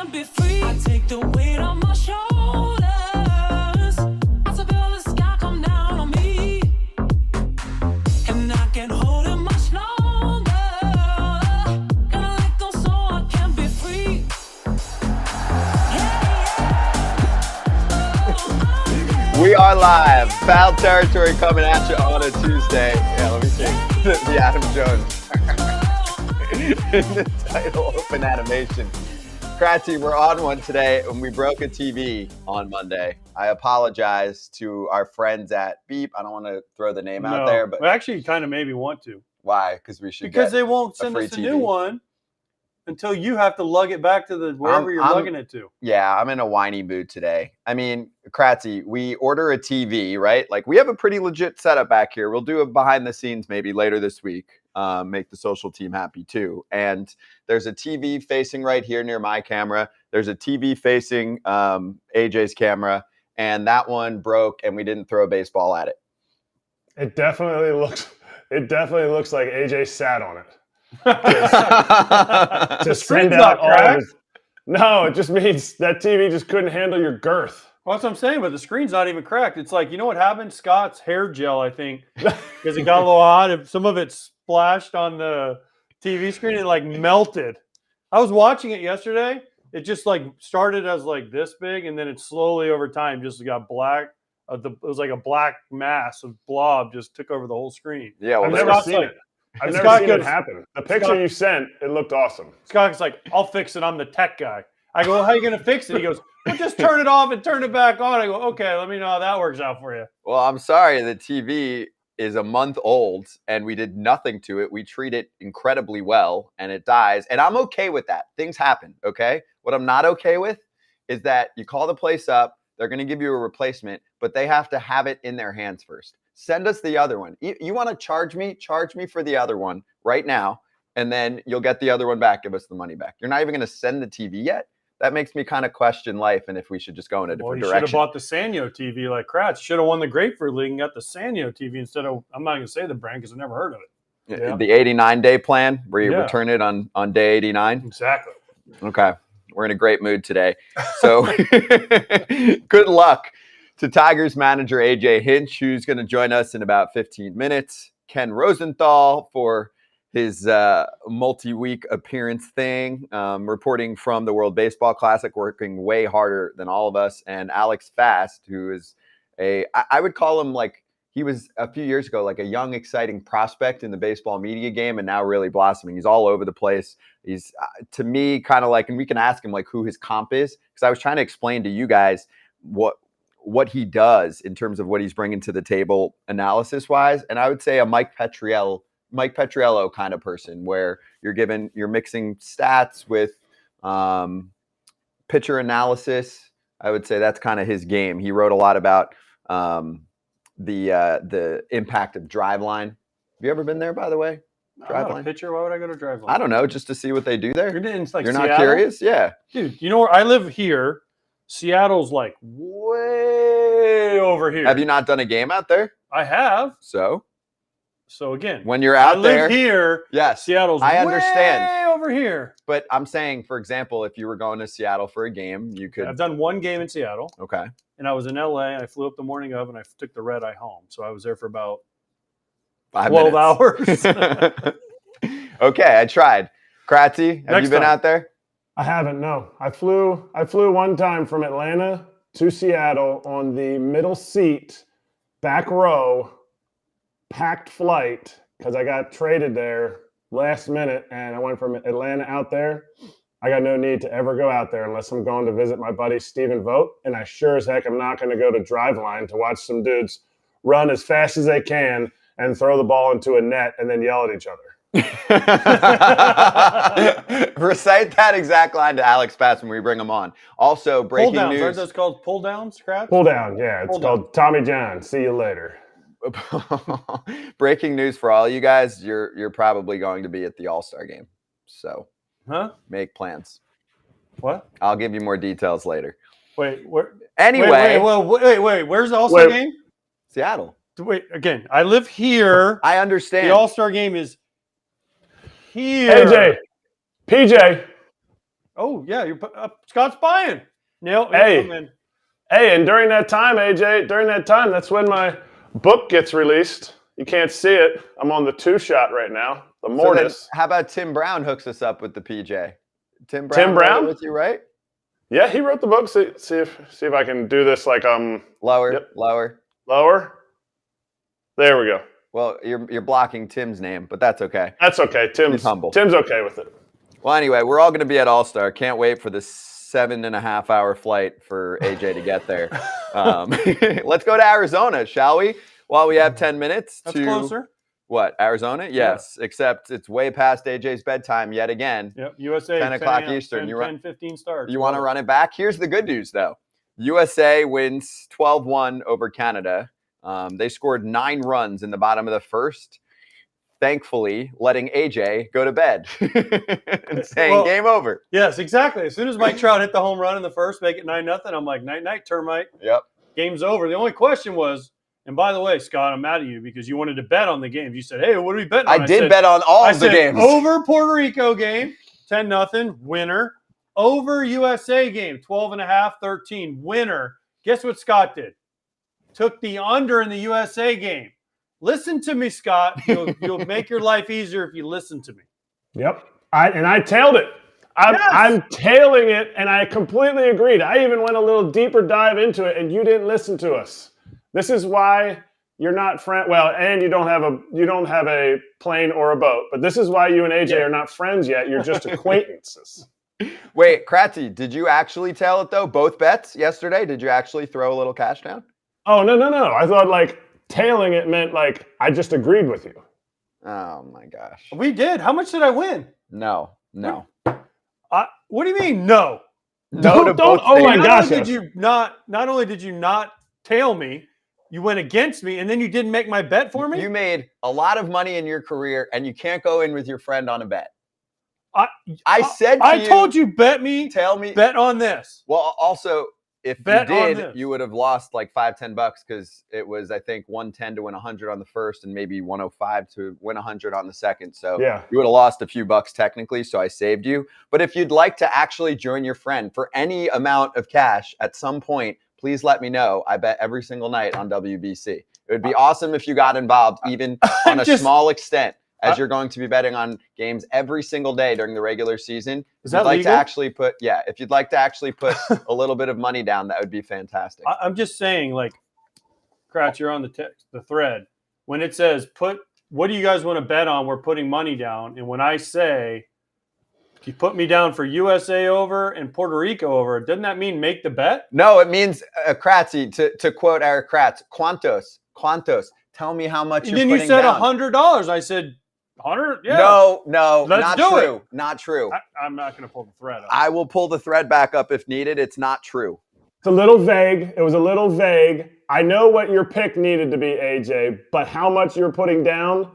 can be free. I take the weight on my shoulders. I feel the sky come down on me, and I can't hold it much longer. Gotta let go so I can be free. We are live. Foul territory coming at you on a Tuesday. Yeah, let me see. The Adam Jones. The title, open animation. Kratzy, we're on one today, and we broke a TV on Monday. I apologize to our friends at Beep. I don't want to throw the name out there, but we actually kind of maybe want to. Why? Because we should. Because they won't send us a new one until you have to lug it back to the wherever you're lugging it to. Yeah, I'm in a whiny mood today. I mean, Kratzy, we order a TV, right? Like, we have a pretty legit setup back here. We'll do it behind the scenes maybe later this week. Make the social team happy too. And there's a TV facing right here near my camera. There's a TV facing AJ's camera, and that one broke, and we didn't throw a baseball at it. It definitely looks like AJ sat on it. The screen's not cracked. No, it just means that TV just couldn't handle your girth. Well, that's what I'm saying, but the screen's not even cracked. It's like, you know what happened? Scott's hair gel, I think, because it got a little hot. Some of it splashed on the TV screen and like melted. I was watching it yesterday. It just like started as like this big, and then it slowly over time just got black. It was like a black mass of blob just took over the whole screen. Yeah, well, I've never seen it. I've never seen it happen. The picture you sent, it looked awesome. Scott's like, I'll fix it. I'm the tech guy. I go, well, how are you going to fix it? He goes, well, just turn it off and turn it back on. I go, okay, let me know how that works out for you. Well, I'm sorry. The TV is a month old, and we did nothing to it. We treat it incredibly well, and it dies. And I'm okay with that. Things happen, okay? What I'm not okay with is that you call the place up. They're going to give you a replacement, but they have to have it in their hands first. Send us the other one. You want to charge me for the other one right now, and then you'll get the other one back. Give us the money back. You're not even going to send the TV yet? That makes me kind of question life and if we should just go in a different direction. You should have bought the Sanyo TV like Kratz. Should have won the Grapefruit League and got the Sanyo TV instead of, I'm not going to say the brand because I've never heard of it. Yeah. The 89-day plan where you return it on day 89? Exactly. Okay. We're in a great mood today. So good luck to Tigers Manager A.J. Hinch, who's going to join us in about 15 minutes. Ken Rosenthal for his multi-week appearance thing, reporting from the World Baseball Classic, working way harder than all of us. And Alex Fast, who is I would call him like, he was a few years ago like a young, exciting prospect in the baseball media game, and now really blossoming. He's all over the place. He's, to me, kind of like, and we can ask him like who his comp is, because I was trying to explain to you guys what he does in terms of what he's bringing to the table analysis-wise. And I would say a Mike Petriello kind of person, where you're mixing stats with pitcher analysis. I would say that's kind of his game. He wrote a lot about the impact of Driveline. Have you ever been there, by the way? Driveline pitcher. Why would I go to Driveline? I don't know, just to see what they do there. You're not Seattle? Curious? Yeah, dude. You know where I live here? Seattle's like way over here. Have you not done a game out there? I have. So again, when you're out there, I live here. Yes, Seattle's I understand. Way over here. But I'm saying, for example, if you were going to Seattle for a game, you could. I've done one game in Seattle. Okay. And I was in LA. I flew up the morning of, and I took the red eye home. So I was there for about 12 hours. Okay, I tried. Kratzy, have you been out there? I haven't, no. I flew one time from Atlanta to Seattle on the middle seat, back row, packed flight, because I got traded there last minute, and I went from Atlanta out there. I got no need to ever go out there unless I'm going to visit my buddy Stephen Vogt, and I sure as heck am not going to go to Driveline to watch some dudes run as fast as they can and throw the ball into a net and then yell at each other. Recite that exact line to Alex Bass when we bring him on. Also, breaking pull downs, news. Aren't those called pull downs, Kratz? Pull down, yeah. It's called Tommy John. See you later. Breaking news for all you guys: you're probably going to be at the All-Star game. So, make plans. What? I'll give you more details later. Wait, where? Anyway, wait. Where's the All-Star game? Seattle. Wait, again. I live here. I understand. The All-Star game is here. AJ, PJ. Oh, yeah. You're Scott's buying. Nail. Hey. I'm in. Hey, and during that time, AJ, that's when my book gets released. You can't see it. I'm on the 2-shot right now. The So then Mortis. how about Tim Brown hooks us up with the PJ? Tim Tim wrote it Brown? with you, right? Yeah, he wrote the book. See if I can do this like Lower, Yep. lower. lower. There we go. Well, you're blocking Tim's name, but that's okay. That's okay. He's humble. Tim's okay with it. Well, anyway, we're all going to be at All-Star. Can't wait for this 7.5-hour flight for AJ to get there. Let's go to Arizona, shall we? While we have 10 minutes That's to closer. what? Arizona? Yes, except it's way past AJ's bedtime yet again. Yep. USA. 10 o'clock a.m., Eastern. 10, 15 starts. You want to run it back? Here's the good news, though. USA wins 12-1 over Canada. They scored 9 runs in the bottom of the first, thankfully letting AJ go to bed and saying game over. Yes, exactly. As soon as Mike Trout hit the home run in the first, make it 9-0, I'm like, night, termite. Yep. Game's over. The only question was, and by the way, Scott, I'm mad at you because you wanted to bet on the games. You said, hey, what are we betting on? I did bet on all of the games. Over Puerto Rico game, 10-0, winner. Over USA game, 12.5, 13, winner. Guess what Scott did? Took the under in the USA game. Listen to me, Scott. You'll make your life easier if you listen to me. Yep. I tailed it. I'm tailing it, and I completely agreed. I even went a little deeper dive into it, and you didn't listen to us. This is why you're not friend. Well, and you don't have a plane or a boat. But this is why you and AJ are not friends yet. You're just acquaintances. Wait, Kratzy, did you actually tail it though? Both bets yesterday? Did you actually throw a little cash down? Oh no! I thought like tailing it meant like I just agreed with you. Oh my gosh. We did. How much did I win? No. What do you mean no? Don't. Oh my gosh! Not only did you not tail me, you went against me, and then you didn't make my bet for me. You made a lot of money in your career, and you can't go in with your friend on a bet. I told you bet on this. Well, also, if bet you did, on you would have lost like $5-10 because it was, I think, 110 to win 100 on the first and maybe 105 to win 100 on the second. So you would have lost a few bucks technically, so I saved you. But if you'd like to actually join your friend for any amount of cash at some point, please let me know. I bet every single night on WBC. It would be awesome if you got involved, even on a small extent, as you're going to be betting on games every single day during the regular season. Is that legal? If you'd like to actually put a little bit of money down, that would be fantastic. I'm just saying, like, Kratz, you're on the thread. When it says what do you guys want to bet on? We're putting money down. And when I say, if you put me down for USA over and Puerto Rico over, doesn't that mean make the bet? No, it means, Kratzy, to quote Eric Kratz, ¿Cuántos? Tell me how much you're putting down. Then you said $100. I said, 100? Yeah. No, Let's not do true. it. Not true. I'm not going to pull the thread up. I will pull the thread back up if needed. It's not true. It's a little vague. It was a little vague. I know what your pick needed to be, AJ, but how much you're putting down,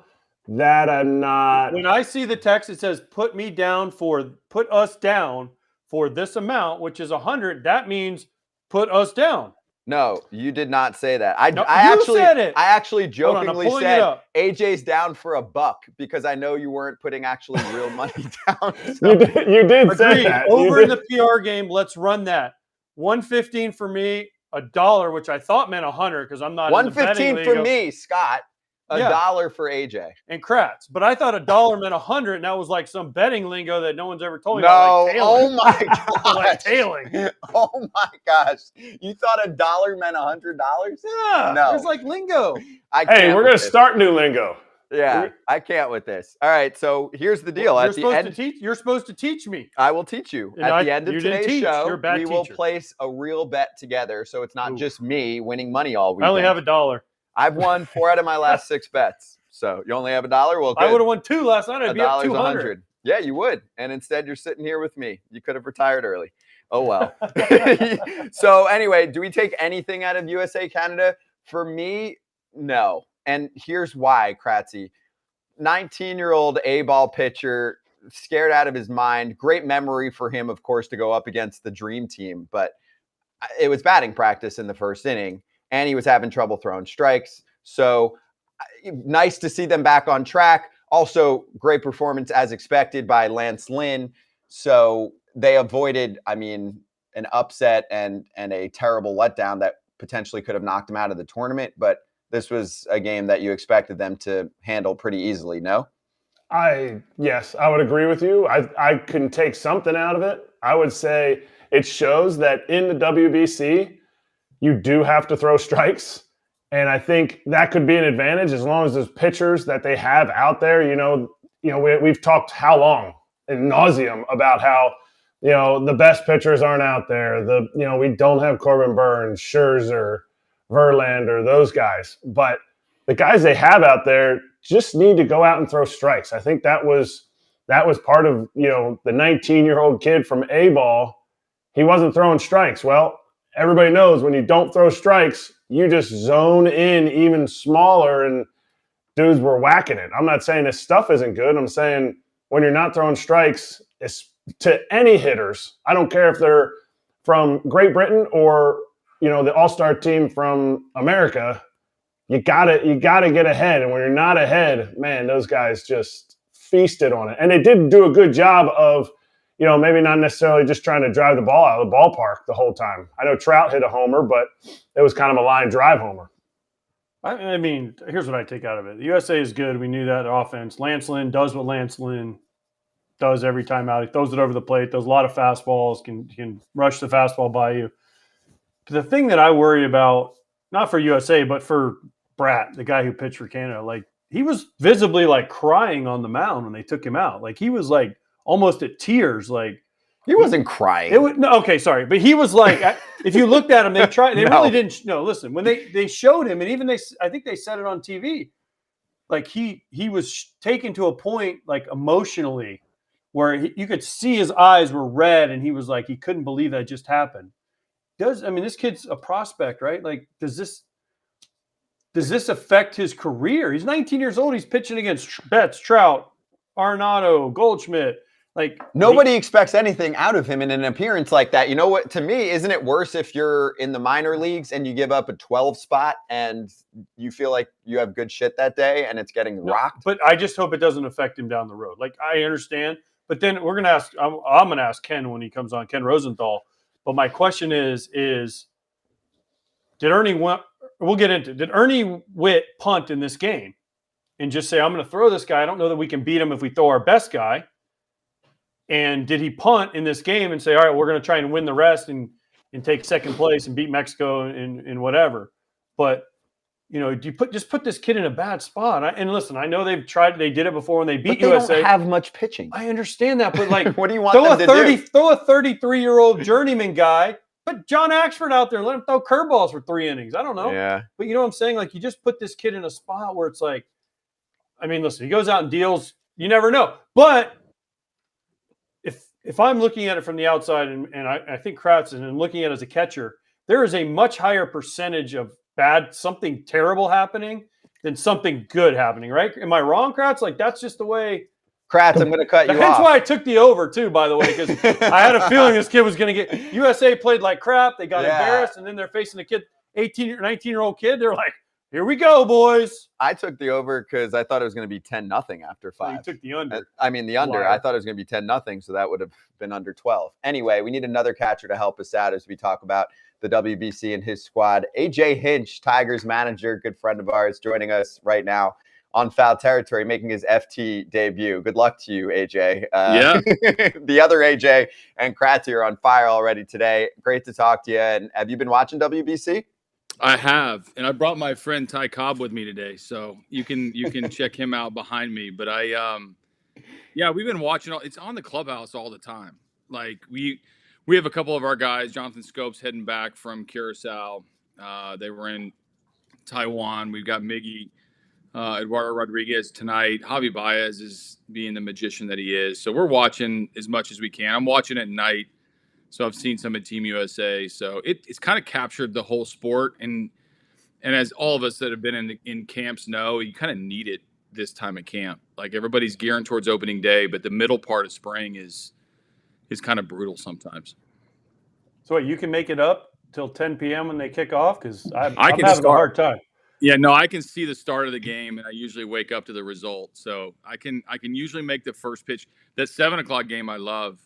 that I'm not. When I see the text, it says put us down for this amount, which is 100. That means put us down. No, you did not say that. You said it. I actually jokingly said AJ's down for $1 because I know you weren't putting actually real money down. So. You did say that. Over in the PR game, let's run that. 115 for me, $1, which I thought meant 100 because I'm not. 115 for me, Scott. $1 for AJ and Kratz, but I thought $1 meant 100, and that was like some betting lingo that no one's ever told me. No, about, oh my gosh, like tailing. Oh my gosh, you thought $1 meant $100? Yeah, no, there's like lingo. Hey, we're gonna start new lingo. Yeah, I can't with this. All right, so here's the deal. At the end, you're supposed to teach me. I will teach you. And at the end of today's show, we will teacher. Place a real bet together, so it's not just me winning money all weekend. I only have $1. I've won 4 out of my last 6 bets. So you only have $1? Well, good. I would have won 2 last night. I'd be up 200. Yeah, you would. And instead, you're sitting here with me. You could have retired early. Oh, well. So anyway, do we take anything out of USA Canada? For me, no. And here's why, Kratzy. 19-year-old A-ball pitcher, scared out of his mind. Great memory for him, of course, to go up against the dream team. But it was batting practice in the first inning. And he was having trouble throwing strikes. So nice to see them back on track. Also, great performance as expected by Lance Lynn. So they avoided, I mean, an upset and a terrible letdown that potentially could have knocked them out of the tournament. But this was a game that you expected them to handle pretty easily, no? Yes, I would agree with you. I can take something out of it. I would say it shows that in the WBC, you do have to throw strikes. And I think that could be an advantage as long as those pitchers that they have out there, we've talked how long in nauseum about how, the best pitchers aren't out there. We don't have Corbin Burns, Scherzer, Verlander, those guys. But the guys they have out there just need to go out and throw strikes. I think that was part of, the 19-year-old kid from A-ball. He wasn't throwing strikes. Well, everybody knows when you don't throw strikes, you just zone in even smaller, and dudes were whacking it. I'm not saying this stuff isn't good. I'm saying when you're not throwing strikes, it's to any hitters. I don't care if they're from Great Britain or, the all-star team from America. You gotta get ahead. And when you're not ahead, man, those guys just feasted on it. And they did do a good job of, maybe not necessarily just trying to drive the ball out of the ballpark the whole time. I know Trout hit a homer, but it was kind of a line drive homer. I mean, here's what I take out of it. The USA is good. We knew that offense. Lance Lynn does what Lance Lynn does every time out. He throws it over the plate, throws a lot of fastballs, can rush the fastball by you. But the thing that I worry about, not for USA, but for Bratt, the guy who pitched for Canada, like he was visibly like crying on the mound when they took him out. Like he was like almost at tears. Like He wasn't crying. Okay, sorry, but he was like, if you looked at him, they tried. They really didn't. No, listen, when they showed him, and even I think they said it on TV, like he was taken to a point like emotionally where you could see his eyes were red, and he was like he couldn't believe that just happened. This kid's a prospect, right? Like, does this affect his career? He's 19 years old. He's pitching against Betts, Trout, Arenado, Goldschmidt. Like nobody expects anything out of him in an appearance like that. You know what? To me, isn't it worse if you're in the minor leagues and you give up a 12 spot and you feel like you have good shit that day and it's getting rocked? But I just hope it doesn't affect him down the road. Like I understand, but then we're gonna ask. I'm gonna ask Ken when he comes on, Ken Rosenthal. But my question is did Ernie? We'll get into. Did Ernie Witt punt in this game and just say, "I'm going to throw this guy. I don't know that we can beat him if we throw our best guy." And did he punt in this game and say, all right, we're going to try and win the rest and take second place and beat Mexico and whatever. But, do you just put this kid in a bad spot? And listen, I know they did it before when they beat USA. They don't have much pitching. I understand that, but like, what do you want them to do? Throw a 33-year-old journeyman guy, put John Axford out there, let him throw curveballs for 3 innings. I don't know. Yeah. But you know what I'm saying? Like, you just put this kid in a spot where it's like, I mean, listen, he goes out and deals. You never know. But if I'm looking at it from the outside, and I think Kratz and looking at it as a catcher, there is a much higher percentage of something terrible happening than something good happening, right? Am I wrong, Kratz? Like, that's just the way. Kratz, I'm going to cut you off. That's why I took the over, too, by the way, because I had a feeling this kid was going to get – USA played like crap. They got embarrassed, and then they're facing a kid, 18 or 19-year-old kid. They're like, here we go, boys. I took the over because I thought it was going to be 10-0 after 5. So you took the under. The under. Liar. I thought it was going to be 10-0, so that would have been under 12. Anyway, we need another catcher to help us out as we talk about the WBC and his squad. A.J. Hinch, Tigers manager, good friend of ours, joining us right now on Foul Territory, making his FT debut. Good luck to you, AJ. Yeah. The other AJ and Kratz are on fire already today. Great to talk to you. And have you been watching WBC? I have, and I brought my friend Ty Cobb with me today, so you can check him out behind me. But we've been watching. It's on the clubhouse all the time. Like we have a couple of our guys, Jonathan Scopes heading back from Curacao. They were in Taiwan. We've got Miggy, Eduardo Rodriguez tonight. Javi Baez is being the magician that he is. So we're watching as much as we can. I'm watching at night. So I've seen some of Team USA. So it's kind of captured the whole sport. And as all of us that have been in camps know, you kind of need it this time of camp. Like everybody's gearing towards opening day, but the middle part of spring is kind of brutal sometimes. So you can make it up till 10 p.m. when they kick off? Because I'm having a hard time. Yeah, no, I can see the start of the game, and I usually wake up to the result. So I can usually make the first pitch. That 7 o'clock game I love.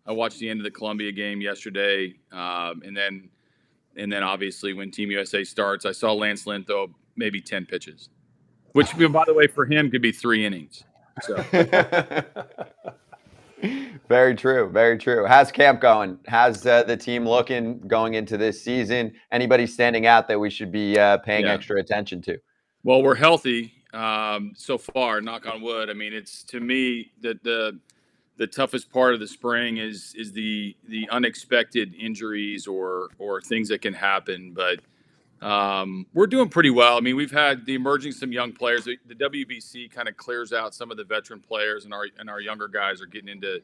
I watched the end of the Columbia game yesterday, and then obviously when Team USA starts, I saw Lance Lynn throw maybe 10 pitches, which, by the way, for him could be 3 innings. So very true. Very true. How's camp going? How's the team looking going into this season? Anybody standing out that we should be paying extra attention to? Well, we're healthy so far, knock on wood. I mean, it's, to me, the toughest part of the spring is the unexpected injuries or things that can happen. But we're doing pretty well. I mean, we've had the emerging some young players. The WBC kind of clears out some of the veteran players, and our younger guys are getting into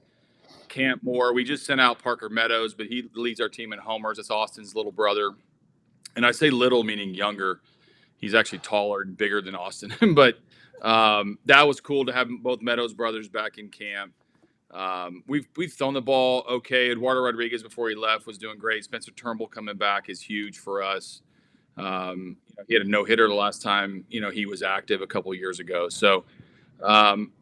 camp more. We just sent out Parker Meadows, but he leads our team in homers. That's Austin's little brother. And I say little meaning younger. He's actually taller and bigger than Austin. But that was cool to have both Meadows brothers back in camp. We've thrown the ball okay. Eduardo Rodriguez, before he left, was doing great. Spencer Turnbull coming back is huge for us. He had a no-hitter the last time he was active a couple of years ago. So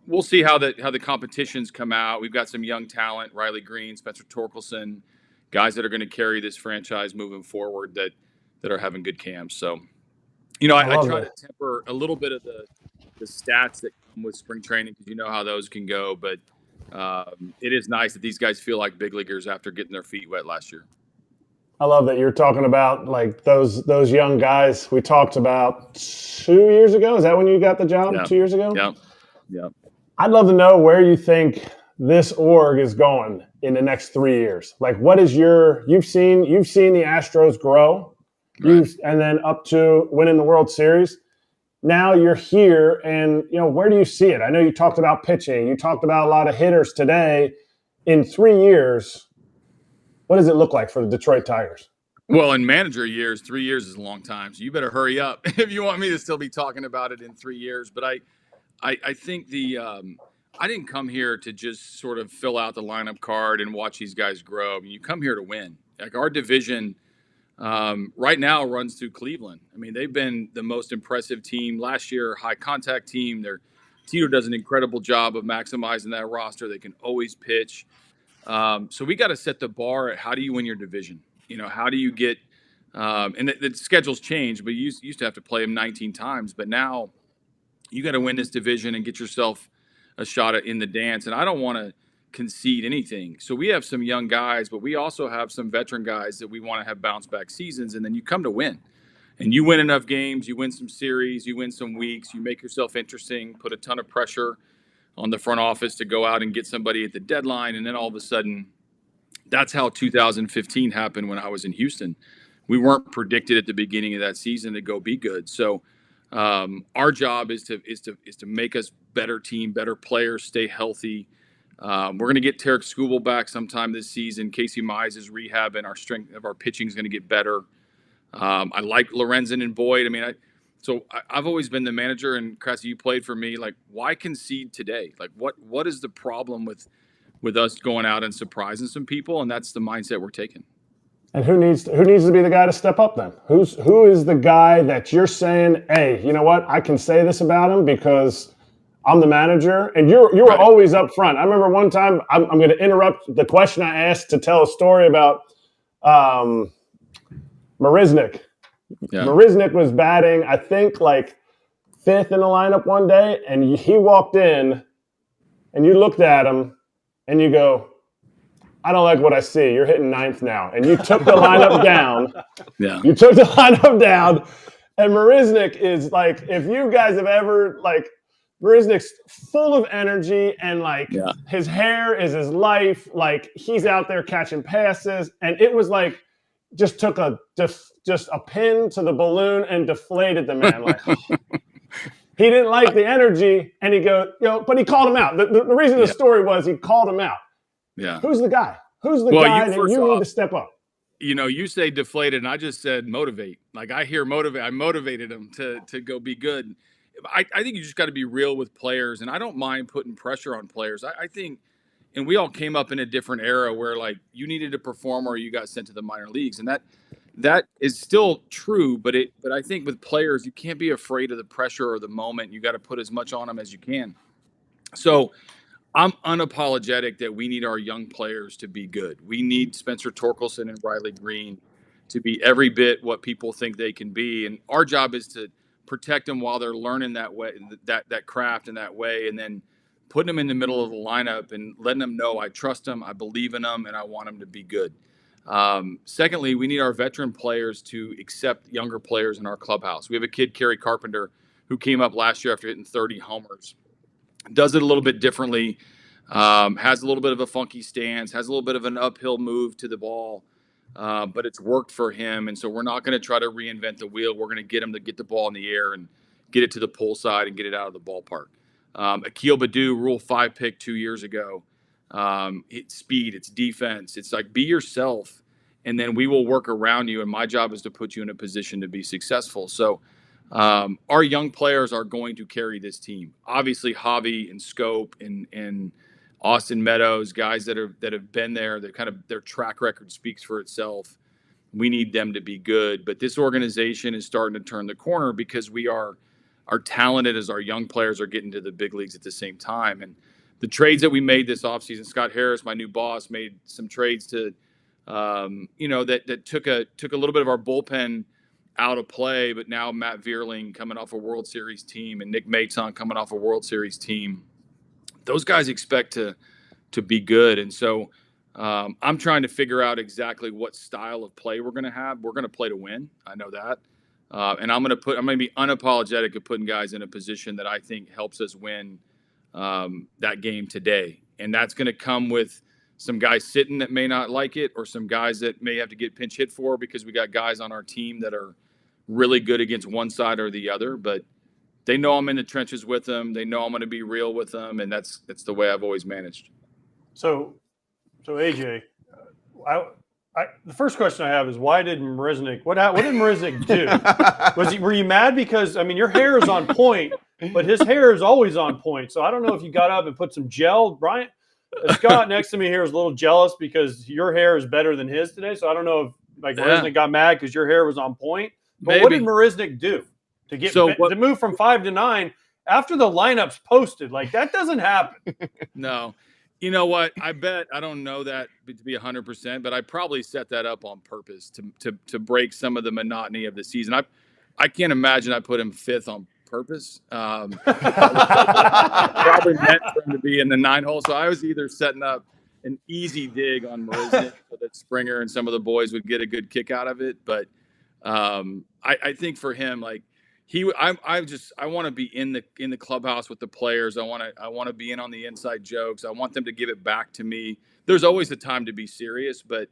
we'll see how the competitions come out. We've got some young talent: Riley Green, Spencer Torkelson, guys that are going to carry this franchise moving forward that are having good camps. So I try to temper a little bit of the stats that come with spring training, because you know how those can go. But it is nice that these guys feel like big leaguers after getting their feet wet last year. I love that you're talking about like those young guys we talked about 2 years ago. Is that when you got the job? Yeah. 2 years ago? Yeah. I'd love to know where you think this org is going in the next 3 years. Like, what is you've seen the Astros grow, Right. And then up to winning the World Series. Now you're here, and where do you see it? I know you talked about pitching. You talked about a lot of hitters today. In 3 years, what does it look like for the Detroit Tigers? Well, in manager years, 3 years is a long time. So you better hurry up if you want me to still be talking about it in 3 years. But I think I didn't come here to just sort of fill out the lineup card and watch these guys grow. I mean, you come here to win. Like, our division right now runs through Cleveland. I mean, they've been the most impressive team last year, high contact team. Tito does an incredible job of maximizing that roster. They can always pitch. So we got to set the bar at how do you win your division? How do you get and the schedules change, but you used to have to play them 19 times. But now you got to win this division and get yourself a shot in the dance. And I don't want to concede anything. So we have some young guys, but we also have some veteran guys that we want to have bounce back seasons. And then you come to win. And you win enough games, you win some series, you win some weeks, you make yourself interesting, put a ton of pressure on the front office to go out and get somebody at the deadline. And then all of a sudden, that's how 2015 happened when I was in Houston. We weren't predicted at the beginning of that season to go be good. So our job is to make us better team, better players, stay healthy. We're going to get Tarek Skubal back sometime this season. Casey Mize is rehabbing. Our strength of our pitching is going to get better. I like Lorenzen and Boyd. I mean, I've always been the manager, and Cressy, you played for me. Like, why concede today? Like, what is the problem with us going out and surprising some people? And that's the mindset we're taking. And who needs to be the guy to step up then? Who is the guy that you're saying, hey, you know what? I can say this about him because I'm the manager. And you were Right. always up front. I remember one time, I'm going to interrupt the question I asked to tell a story about Marisnik. Yeah. Marisnik was batting, I think, like 5th in the lineup one day, and he walked in, and you looked at him, and you go, I don't like what I see. You're hitting 9th now. And you took the lineup down. Yeah. You took the lineup down, and Marisnik is like, if you guys have ever, like, Marisnik's full of energy, and, like, his hair is his life. Like, he's out there catching passes, and it was like, just took just a pin to the balloon and deflated the man. Like, he didn't like the energy, and he goes, but he called him out. The reason the story was he called him out. Yeah. Who's the guy? Who's the guy that you need to step up? You say deflated, and I just said motivate. Like, I hear motivate. I motivated him to go be good. I think you just got to be real with players, and I don't mind putting pressure on players. I think. And we all came up in a different era where, like, you needed to perform or you got sent to the minor leagues. And that is still true, but I think with players, you can't be afraid of the pressure or the moment. You got to put as much on them as you can. So I'm unapologetic that we need our young players to be good. We need Spencer Torkelson and Riley Green to be every bit what people think they can be, and our job is to protect them while they're learning that way, that craft in that way, and then putting them in the middle of the lineup and letting them know I trust them, I believe in them, and I want them to be good. Secondly, we need our veteran players to accept younger players in our clubhouse. We have a kid, Kerry Carpenter, who came up last year after hitting 30 homers. Does it a little bit differently, has a little bit of a funky stance, has a little bit of an uphill move to the ball, but it's worked for him. And so we're not going to try to reinvent the wheel. We're going to get him to get the ball in the air and get it to the pull side and get it out of the ballpark. Akil Baddoo, Rule 5 pick 2 years ago. It's speed, it's defense. It's like be yourself, and then we will work around you. And my job is to put you in a position to be successful. So our young players are going to carry this team. Obviously, Javi and Scope and Austin Meadows, guys that have been there, that kind of their track record speaks for itself. We need them to be good. But this organization is starting to turn the corner because we are talented as our young players are getting to the big leagues at the same time. And the trades that we made this offseason, Scott Harris, my new boss, made some trades to, that took a little bit of our bullpen out of play, but now Matt Vierling coming off a World Series team and Nick Maton coming off a World Series team, those guys expect to be good. And so I'm trying to figure out exactly what style of play we're going to have. We're going to play to win. I know that. And I'm going to be unapologetic at putting guys in a position that I think helps us win that game today. And that's going to come with some guys sitting that may not like it, or some guys that may have to get pinch hit for, because we got guys on our team that are really good against one side or the other, but they know I'm in the trenches with them. They know I'm going to be real with them. And that's the way I've always managed. So AJ, the first question I have is, why did Marisnick, what did Marisnick do? Were you mad because, I mean, your hair is on point, but his hair is always on point. So I don't know if you got up and put some gel. Brian, Scott next to me here is a little jealous because your hair is better than his today. So I don't know if Marisnick got mad because your hair was on point. But Maybe. What did Marisnick do to move from 5 to 9 after the lineup's posted? Like, that doesn't happen. No. You know what? I bet, I don't know that to be 100%, but I probably set that up on purpose to break some of the monotony of the season. I can't imagine I put him 5th on purpose. Probably meant for him to be in the 9 hole. So I was either setting up an easy dig on Marisnick so that Springer and some of the boys would get a good kick out of it. But I think for him, like, I want to be in the clubhouse with the players. I want to be in on the inside jokes. I want them to give it back to me. There's always a time to be serious, but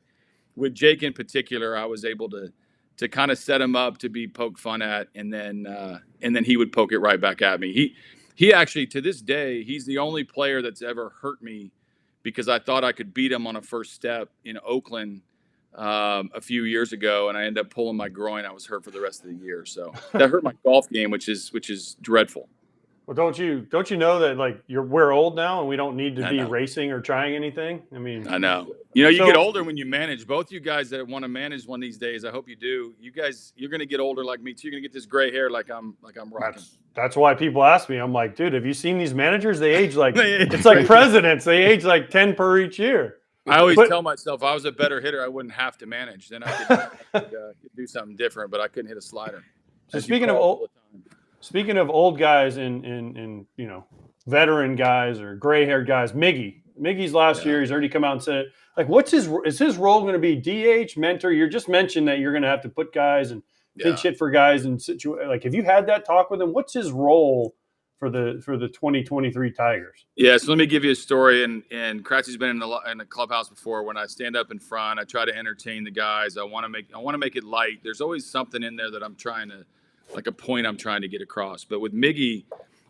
with Jake in particular, I was able to kind of set him up to be poked fun at, and then he would poke it right back at me. He actually, to this day, he's the only player that's ever hurt me because I thought I could beat him on a first step in Oakland a few years ago, and I ended up pulling my groin. I was hurt for the rest of the year, so that hurt my golf game, which is dreadful. Well, don't you know that, like, we're old now and we don't need to be racing or trying anything? I mean, I know. You get older when you manage. Both you guys that want to manage one of these days, I hope you do. You guys, you're going to get older like me too. You're going to get this gray hair like I'm rocking. That's why people ask me. I'm like, dude, have you seen these managers? They age like it's like presidents. They age like 10 per each year. I always tell myself if I was a better hitter, I wouldn't have to manage. Then I could do something different, but I couldn't hit a slider. So speaking of old guys and veteran guys or gray-haired guys, Miggy's last year, he's already come out and said, like, is his role going to be DH, mentor? You just mentioned that you're going to have to put guys and pinch hit for guys and like, have you had that talk with him? What's his role for the 2023 Tigers? Yeah, so let me give you a story. And Kratzy's been in the clubhouse before. When I stand up in front, I try to entertain the guys. I want to make it light. There's always something in there that I'm trying to, like, a point I'm trying to get across. But with Miggy,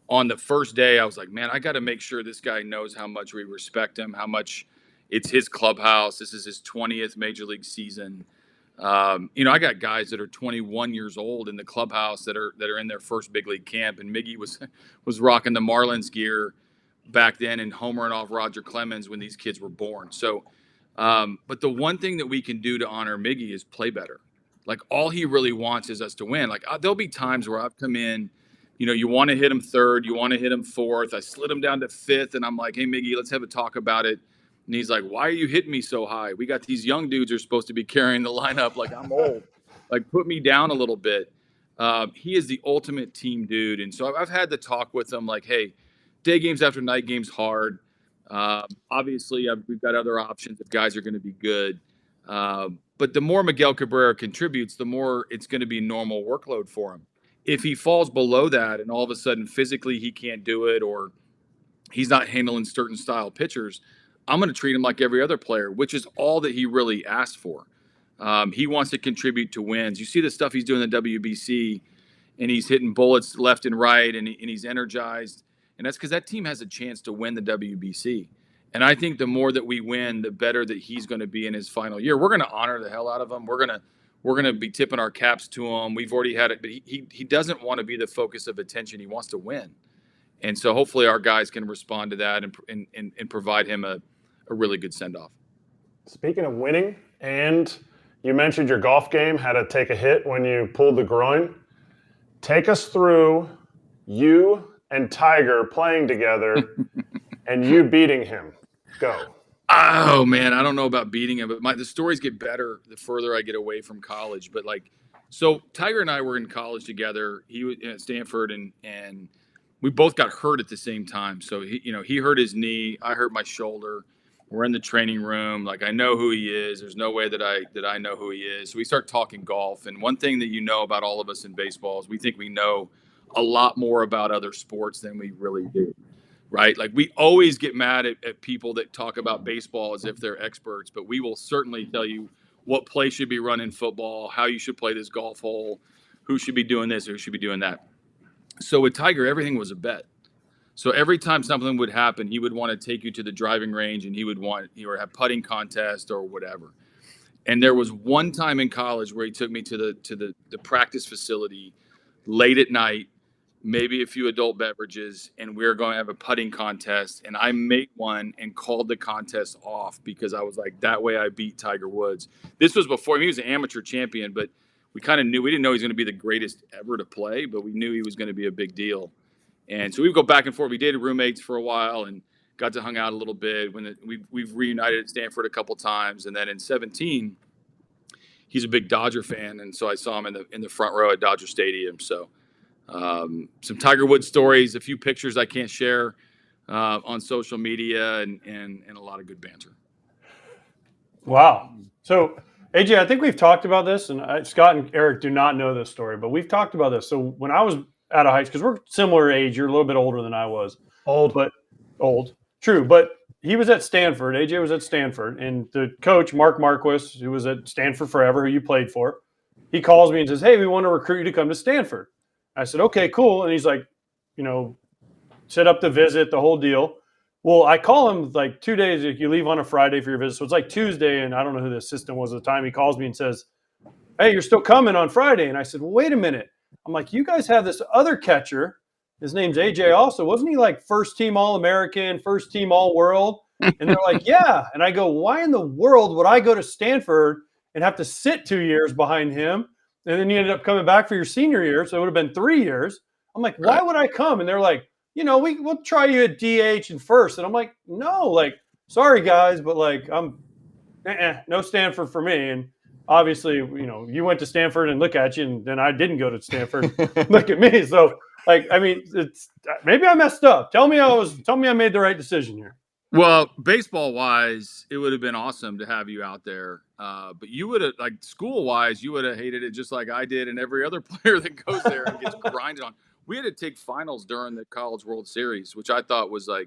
on the first day, I was like, man, I got to make sure this guy knows how much we respect him, how much it's his clubhouse. This is his 20th major league season. I got guys that are 21 years old in the clubhouse that are in their first big league camp, and Miggy was rocking the Marlins gear back then and homering off Roger Clemens when these kids were born. So, but the one thing that we can do to honor Miggy is play better. Like, all he really wants is us to win. Like, there'll be times where I've come in you want to hit him third, you want to hit him fourth. I slid him down to fifth, and I'm like, hey, Miggy, let's have a talk about it. And he's like, why are you hitting me so high? We got these young dudes who are supposed to be carrying the lineup. Like, I'm old. Like, put me down a little bit. He is the ultimate team dude. And so I've had the talk with him like, hey, day games after night games hard. Obviously, we've got other options if guys are going to be good. But the more Miguel Cabrera contributes, the more it's going to be normal workload for him. If he falls below that and all of a sudden physically he can't do it or he's not handling certain style pitchers, I'm going to treat him like every other player, which is all that he really asked for. He wants to contribute to wins. You see the stuff he's doing in the WBC, and he's hitting bullets left and right, and he's energized. And that's because that team has a chance to win the WBC. And I think the more that we win, the better that he's going to be in his final year. We're going to honor the hell out of him. We're going to be tipping our caps to him. We've already had it, but he doesn't want to be the focus of attention. He wants to win. And so hopefully our guys can respond to that and provide him a really good send-off. Speaking of winning, and you mentioned your golf game had to take a hit when you pulled the groin. Take us through you and Tiger playing together and you beating him. Go. Oh, man, I don't know about beating him, but the stories get better the further I get away from college. But, so Tiger and I were in college together. He was at Stanford, and we both got hurt at the same time. So, he hurt his knee. I hurt my shoulder. We're in the training room. Like, I know who he is. There's no way that I know who he is. So we start talking golf. And one thing that you know about all of us in baseball is we think we know a lot more about other sports than we really do, right? Like, we always get mad at people that talk about baseball as if they're experts, but we will certainly tell you what play should be run in football, how you should play this golf hole, who should be doing this or who should be doing that. So with Tiger, everything was a bet. So every time something would happen, he would want to take you to the driving range and he would have putting contest or whatever. And there was one time in college where he took me to the practice facility late at night, maybe a few adult beverages, and we were going to have a putting contest. And I made one and called the contest off because I was like, that way I beat Tiger Woods. This was before he was an amateur champion, but we kind of knew, we didn't know he was going to be the greatest ever to play, but we knew he was going to be a big deal. And so we would go back and forth. We dated roommates for a while and got to hang out a little bit. We've reunited at Stanford a couple times. And then in 2017, he's a big Dodger fan. And so I saw him in the front row at Dodger Stadium. So some Tiger Woods stories, a few pictures I can't share on social media, and a lot of good banter. Wow. So, AJ, I think we've talked about this, and Scott and Eric do not know this story, but we've talked about this. So when I was out of high school, because we're similar age, you're a little bit older than I was. Old. True, but he was at Stanford. AJ was at Stanford, and the coach, Mark Marquis, who was at Stanford forever, who you played for, he calls me and says, hey, we want to recruit you to come to Stanford. I said, okay, cool. And he's like, set up the visit, the whole deal. Well, I call him like 2 days. If you leave on a Friday for your visit, so it's like Tuesday, and I don't know who the assistant was at the time. He calls me and says, hey, you're still coming on Friday. And I said, well, wait a minute. I'm like, you guys have this other catcher. His name's AJ also. Wasn't he like first team All-American, first team All-World? And they're like, yeah. And I go, why in the world would I go to Stanford and have to sit 2 years behind him? And then you ended up coming back for your senior year. So it would have been 3 years. I'm like, why would I come? And they're like, we'll try you at DH and first. And I'm like, no, sorry guys, but I'm no Stanford for me. And obviously, you went to Stanford and look at you, and then I didn't go to Stanford. Look at me. So, it's maybe I messed up. Tell me I made the right decision here. Well, baseball wise, it would have been awesome to have you out there. But you would have, school wise, you would have hated it just like I did, and every other player that goes there and gets grinded on. We had to take finals during the College World Series, which I thought was a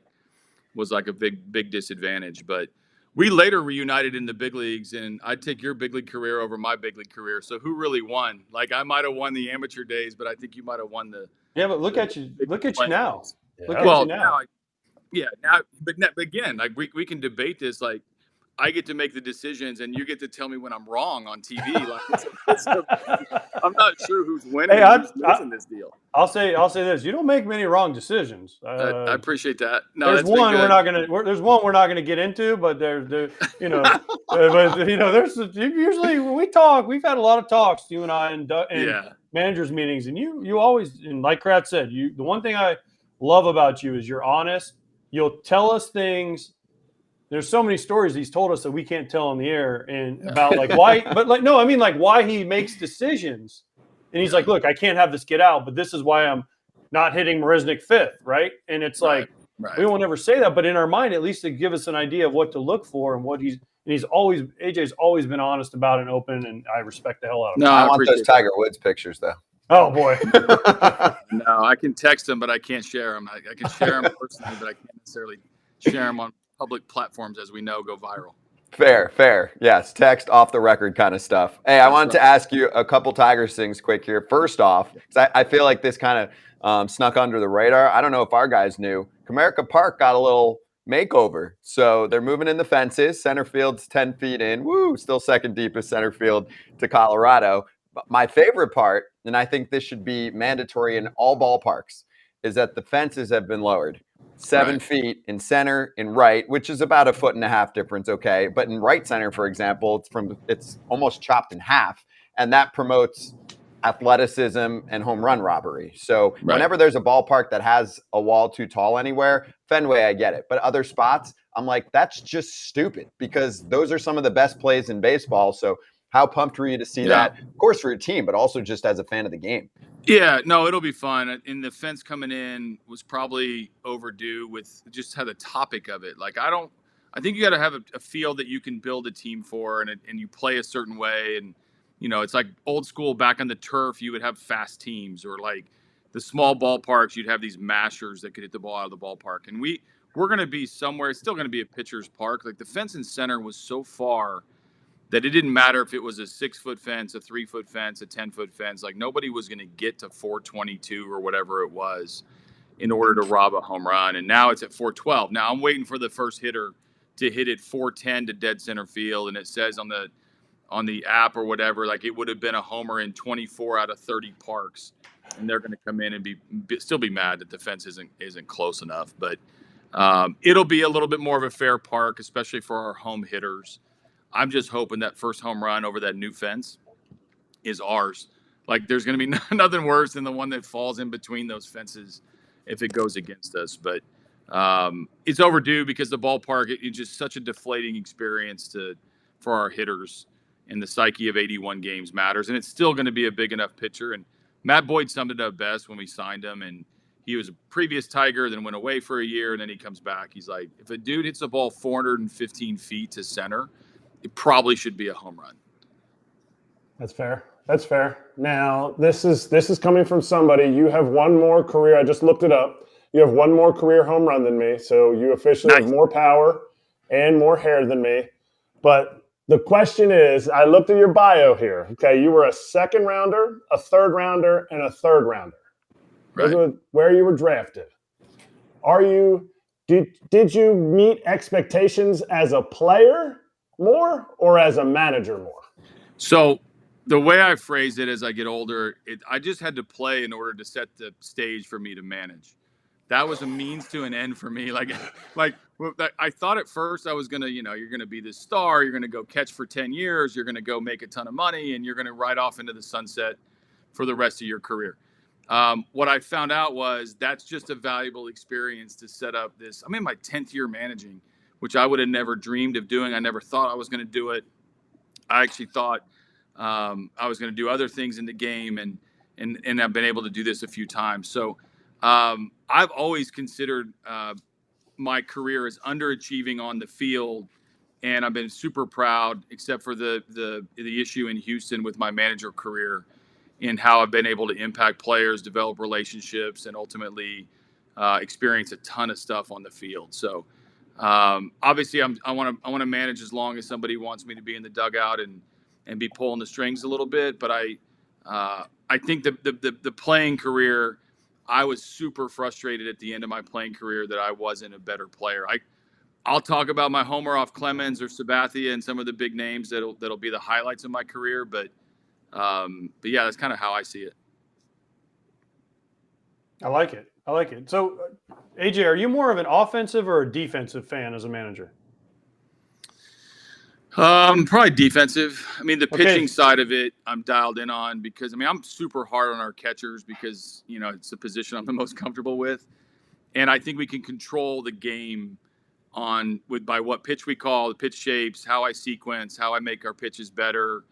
big disadvantage. But we later reunited in the big leagues, and I'd take your big league career over my big league career. So who really won? I might have won the amateur days, but I think you might have won the. Yeah, but look at you now. Look at you now. Now, but again, we can debate this. I get to make the decisions, and you get to tell me when I'm wrong on TV. Like, I'm not sure who's winning Hey, and who's losing this deal. I'll say this: you don't make many wrong decisions. I appreciate that. No, There's that's been one good. there's one we're not gonna get into, but there you know, but you know, there's usually when we talk, we've had a lot of talks, you and I, and Yeah. managers meetings, and you always, and like Krat said, the one thing I love about you is you're honest. You'll tell us things. There's so many stories he's told us that we can't tell on the air, and about like why, but like no, I mean like why he makes decisions, and he's like, look, I can't have this get out, but this is why I'm not hitting Marisnik fifth, right? And it's like we won't ever say that, but in our mind, at least to give us an idea of what to look for and what he's always AJ's always been honest about and open, and I respect the hell out of him. No, I I want those appreciate Tiger Woods pictures though. Oh boy, No, I can text them, but I can't share them. I can share them personally, but I can't necessarily share them on public platforms, as we know, go viral. Fair. Yes, text off the record kind of stuff. Hey, I wanted right. to ask you a couple Tigers things quick here. First off, because I feel like this kind of snuck under the radar. I don't know if our guys knew. Comerica Park got a little makeover. So they're moving in the fences. Center field's 10 feet in. Woo, still second deepest center field to Colorado. But my favorite part, and I think this should be mandatory in all ballparks, is that the fences have been lowered. 7 feet in center, in right, which is about 1.5 foot difference, okay. But in right center, for example, it's almost chopped in half, and that promotes athleticism and home run robbery. So whenever there's a ballpark that has a wall too tall anywhere, Fenway, I get it. But other spots, I'm like, that's just stupid, because those are some of the best plays in baseball. So how pumped were you to see that, of course, for your team, but also just as a fan of the game? Yeah, no, it'll be fun. And the fence coming in was probably overdue with just how the topic of it. Like, I think you got to have a field that you can build a team for, and you play a certain way. And, you know, it's like old school back on the turf, you would have fast teams, or like the small ballparks, you'd have these mashers that could hit the ball out of the ballpark. And we're going to be somewhere, it's still going to be a pitcher's park. Like, the fence in center was so far that it didn't matter if it was a 6-foot fence, a 3-foot fence, a 10-foot fence. Like, nobody was going to get to 422 or whatever it was in order to rob a home run. And now it's at 412. Now I'm waiting for the first hitter to hit it 410 to dead center field, and it says on the app or whatever, like, it would have been a homer in 24 out of 30 parks. And they're going to come in and still be mad that the fence isn't close enough. But it'll be a little bit more of a fair park, especially for our home hitters. I'm just hoping that first home run over that new fence is ours. Like, there's going to be nothing worse than the one that falls in between those fences if it goes against us. But it's overdue, because the ballpark, it's just such a deflating experience for our hitters, and the psyche of 81 games matters. And it's still going to be a big enough pitcher. And Matt Boyd summed it up best when we signed him. And he was a previous Tiger, then went away for a year, and then he comes back. He's like, if a dude hits the ball 415 feet to center, it probably should be a home run. That's fair. Now, this is coming from somebody. You have one more career. I just looked it up. You have one more career home run than me. So you officially have more power and more hair than me. But the question is, I looked at your bio here. Okay, you were a second rounder, a third rounder, and a third rounder. Those are where you were drafted. Did you meet expectations as a player more, or as a manager more? So the way I phrase it as I get older, I just had to play in order to set the stage for me to manage. That was a means to an end for me. Like I thought at first I was going to, you're going to be this star, you're going to go catch for 10 years, you're going to go make a ton of money, and you're going to ride off into the sunset for the rest of your career. What I found out was that's just a valuable experience to set up this. I'm in my 10th year managing, which I would have never dreamed of doing. I never thought I was going to do it. I actually thought I was going to do other things in the game, and I've been able to do this a few times. So I've always considered my career as underachieving on the field, and I've been super proud, except for the issue in Houston with my manager career, and how I've been able to impact players, develop relationships, and ultimately experience a ton of stuff on the field. So obviously I want to manage as long as somebody wants me to be in the dugout and be pulling the strings a little bit. But I think the playing career, I was super frustrated at the end of my playing career that I wasn't a better player. I'll talk about my homer off Clemens or Sabathia and some of the big names that'll be the highlights of my career. But yeah, that's kind of how I see it. I like it. So, AJ, are you more of an offensive or a defensive fan as a manager? Probably defensive. I mean, the Okay. pitching side of it, I'm dialed in on because I'm super hard on our catchers because it's the position I'm the most comfortable with, and I think we can control the game by what pitch we call, the pitch shapes, how I sequence, how I make our pitches better,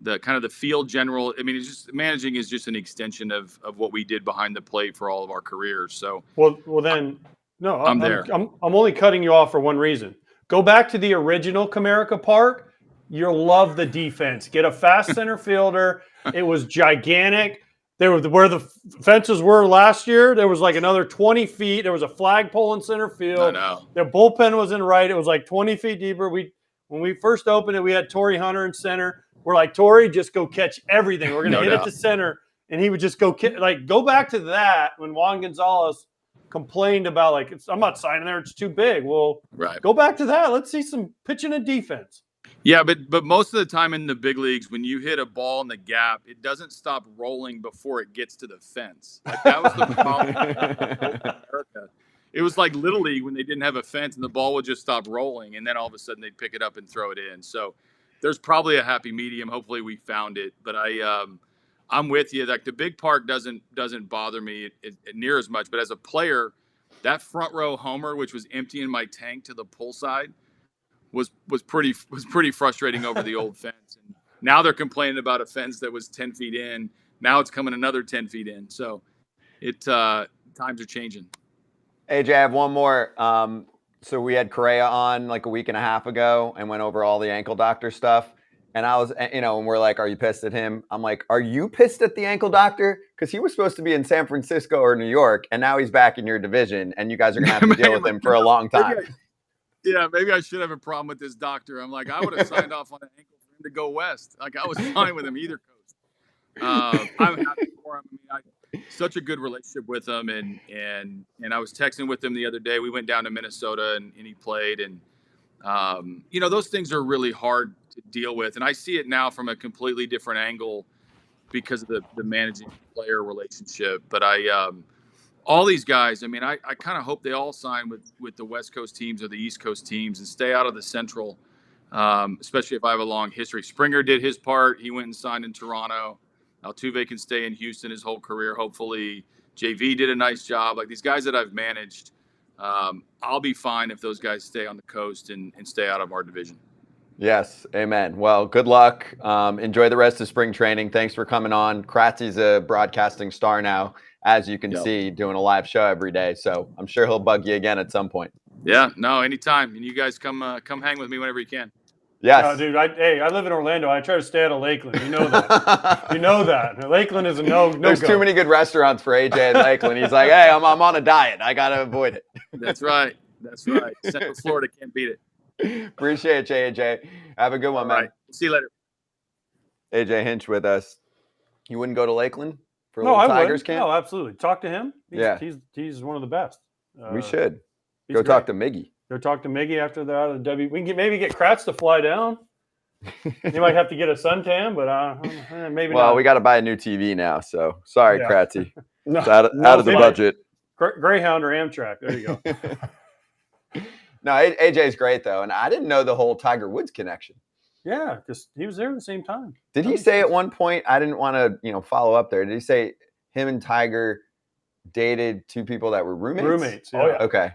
the kind of the field general. I mean, it's just managing is just an extension of what we did behind the plate for all of our careers. So Well, then no, I'm there. I'm only cutting you off for one reason. Go back to the original Comerica Park. You'll love the defense. Get a fast center fielder. It was gigantic. There was where the fences were last year. There was like another 20 feet. There was a flagpole in center field. I know. The bullpen was in right. It was like 20 feet deeper. When we first opened it, we had Torrey Hunter in center. We're like, Torrey, just go catch everything. We're going to hit it to center. And he would just go go back to that when Juan Gonzalez complained about I'm not signing there. It's too big. Well, Right. Go back to that. Let's see some pitching and defense. Yeah, but most of the time in the big leagues, when you hit a ball in the gap, it doesn't stop rolling before it gets to the fence. Like that was the problem in America. It was like Little League when they didn't have a fence and the ball would just stop rolling, and then all of a sudden they'd pick it up and throw it in. So there's probably a happy medium. Hopefully we found it. But I'm with you. Like the big park doesn't bother me near as much. But as a player, that front row homer, which was emptying my tank to the pull side, was pretty frustrating over the old fence. And now they're complaining about a fence that was 10 feet in. Now it's coming another 10 feet in. So times are changing. AJ, I have one more. So we had Correa on like a week and a half ago and went over all the ankle doctor stuff. And I was, and we're like, are you pissed at him? I'm like, are you pissed at the ankle doctor? Because he was supposed to be in San Francisco or New York, and now he's back in your division, and you guys are going to have to deal with him for a long time. Maybe I should have a problem with this doctor. I'm like, I would have signed off on an ankle for him to go west. Like I was fine with him either coast. I'm happy for him. I mean, such a good relationship with him, and I was texting with him the other day. We went down to Minnesota and he played, and those things are really hard to deal with, and I see it now from a completely different angle because of the managing player relationship. But all these guys, I mean, I kind of hope they all sign with the West Coast teams or the East Coast teams and stay out of the Central, especially if I have a long history. Springer did his part. He went and signed in Toronto. Altuve can stay in Houston his whole career, hopefully. JV did a nice job. Like these guys that I've managed, I'll be fine if those guys stay on the coast and stay out of our division. Yes, amen. Well, good luck. Enjoy the rest of spring training. Thanks for coming on. Kratzy's a broadcasting star now, as you can see, doing a live show every day. So I'm sure he'll bug you again at some point. Yeah, no, anytime. And you guys come hang with me whenever you can. Yes. Dude, I live in Orlando. I try to stay out of Lakeland. You know that. You know that. Lakeland is a no There's too many good restaurants for AJ in Lakeland. He's like, hey, I'm on a diet. I got to avoid it. That's right. Central Florida can't beat it. Appreciate you, AJ. Have a good one, man. Right. See you later. AJ Hinch with us. You wouldn't go to Lakeland for a little Tigers camp? No, absolutely. Talk to him. He's one of the best. We should. Go talk to Miggy. Go talk to Miggy after they're out of the W. We can maybe get Kratz to fly down. You might have to get a suntan, but maybe not. Well, we got to buy a new TV now, so sorry, Kratzy. No, it's out of the budget. Greyhound or Amtrak. There you go. No, AJ's great, though, and I didn't know the whole Tiger Woods connection. Yeah, because he was there at the same time. Did he say at one point, I didn't want to follow up there, did he say him and Tiger dated two people that were roommates? Roommates, yeah. Oh, yeah. Okay.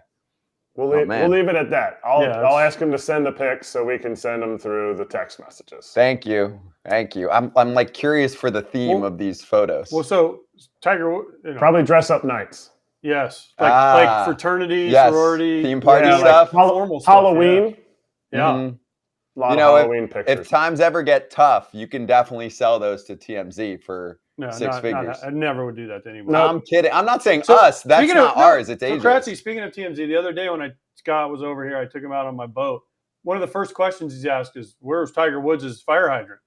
We'll leave it at that. I'll ask him to send the pics so we can send them through the text messages. Thank you. I'm like curious for the theme of these photos. Well, so Tiger, probably dress up nights. Yes, like fraternity, sorority, theme party stuff, like formal Halloween. Stuff, yeah. Mm-hmm. A lot of Halloween pictures. If times ever get tough, you can definitely sell those to TMZ for six figures. I never would do that to anyone. No, I'm kidding. I'm not saying us. That's not ours. It's AJ's. Kratzy, speaking of TMZ, the other day when Scott was over here, I took him out on my boat. One of the first questions he's asked is, "Where's Tiger Woods' fire hydrant?"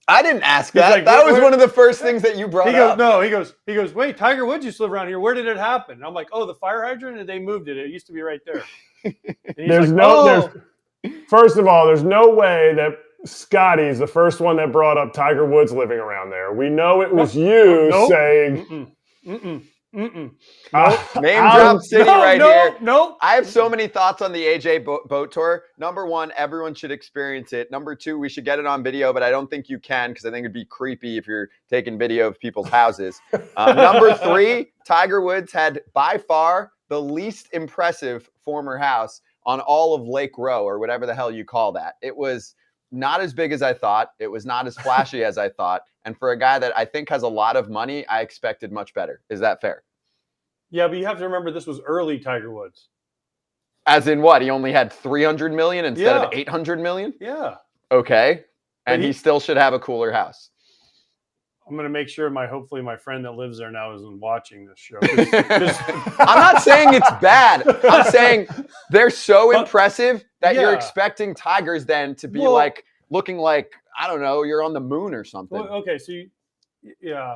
I didn't ask that. Like, that was one of the first things that you brought up. He goes, wait, Tiger Woods used to live around here. Where did it happen? And I'm like, oh, the fire hydrant, and they moved it. It used to be right there. And he's There's like, no first of all, there's no way that Scotty's the first one that brought up Tiger Woods living around there. We know it was you saying Nope. Name drop city right here. Nope. I have so many thoughts on the AJ boat tour. Number one, everyone should experience it. Number two, we should get it on video, but I don't think you can because I think it'd be creepy if you're taking video of people's houses. Number three, Tiger Woods had by far the least impressive former house on all of Lake Row or whatever the hell you call that. It was not as big as I thought. It was not as flashy as I thought. And for a guy that I think has a lot of money, I expected much better. Is that fair? Yeah, but you have to remember this was early Tiger Woods. As in what? He only had 300 million instead of 800 million? Yeah. Okay. And he still should have a cooler house. I'm going to make sure hopefully my friend that lives there now isn't watching this show. I'm not saying it's bad. I'm saying they're so impressive that you're expecting Tigers then to be looking like, I don't know, you're on the moon or something. Well, okay, so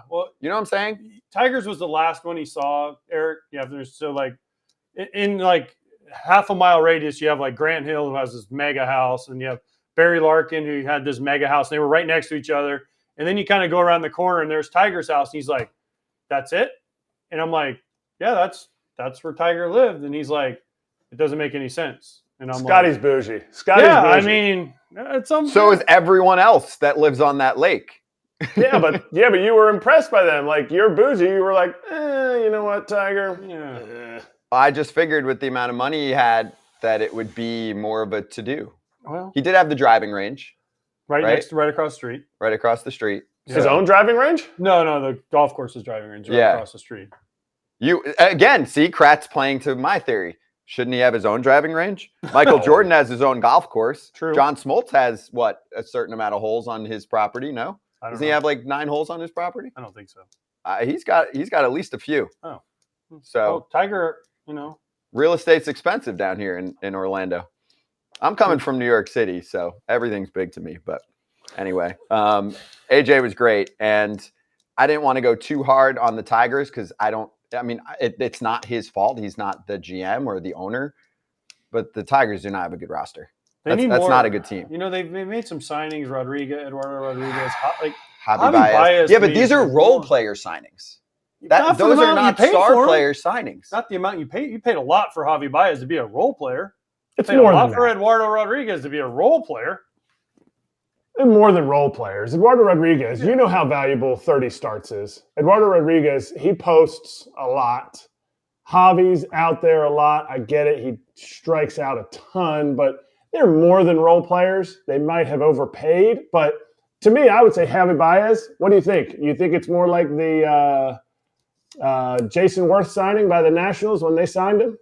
well, you know what I'm saying? Tigers was the last one he saw, Eric. Yeah, there's in like half a mile radius, you have like Grant Hill who has this mega house, and you have Barry Larkin who had this mega house. They were right next to each other. And then you kind of go around the corner and there's Tiger's house. And he's like, that's it? And I'm like, yeah, that's where Tiger lived. And he's like, it doesn't make any sense. And I'm Scotty's like, bougie. Scotty's bougie. I mean, it's so is everyone else that lives on that lake. but you were impressed by them. Like, you're bougie. You were like, you know what, Tiger? Yeah. I just figured with the amount of money he had that it would be more of a to-do. Well, he did have the driving range. Right across the street. Right across the street. His own driving range? No, the golf course's driving range across the street. You again, see, Kratz playing to my theory. Shouldn't he have his own driving range? Michael Jordan has his own golf course. True. John Smoltz has a certain amount of holes on his property. No, doesn't he have like 9 holes on his property? I don't think so. He's got at least a few. Oh, so Tiger, real estate's expensive down here in Orlando. I'm coming from New York City, so everything's big to me. But anyway, AJ was great, and I didn't want to go too hard on the Tigers because it's not his fault. He's not the GM or the owner, but the Tigers do not have a good roster. That's not a good team. They've made some signings. Eduardo Rodriguez, Javi Baez. Yeah, but these are role player signings. Those are not star player signings. Not the amount you paid. You paid a lot for Javi Baez to be a role player. It's more than for Eduardo Rodriguez to be a role player. They're more than role players. Eduardo Rodriguez, you know how valuable 30 starts is. Eduardo Rodriguez, he posts a lot. Javi's out there a lot. I get it. He strikes out a ton, but they're more than role players. They might have overpaid, but to me, I would say Javi Baez. What do you think? You think it's more like the Jason Worth signing by the Nationals when they signed him?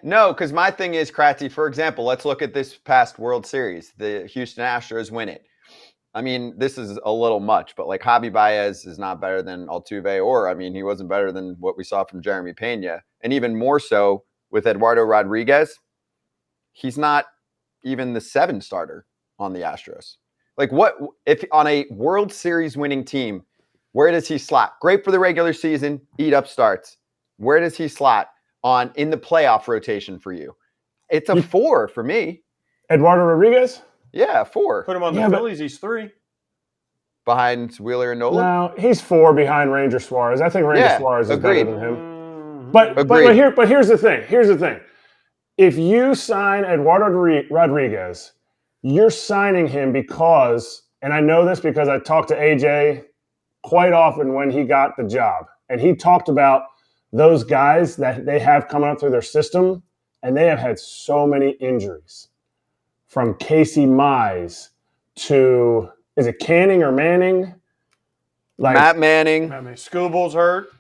No, because my thing is, Kratzy, for example, let's look at this past World Series. The Houston Astros win it. I mean, this is a little much, but like Javi Baez is not better than Altuve, or he wasn't better than what we saw from Jeremy Pena. And even more so with Eduardo Rodriguez, he's not even the 7 starter on the Astros. Like, what if on a World Series winning team, where does he slot? Great for the regular season, eat up starts. Where does he slot in the playoff rotation for you? It's a 4 for me. Eduardo Rodriguez? Yeah, 4. Put him on the Phillies, he's 3. Behind Wheeler and Nolan? No, he's 4 behind Ranger Suarez. I think Ranger Suarez is better than him. But here's the thing. If you sign Eduardo Rodriguez, you're signing him because, and I know this because I talked to AJ quite often when he got the job, and he talked about those guys that they have coming up through their system, and they have had so many injuries. From Casey Mize to, is it Canning or Manning? Matt Manning. Scooble's hurt.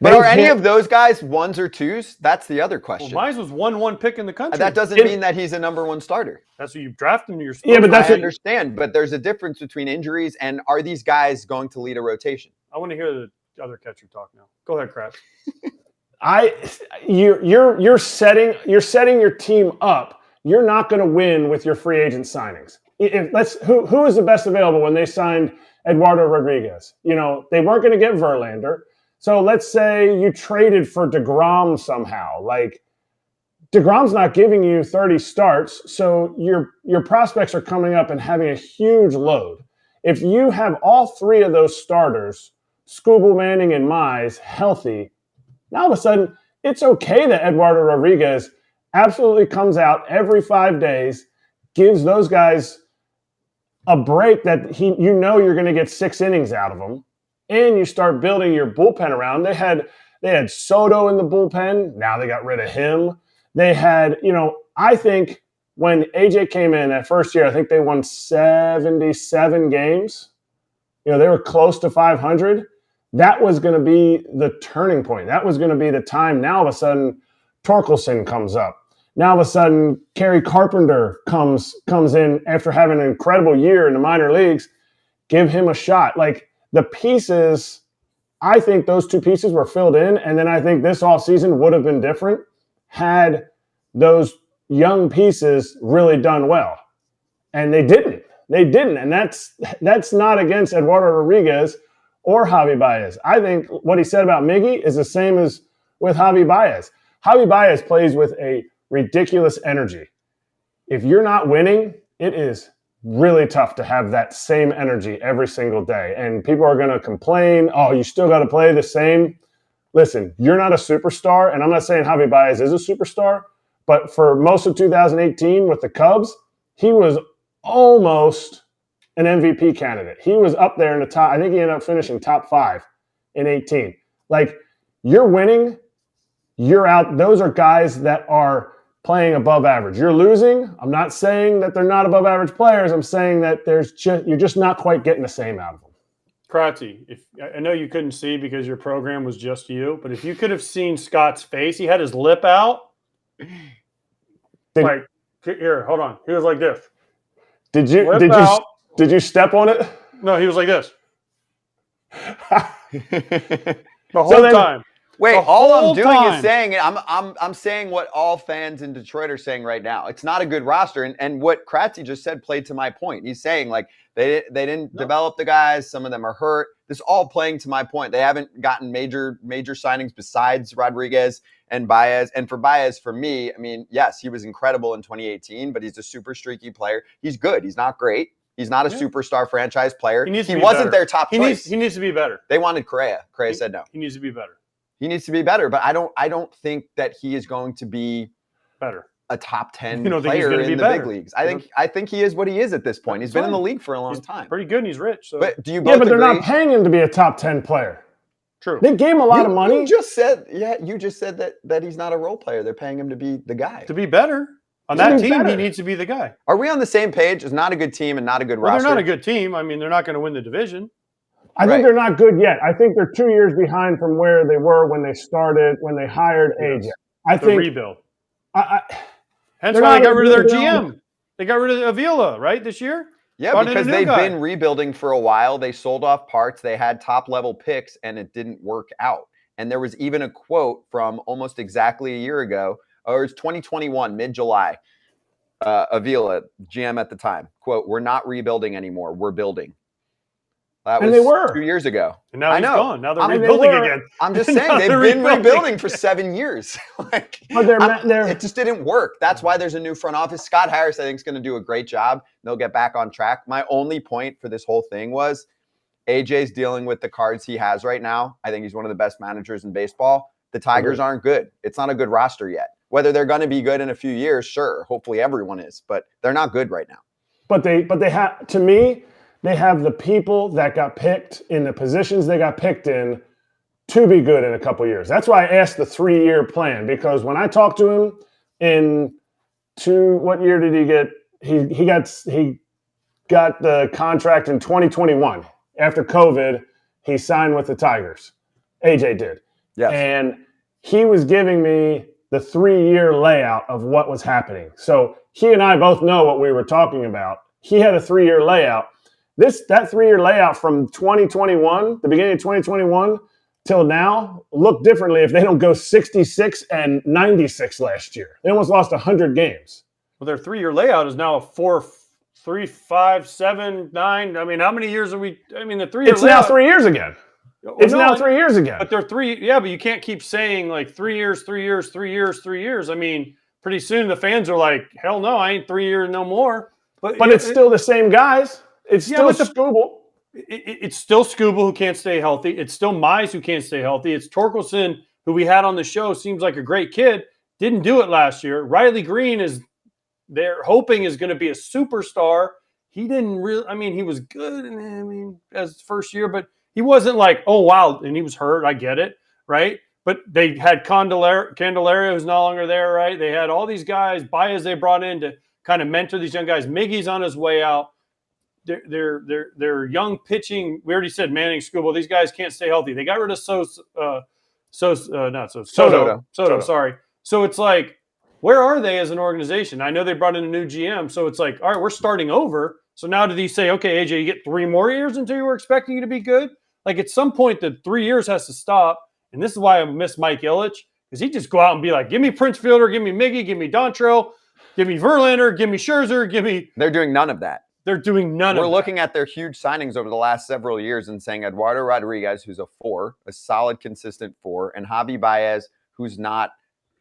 But are any of those guys 1s or 2s? That's the other question. Well, Mize was 1-1 pick in the country. That doesn't mean that he's a number 1 starter. That's what you draft him. I understand, but there's a difference between injuries and are these guys going to lead a rotation? I want to hear the other catcher talk now. Go ahead, Kratz. You're setting your team up. You're not going to win with your free agent signings. Who is the best available when they signed Eduardo Rodriguez? They weren't going to get Verlander. So let's say you traded for DeGrom somehow. Like, DeGrom's not giving you 30 starts, so your prospects are coming up and having a huge load. If you have all three of those starters, Scooble, Manning, and Mize, healthy, now all of a sudden it's okay that Eduardo Rodriguez absolutely comes out every 5 days, gives those guys a break that you're going to get 6 innings out of them, and you start building your bullpen around. They had Soto in the bullpen. Now they got rid of him. They had, I think when AJ came in that first year, I think they won 77 games. They were close to 500. That was going to be the turning point. That was going to be the time. Now all of a sudden, Torkelson comes up. Now all of a sudden, Kerry Carpenter comes in after having an incredible year in the minor leagues. Give him a shot. Like the pieces, I think those 2 pieces were filled in, and then I think this offseason would have been different had those young pieces really done well. And they didn't. And that's not against Eduardo Rodriguez or Javi Baez. I think what he said about Miggy is the same as with Javi Baez. Javi Baez plays with a ridiculous energy. If you're not winning, it is really tough to have that same energy every single day. And people are going to complain, oh, you still got to play the same. Listen, you're not a superstar, and I'm not saying Javi Baez is a superstar, but for most of 2018 with the Cubs, he was almost an MVP candidate. He was up there in the top. I think he ended up finishing top 5 in 18. Like, you're winning, you're out. Those are guys that are playing above average. You're losing. I'm not saying that they're not above average players. I'm saying that you're just not quite getting the same out of them. Kratzy, I know you couldn't see because your program was just you, but if you could have seen Scott's face, he had his lip out. Here, hold on. He was like this. Did you step on it? No, he was like this. The whole time. Wait, all I'm doing is saying I'm saying what all fans in Detroit are saying right now. It's not a good roster, and what Kratzy just said played to my point. He's saying like they didn't develop the guys. Some of them are hurt. This all playing to my point. They haven't gotten major signings besides Rodriguez and Baez. And for Baez, for me, I mean, yes, he was incredible in 2018, but he's a super streaky player. He's good. He's not great. He's not a superstar franchise player. He wasn't their top choice. He needs to be better. They wanted Correa. Correa said no. He needs to be better. He needs to be better, but I don't think that he is going to be better. A top 10 player in the big leagues. I think he is what he is at this point. He's been in the league for a long time. Pretty good and he's rich. So. But do you both they're agree? not paying him to be a top 10 player. True. They gave him a lot of money. You just said that he's not a role player. They're paying him to be the guy. To be better. On that team, he needs to be the guy. Are we on the same page? It's not a good team and not a good roster. They're not a good team. I mean, they're not going to win the division. I think they're not good yet. I think they're 2 years behind from where they were when they hired AJ. I think rebuild. Hence why they got rid of their GM. They got rid of Avila, right, this year? Yeah, because they've been rebuilding for a while. They sold off parts. They had top-level picks, and it didn't work out. And there was even a quote from almost exactly a year ago, or it was 2021, mid-July. Avila, GM at the time, quote, "We're not rebuilding anymore. We're building." That was they were 2 years ago. And now he's gone. Now they're I mean, rebuilding again. I'm just saying they've been rebuilding for 7 years. It just didn't work. That's why there's a new front office. Scott Harris, I think, is going to do a great job. They'll get back on track. My only point for this whole thing was AJ's dealing with the cards he has right now. I think he's one of the best managers in baseball. The Tigers aren't good. It's not a good roster yet. Whether they're going to be good in a few years, sure. Hopefully everyone is. But they're not good right now. But they have, to me, they have the people that got picked in the positions they got picked in to be good in a couple years. That's why I asked the 3-year plan, because when I talked to him what year did he get? He got the contract in 2021. After COVID, he signed with the Tigers. AJ did. Yes. And he was giving me the 3-year layout of what was happening. So he and I both know what we were talking about. He had a 3-year layout. That 3-year layout from 2021, the beginning of 2021 till now, looked differently if they don't go 66 and 96 last year. They almost lost 100 games. Well, their 3-year layout is now a 4, 3, 5, 7, 9. I mean, how many years are we? I mean, the 3-year It's layout. now 3 years again. It's now 3 years again. But they're 3. Yeah, but you can't keep saying like 3 years, 3 years, 3 years, 3 years. I mean, pretty soon the fans are like, hell no, I ain't 3 years no more. But it's still the same guys. It's still Skubal. It's still Skubal who can't stay healthy. It's still Mize who can't stay healthy. It's Torkelson, who we had on the show, seems like a great kid. Didn't do it last year. Riley Green they're hoping is going to be a superstar. He didn't really, I mean, he was good as first year, but he wasn't like, oh, wow. And he was hurt. I get it. Right. But they had Candelaria, who's no longer there. Right. They had all these guys, Baez they brought in to kind of mentor these young guys. Miggy's on his way out. They're young pitching. We already said Manning, Skubal. These guys can't stay healthy. They got rid of Soto. Sorry. So it's like, where are they as an organization? I know they brought in a new GM, so it's like, all right, we're starting over. So now do these say, okay, AJ, you get 3 more years until you were expecting you to be good? Like at some point, the 3 years has to stop. And this is why I miss Mike Ilitch, because he just go out and be like, give me Prince Fielder, give me Miggy, give me Dontrell, give me Verlander, give me Scherzer, give me. They're doing none of that. They're doing none of that. We're looking at their huge signings over the last several years and saying Eduardo Rodriguez, who's a 4, a solid, consistent 4, and Javi Baez, who's not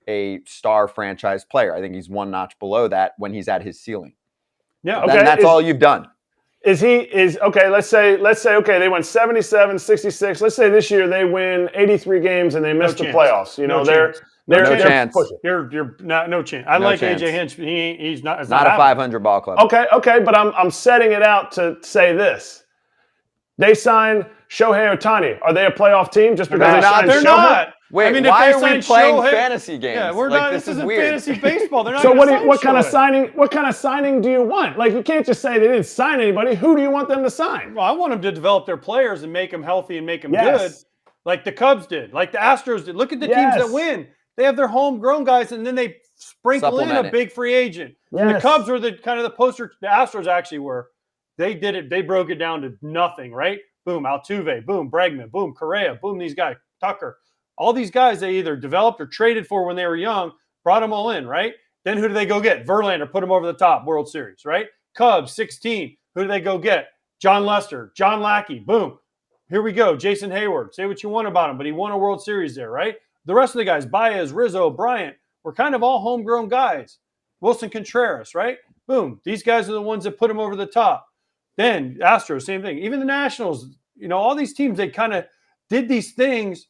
a star franchise player. I think he's one notch below that when he's at his ceiling. Yeah, okay. That's all you've done. Okay, let's say okay, they went 77, 66. Let's say this year they win 83 games and they miss the playoffs. You know, they're no chance. You're not no chance. I like chance. AJ Hinch. He's not. It's not a 500 ball club. Okay, but I'm setting it out to say this. They signed Shohei Ohtani. Are they a playoff team just because they signed Shohei? They're not. Wait, I mean, why are we playing fantasy games? Yeah, we're not. This isn't fantasy baseball. They're not. So what kind of signing? What kind of signing do you want? Like, you can't just say they didn't sign anybody. Who do you want them to sign? Well, I want them to develop their players and make them healthy and make them good, like the Cubs did, like the Astros did. Look at the teams that win. They have their homegrown guys, and then they sprinkle in a big free agent. Yes. The Cubs were the kind of the poster. The Astros actually were. They did it. They broke it down to nothing, right? Boom, Altuve. Boom, Bregman. Boom, Correa. Boom, these guys. Tucker. All these guys they either developed or traded for when they were young, brought them all in, right? Then who do they go get? Verlander, put them over the top, World Series, right? Cubs, 16. Who do they go get? John Lester, John Lackey, boom. Here we go. Jason Hayward. Say what you want about him, but he won a World Series there, right? The rest of the guys, Baez, Rizzo, Bryant, were kind of all homegrown guys. Wilson Contreras, right? Boom. These guys are the ones that put them over the top. Then Astros, same thing. Even the Nationals, all these teams, they kind of did these things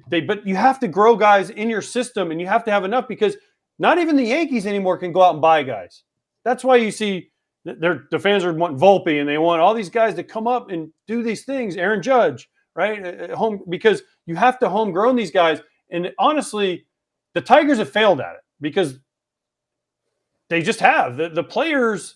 but you have to grow guys in your system, and you have to have enough, because not even the Yankees anymore can go out and buy guys. That's why you see the fans are wanting Volpe, and they want all these guys to come up and do these things. Aaron Judge, right? At home, because you have to homegrown these guys. And honestly, the Tigers have failed at it because they just have. The players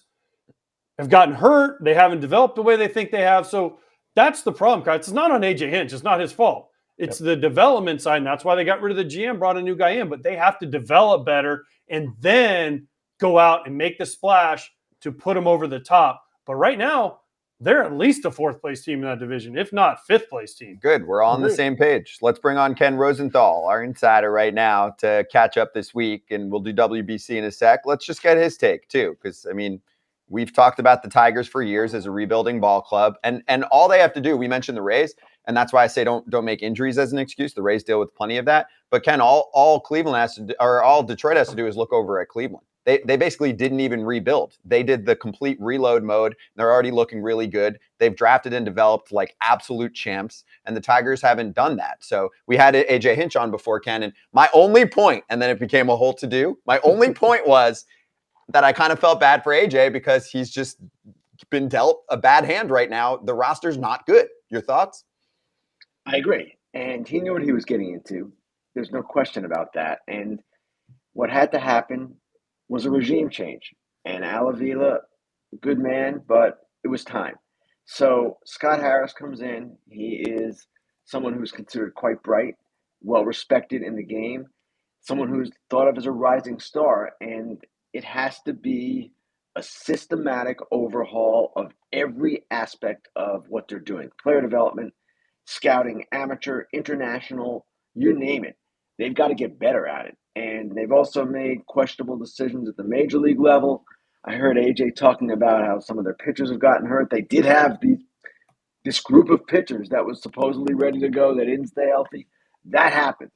have gotten hurt. They haven't developed the way they think they have. So that's the problem, guys. It's not on AJ Hinch. It's not his fault. It's the development side, and that's why they got rid of the GM, brought a new guy in. But they have to develop better and then go out and make the splash to put them over the top. But right now, they're at least a 4th-place team in that division, if not 5th-place team. Good. We're all on the same page. Let's bring on Ken Rosenthal, our insider right now, to catch up this week, and we'll do WBC in a sec. Let's just get his take, too, because, I mean, we've talked about the Tigers for years as a rebuilding ball club, and all they have to do, we mentioned the Rays, and that's why I say don't make injuries as an excuse. The Rays deal with plenty of that. But Ken, all Cleveland has to do, or all Detroit has to do, is look over at Cleveland. They basically didn't even rebuild. They did the complete reload mode. They're already looking really good. They've drafted and developed like absolute champs, and the Tigers haven't done that. So we had AJ Hinch on before, Ken, and my only point, and then it became a whole to-do, my only point was that I kind of felt bad for AJ because he's just been dealt a bad hand right now. The roster's not good. Your thoughts? I agree. And he knew what he was getting into. There's no question about that. And what had to happen was a regime change. And Al Avila, good man, but it was time. So Scott Harris comes in. He is someone who's considered quite bright, well-respected in the game, someone who's thought of as a rising star. And it has to be a systematic overhaul of every aspect of what they're doing. Player development, scouting, amateur, international, you name it. They've got to get better at it. And they've also made questionable decisions at the major league level. I heard AJ talking about how some of their pitchers have gotten hurt. They did have this group of pitchers that was supposedly ready to go that didn't stay healthy. That happens.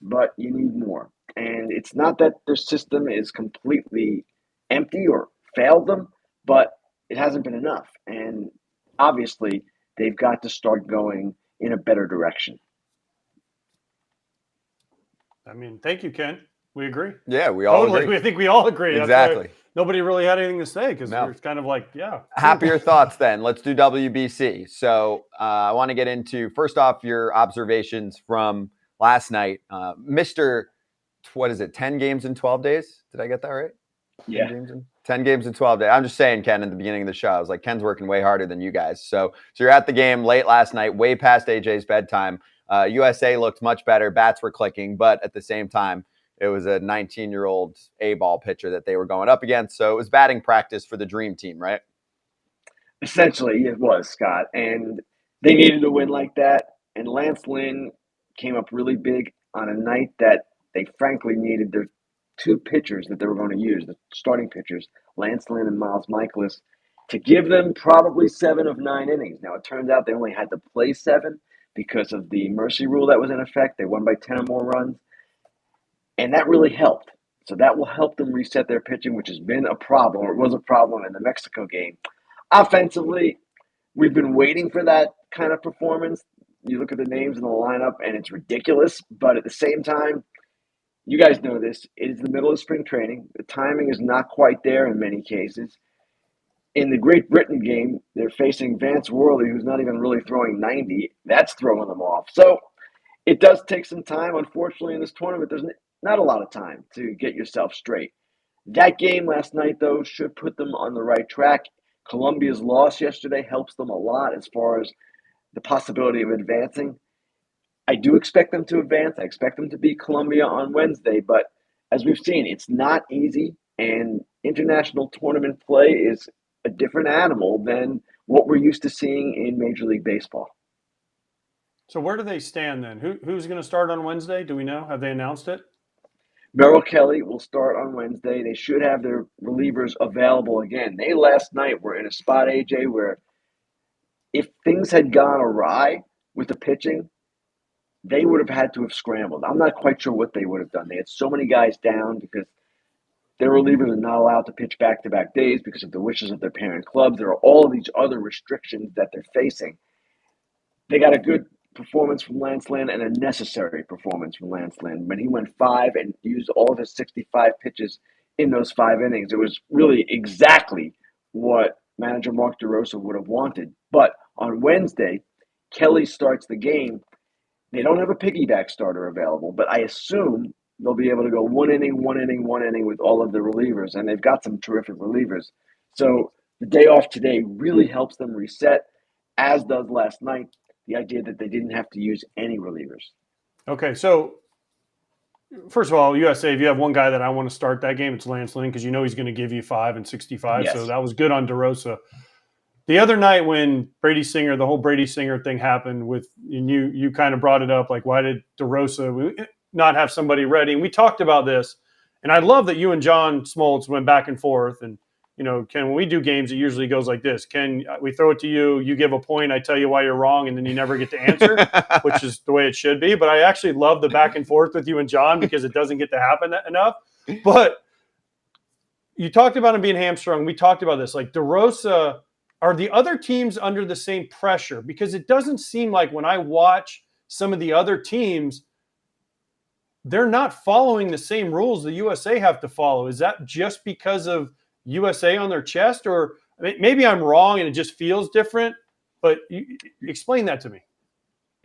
but you need more. And it's not that their system is completely empty or failed them, but it hasn't been enough. And obviously, they've got to start going in a better direction. I mean, thank you, Ken. We agree. Yeah, we all Totally. agree. I think we all agree. That's Exactly. why nobody really had anything to say because No. it's kind of like, yeah. Happier thoughts then. Let's do WBC. So I want to get into, first off, your observations from last night. Mr. What is it, 10 games in 12 days? Did I get that right? Yeah. 10 games in 12 days. I'm just saying, Ken, at the beginning of the show, I was like, Ken's working way harder than you guys. So you're at the game late last night, way past AJ's bedtime. USA looked much better. Bats were clicking, but at the same time, it was a 19-year-old A-ball pitcher that they were going up against. So it was batting practice for the dream team, right? Essentially, it was, Scott. And they needed a win like that. And Lance Lynn came up really big on a night that they frankly needed their two pitchers that they were going to use, the starting pitchers, Lance Lynn and Miles Michaelis, to give them probably 7 of 9 innings. Now, it turns out they only had to play 7 because of the mercy rule that was in effect. They won by 10 or more runs. And that really helped. So that will help them reset their pitching, which has been a problem, or it was a problem in the Mexico game. Offensively, we've been waiting for that kind of performance. You look at the names in the lineup, and it's ridiculous. But at the same time, you guys know this. It is the middle of spring training. The timing is not quite there in many cases. In the Great Britain game, they're facing Vance Worley, who's not even really throwing 90. That's throwing them off. So it does take some time. Unfortunately, in this tournament, there's not a lot of time to get yourself straight. That game last night, though, should put them on the right track. Colombia's loss yesterday helps them a lot as far as the possibility of advancing. I do expect them to advance. I expect them to beat Colombia on Wednesday, but as we've seen, it's not easy, and international tournament play is a different animal than what we're used to seeing in Major League Baseball. So where do they stand then? Who's going to start on Wednesday? Do we know? Have they announced it? Merrill Kelly will start on Wednesday. They should have their relievers available again. They last night were in a spot, AJ, where if things had gone awry with the pitching, they would have had to have scrambled. I'm not quite sure what they would have done. They had so many guys down because their relievers are not allowed to pitch back-to-back days because of the wishes of their parent clubs. There are all of these other restrictions that they're facing. They got a good performance from Lance Lynn and a necessary performance from Lance Lynn. When he went 5 and used all of his 65 pitches in those 5 innings, it was really exactly what manager Mark DeRosa would have wanted. But on Wednesday, Kelly starts the game. They don't have a piggyback starter available, but I assume they'll be able to go 1 inning, 1 inning, 1 inning with all of the relievers, and they've got some terrific relievers. So the day off today really helps them reset, as does last night, the idea that they didn't have to use any relievers. Okay, so first of all, USA, if you have one guy that I want to start that game, it's Lance Lynn because you know he's going to give you 5 and 65. Yes. So that was good on DeRosa. The other night when Brady Singer, the whole Brady Singer thing happened with, and you kind of brought it up, like why did DeRosa not have somebody ready? And we talked about this, and I love that you and John Smoltz went back and forth. And Ken, when we do games, it usually goes like this. Ken, we throw it to you, you give a point, I tell you why you're wrong, and then you never get to answer, which is the way it should be. But I actually love the back and forth with you and John because it doesn't get to happen enough. But you talked about him being hamstrung. We talked about this. Like DeRosa, are the other teams under the same pressure? Because it doesn't seem like when I watch some of the other teams, they're not following the same rules the USA have to follow. Is that just because of USA on their chest? Or maybe I'm wrong and it just feels different, but explain that to me.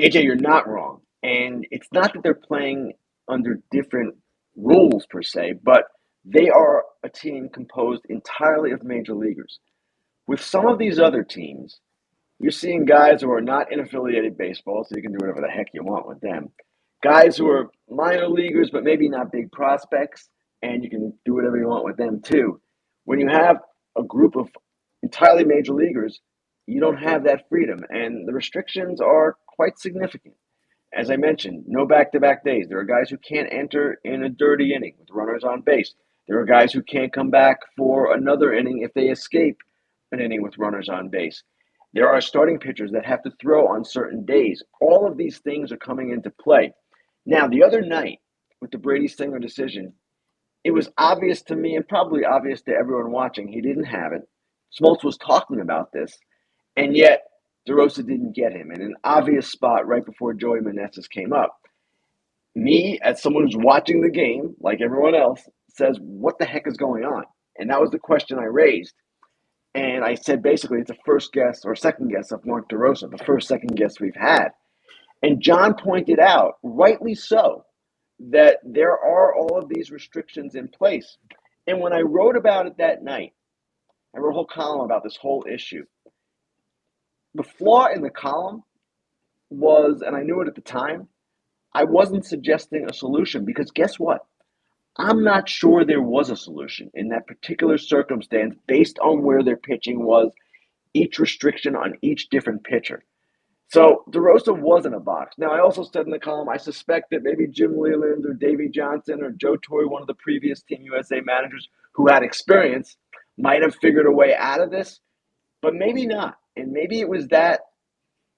AJ, you're not wrong. And it's not that they're playing under different rules per se, but they are a team composed entirely of major leaguers. With some of these other teams, you're seeing guys who are not in affiliated baseball, so you can do whatever the heck you want with them. Guys who are minor leaguers, but maybe not big prospects, and you can do whatever you want with them too. When you have a group of entirely major leaguers, you don't have that freedom, and the restrictions are quite significant. As I mentioned, no back-to-back days. There are guys who can't enter in a dirty inning with runners on base. There are guys who can't come back for another inning if they escape an inning with runners on base. There are starting pitchers that have to throw on certain days. All of these things are coming into play. Now, the other night, with the Brady Singer decision, it was obvious to me and probably obvious to everyone watching he didn't have it. Smoltz was talking about this, and yet DeRosa didn't get him in an obvious spot right before Joey Meneses came up. Me, as someone who's watching the game, like everyone else, says, what the heck is going on? And that was the question I raised. And I said, basically, it's a first guess or second guess of Mark DeRosa, the first second guess we've had. And John pointed out, rightly so, that there are all of these restrictions in place. And when I wrote about it that night, I wrote a whole column about this whole issue. The flaw in the column was, and I knew it at the time, I wasn't suggesting a solution because guess what? I'm not sure there was a solution in that particular circumstance based on where their pitching was, each restriction on each different pitcher. So DeRosa was in a box. Now, I also said in the column, I suspect that maybe Jim Leland or Davey Johnson or Joe Torre, one of the previous Team USA managers who had experience, might have figured a way out of this, but maybe not. And maybe it was that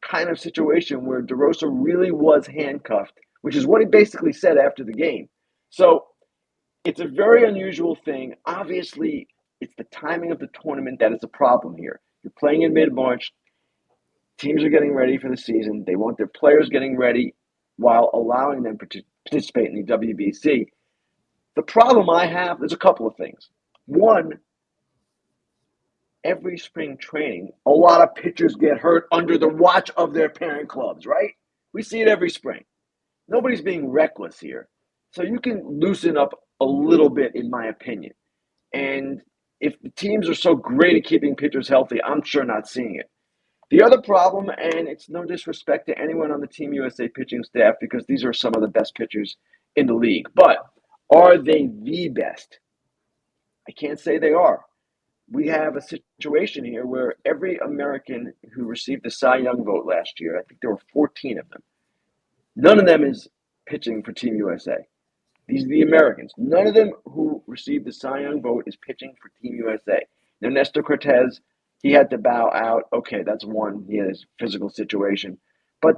kind of situation where DeRosa really was handcuffed, which is what he basically said after the game. So it's a very unusual thing. Obviously, it's the timing of the tournament that is a problem here. You're playing in mid-March. Teams are getting ready for the season. They want their players getting ready while allowing them to participate in the WBC. The problem I have, there's a couple of things. One, every spring training, a lot of pitchers get hurt under the watch of their parent clubs, right? We see it every spring. Nobody's being reckless here. So you can loosen up a little bit, in my opinion. And if the teams are so great at keeping pitchers healthy, I'm sure not seeing it. The other problem, and it's no disrespect to anyone on the Team USA pitching staff because these are some of the best pitchers in the league, but are they the best? I can't say they are. We have a situation here where every American who received the Cy Young vote last year, I think there were 14 of them, none of them is pitching for Team USA. These are the Americans. None of them who received the Cy Young vote is pitching for Team USA. Now, Nestor Cortez, he had to bow out. Okay, that's one. He had his physical situation. But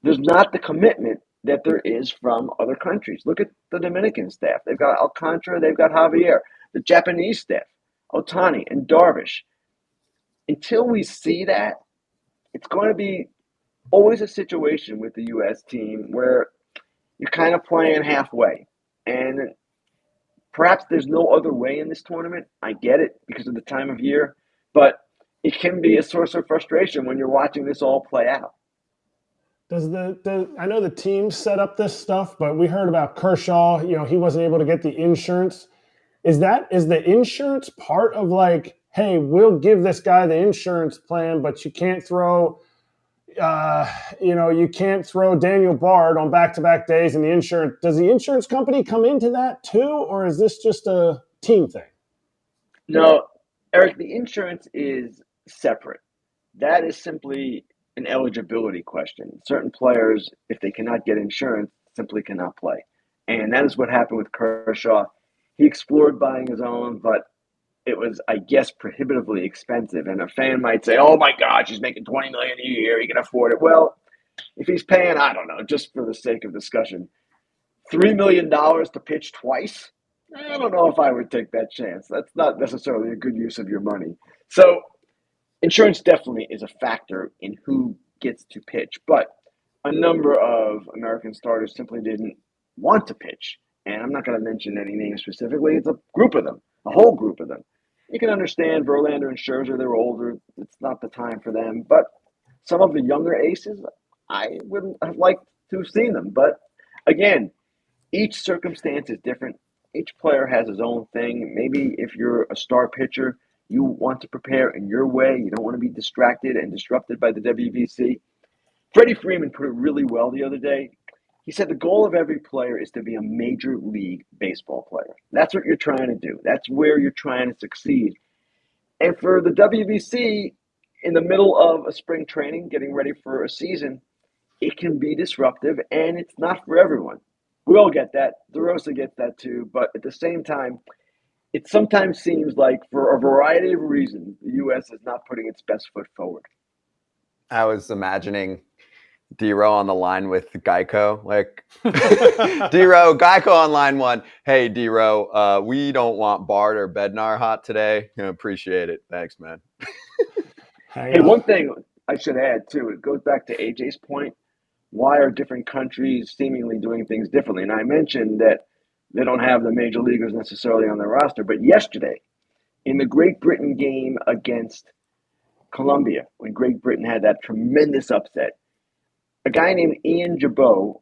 there's not the commitment that there is from other countries. Look at the Dominican staff. They've got Alcantara. They've got Javier. The Japanese staff, Otani and Darvish. Until we see that, it's going to be always a situation with the U.S. team where you're kind of playing halfway. And perhaps there's no other way in this tournament. I get it because of the time of year. But it can be a source of frustration when you're watching this all play out. I know the team set up this stuff, but we heard about Kershaw. You know, he wasn't able to get the insurance. Is the insurance part of like, hey, we'll give this guy the insurance plan, but you can't throw, you can't throw Daniel Bard on back-to-back days, and the insurance. Does the insurance company come into that too, or is this just a team thing? No, Eric, the insurance is separate. That is simply an eligibility question. Certain players, if they cannot get insurance, simply cannot play. And that is what happened with Kershaw. He explored buying his own, but it was, I guess, prohibitively expensive. And a fan might say, oh my gosh, he's making $20 million a year. He can afford it. Well, if he's paying, I don't know, just for the sake of discussion, $3 million to pitch twice, I don't know if I would take that chance. That's not necessarily a good use of your money. So insurance definitely is a factor in who gets to pitch. But a number of American starters simply didn't want to pitch. And I'm not going to mention any names specifically. It's a group of them, a whole group of them. You can understand Verlander and Scherzer, they're older. It's not the time for them. But some of the younger aces, I wouldn't have liked to have seen them. But again, each circumstance is different. Each player has his own thing. Maybe if you're a star pitcher, you want to prepare in your way. You don't want to be distracted and disrupted by the WBC. Freddie Freeman put it really well the other day. He said the goal of every player is to be a major league baseball player. That's what you're trying to do. That's where you're trying to succeed. And for the WBC, in the middle of a spring training, getting ready for a season, it can be disruptive, and it's not for everyone. We all get that. DeRosa gets that too. But at the same time, it sometimes seems like for a variety of reasons, the U.S. is not putting its best foot forward. I was imagining D-Row on the line with Geico. Like, D-Row, Geico on line 1. Hey, D-Row, we don't want Bart or Bednar hot today. Appreciate it. Thanks, man. Hey, one thing I should add, too, it goes back to AJ's point. Why are different countries seemingly doing things differently? And I mentioned that they don't have the major leaguers necessarily on their roster. But yesterday, in the Great Britain game against Colombia, when Great Britain had that tremendous upset, a guy named Ian Jabot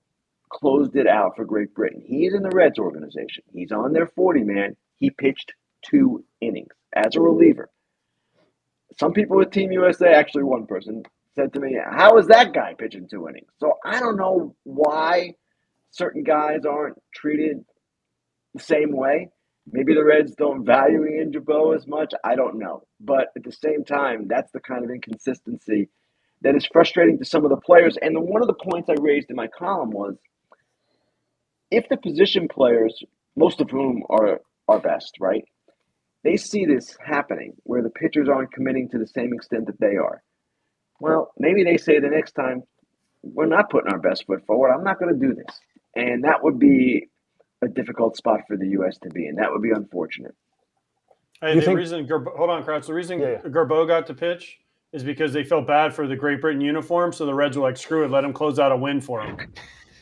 closed it out for Great Britain. He's in the Reds organization. He's on their 40-man. He pitched 2 innings as a reliever. Some people with Team USA, actually one person, said to me, how is that guy pitching 2 innings? So I don't know why certain guys aren't treated the same way. Maybe the Reds don't value Ian Jabot as much. I don't know. But at the same time, that's the kind of inconsistency that is frustrating to some of the players. And one of the points I raised in my column was, if the position players, most of whom are our best, right? They see this happening where the pitchers aren't committing to the same extent that they are. Well, maybe they say the next time, we're not putting our best foot forward. I'm not going to do this. And that would be a difficult spot for the U.S. to be in. That would be unfortunate. Hey, hold on, Kratz. The reason Garbeau got to pitch is because they felt bad for the Great Britain uniform, so the Reds were like, screw it, let him close out a win for him.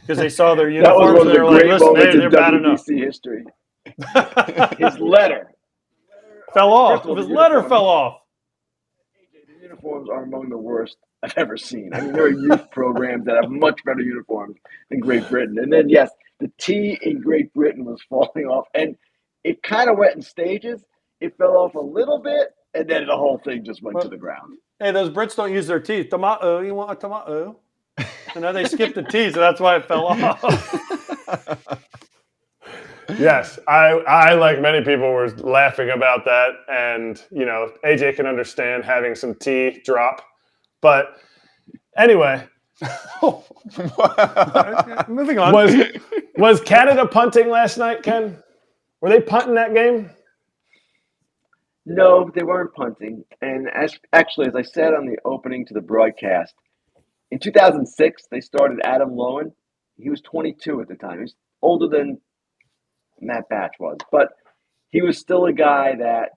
Because they saw their uniforms and they were like, listen, they're bad enough. History. His letter fell off. His letter fell off. The uniforms are among the worst I've ever seen. I mean, there are youth programs that have much better uniforms than Great Britain. And then, yes, the T in Great Britain was falling off. And it kind of went in stages. It fell off a little bit, and then the whole thing just went to the ground. Hey, those Brits don't use their teeth. Tomato, you want a tomato? And now they skipped the T, so that's why it fell off. Yes, I like many people were laughing about that, and AJ can understand having some tea drop, but anyway, moving on. Was Canada punting last night, Ken? Were they punting that game? No, they weren't punting, and as I said on the opening to the broadcast, in 2006 they started Adam Lowen. He was 22 at the time. He was older than Matt Batch was, but he was still a guy that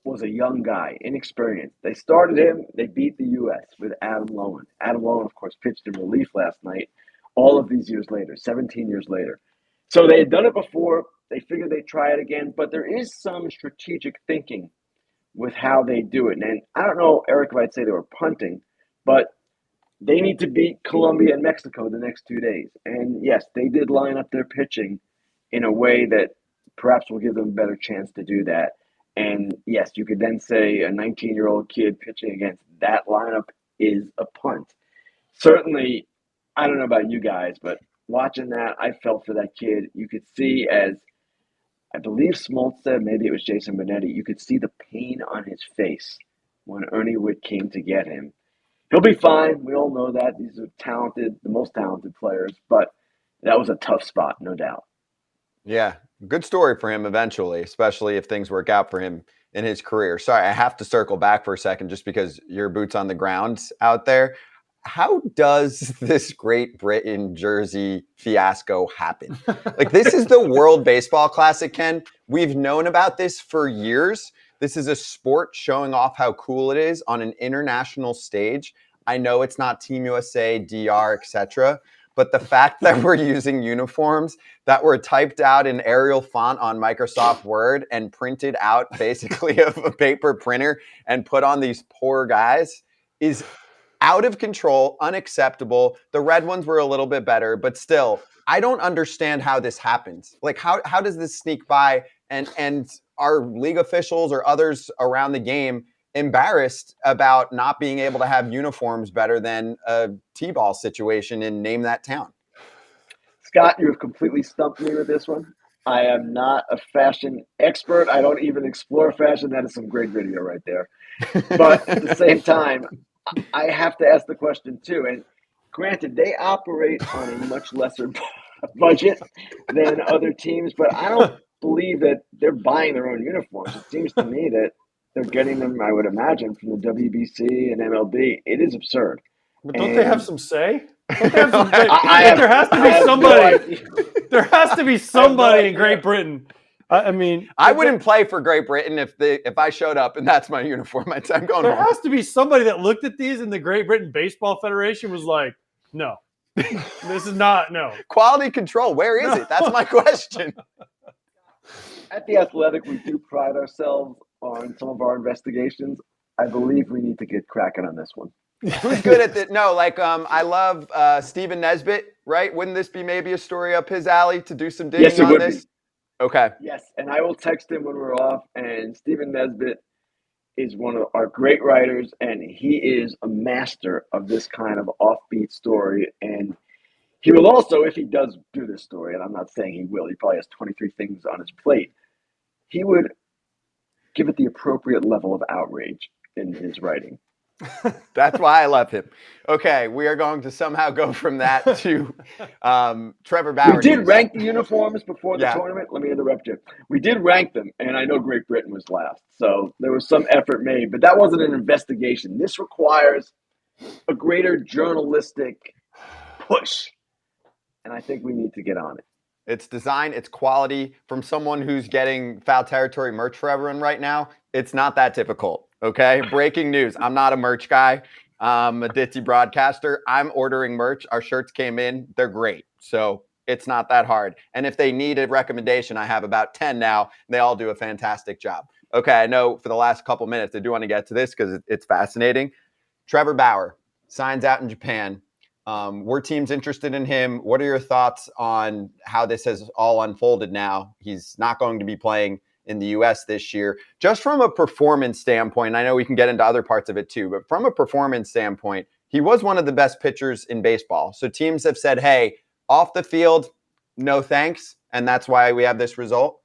was a young guy, inexperienced. They started him. They beat the U.S. with Adam Lowen. Adam Lowen, of course, pitched in relief last night, all of these years later, 17 years later. So they had done it before. They figured they'd try it again, but there is some strategic thinking with how they do it. And I don't know, Eric, if I'd say they were punting, but they need to beat Colombia and Mexico the next 2 days. And yes, they did line up their pitching in a way that perhaps will give them a better chance to do that. And yes, you could then say a 19-year-old kid pitching against that lineup is a punt. Certainly, I don't know about you guys, but watching that, I felt for that kid. You could see, as I believe Smoltz said, maybe it was Jason Benetti, you could see the pain on his face when Ernie Witt came to get him. He'll be fine. We all know that. These are talented, the most talented players, but that was a tough spot, no doubt. Yeah, good story for him eventually, especially if things work out for him in his career. Sorry, I have to circle back for a second just because your boots on the ground out there. How does this Great Britain jersey fiasco happen? Like, this is the World Baseball Classic, Ken. We've known about this for years. This is a sport showing off how cool it is on an international stage. I know it's not Team USA, DR, etc., but the fact that we're using uniforms that were typed out in Arial font on Microsoft Word and printed out basically of a paper printer and put on these poor guys is out of control, unacceptable. The red ones were a little bit better, but still, I don't understand how this happens. Like, how does this sneak by, and are league officials or others around the game embarrassed about not being able to have uniforms better than a T-ball situation in name that town? Scott, you have completely stumped me with this one. I am not a fashion expert. I don't even explore fashion. That is some great video right there. But at the same time, I have to ask the question too. And granted, they operate on a much lesser budget than other teams, but I don't believe that they're buying their own uniforms. It seems to me that they're getting them, I would imagine, from the WBC and MLB. It is absurd. But don't they have some say? Don't they have some, I there has to I be have no somebody. idea. There has to be I have no somebody in idea. Great Britain. I mean, I wouldn't play for Great Britain if I showed up and that's my uniform. I'm going There home. has to be somebody that looked at these and the Great Britain Baseball Federation was like, no, this is not, no. Quality control. Where is it? That's my question. At The Athletic, we do pride ourselves on some of our investigations. I believe we need to get cracking on this one. Who's good at this? No, like I love Stephen Nesbitt, right? Wouldn't this be maybe a story up his alley to do some digging Yes, it on would this? be. Okay. Yes, and I will text him when we're off. And Stephen Nesbitt is one of our great writers, and he is a master of this kind of offbeat story. And he will also, if he does do this story, and I'm not saying he will, he probably has 23 things on his plate, he would give it the appropriate level of outrage in his writing. That's why I love him. Okay, we are going to somehow go from that to Trevor Bauer. We did news. rank the uniforms before the Yeah. tournament. Let me interrupt you. We did rank them, and I know Great Britain was last, so there was some effort made, but that wasn't an investigation. This requires a greater journalistic push, and I think we need to get on it. It's design, it's quality. From someone who's getting foul territory merch for everyone right now, it's not that difficult. Okay, breaking news. I'm not a merch guy. I'm a ditzy broadcaster. I'm ordering merch. Our shirts came in. They're great. So it's not that hard. And if they need a recommendation, I have about 10 now. They all do a fantastic job. Okay, I know for the last couple minutes, I do want to get to this because it's fascinating. Trevor Bauer signs out in Japan. Were teams interested in him? What are your thoughts on how this has all unfolded now? He's not going to be playing in the U.S. this year. Just from a performance standpoint, I know we can get into other parts of it too, but from a performance standpoint, he was one of the best pitchers in baseball. So teams have said, hey, off the field, no thanks, and that's why we have this result?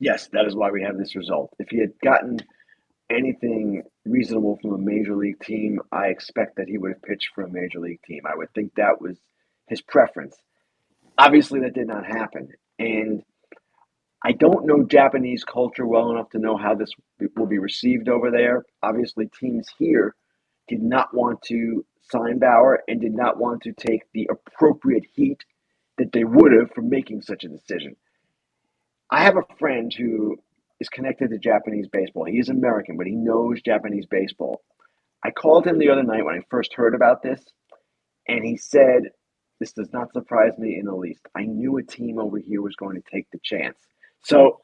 Yes, that is why we have this result. If he had gotten anything reasonable from a major league team, I expect that he would have pitched for a major league team. I would think that was his preference. Obviously, that did not happen. And I don't know Japanese culture well enough to know how this will be received over there. Obviously, teams here did not want to sign Bauer and did not want to take the appropriate heat that they would have for making such a decision. I have a friend who is connected to Japanese baseball. He is American, but he knows Japanese baseball. I called him the other night when I first heard about this, and he said, this does not surprise me in the least. I knew a team over here was going to take the chance. So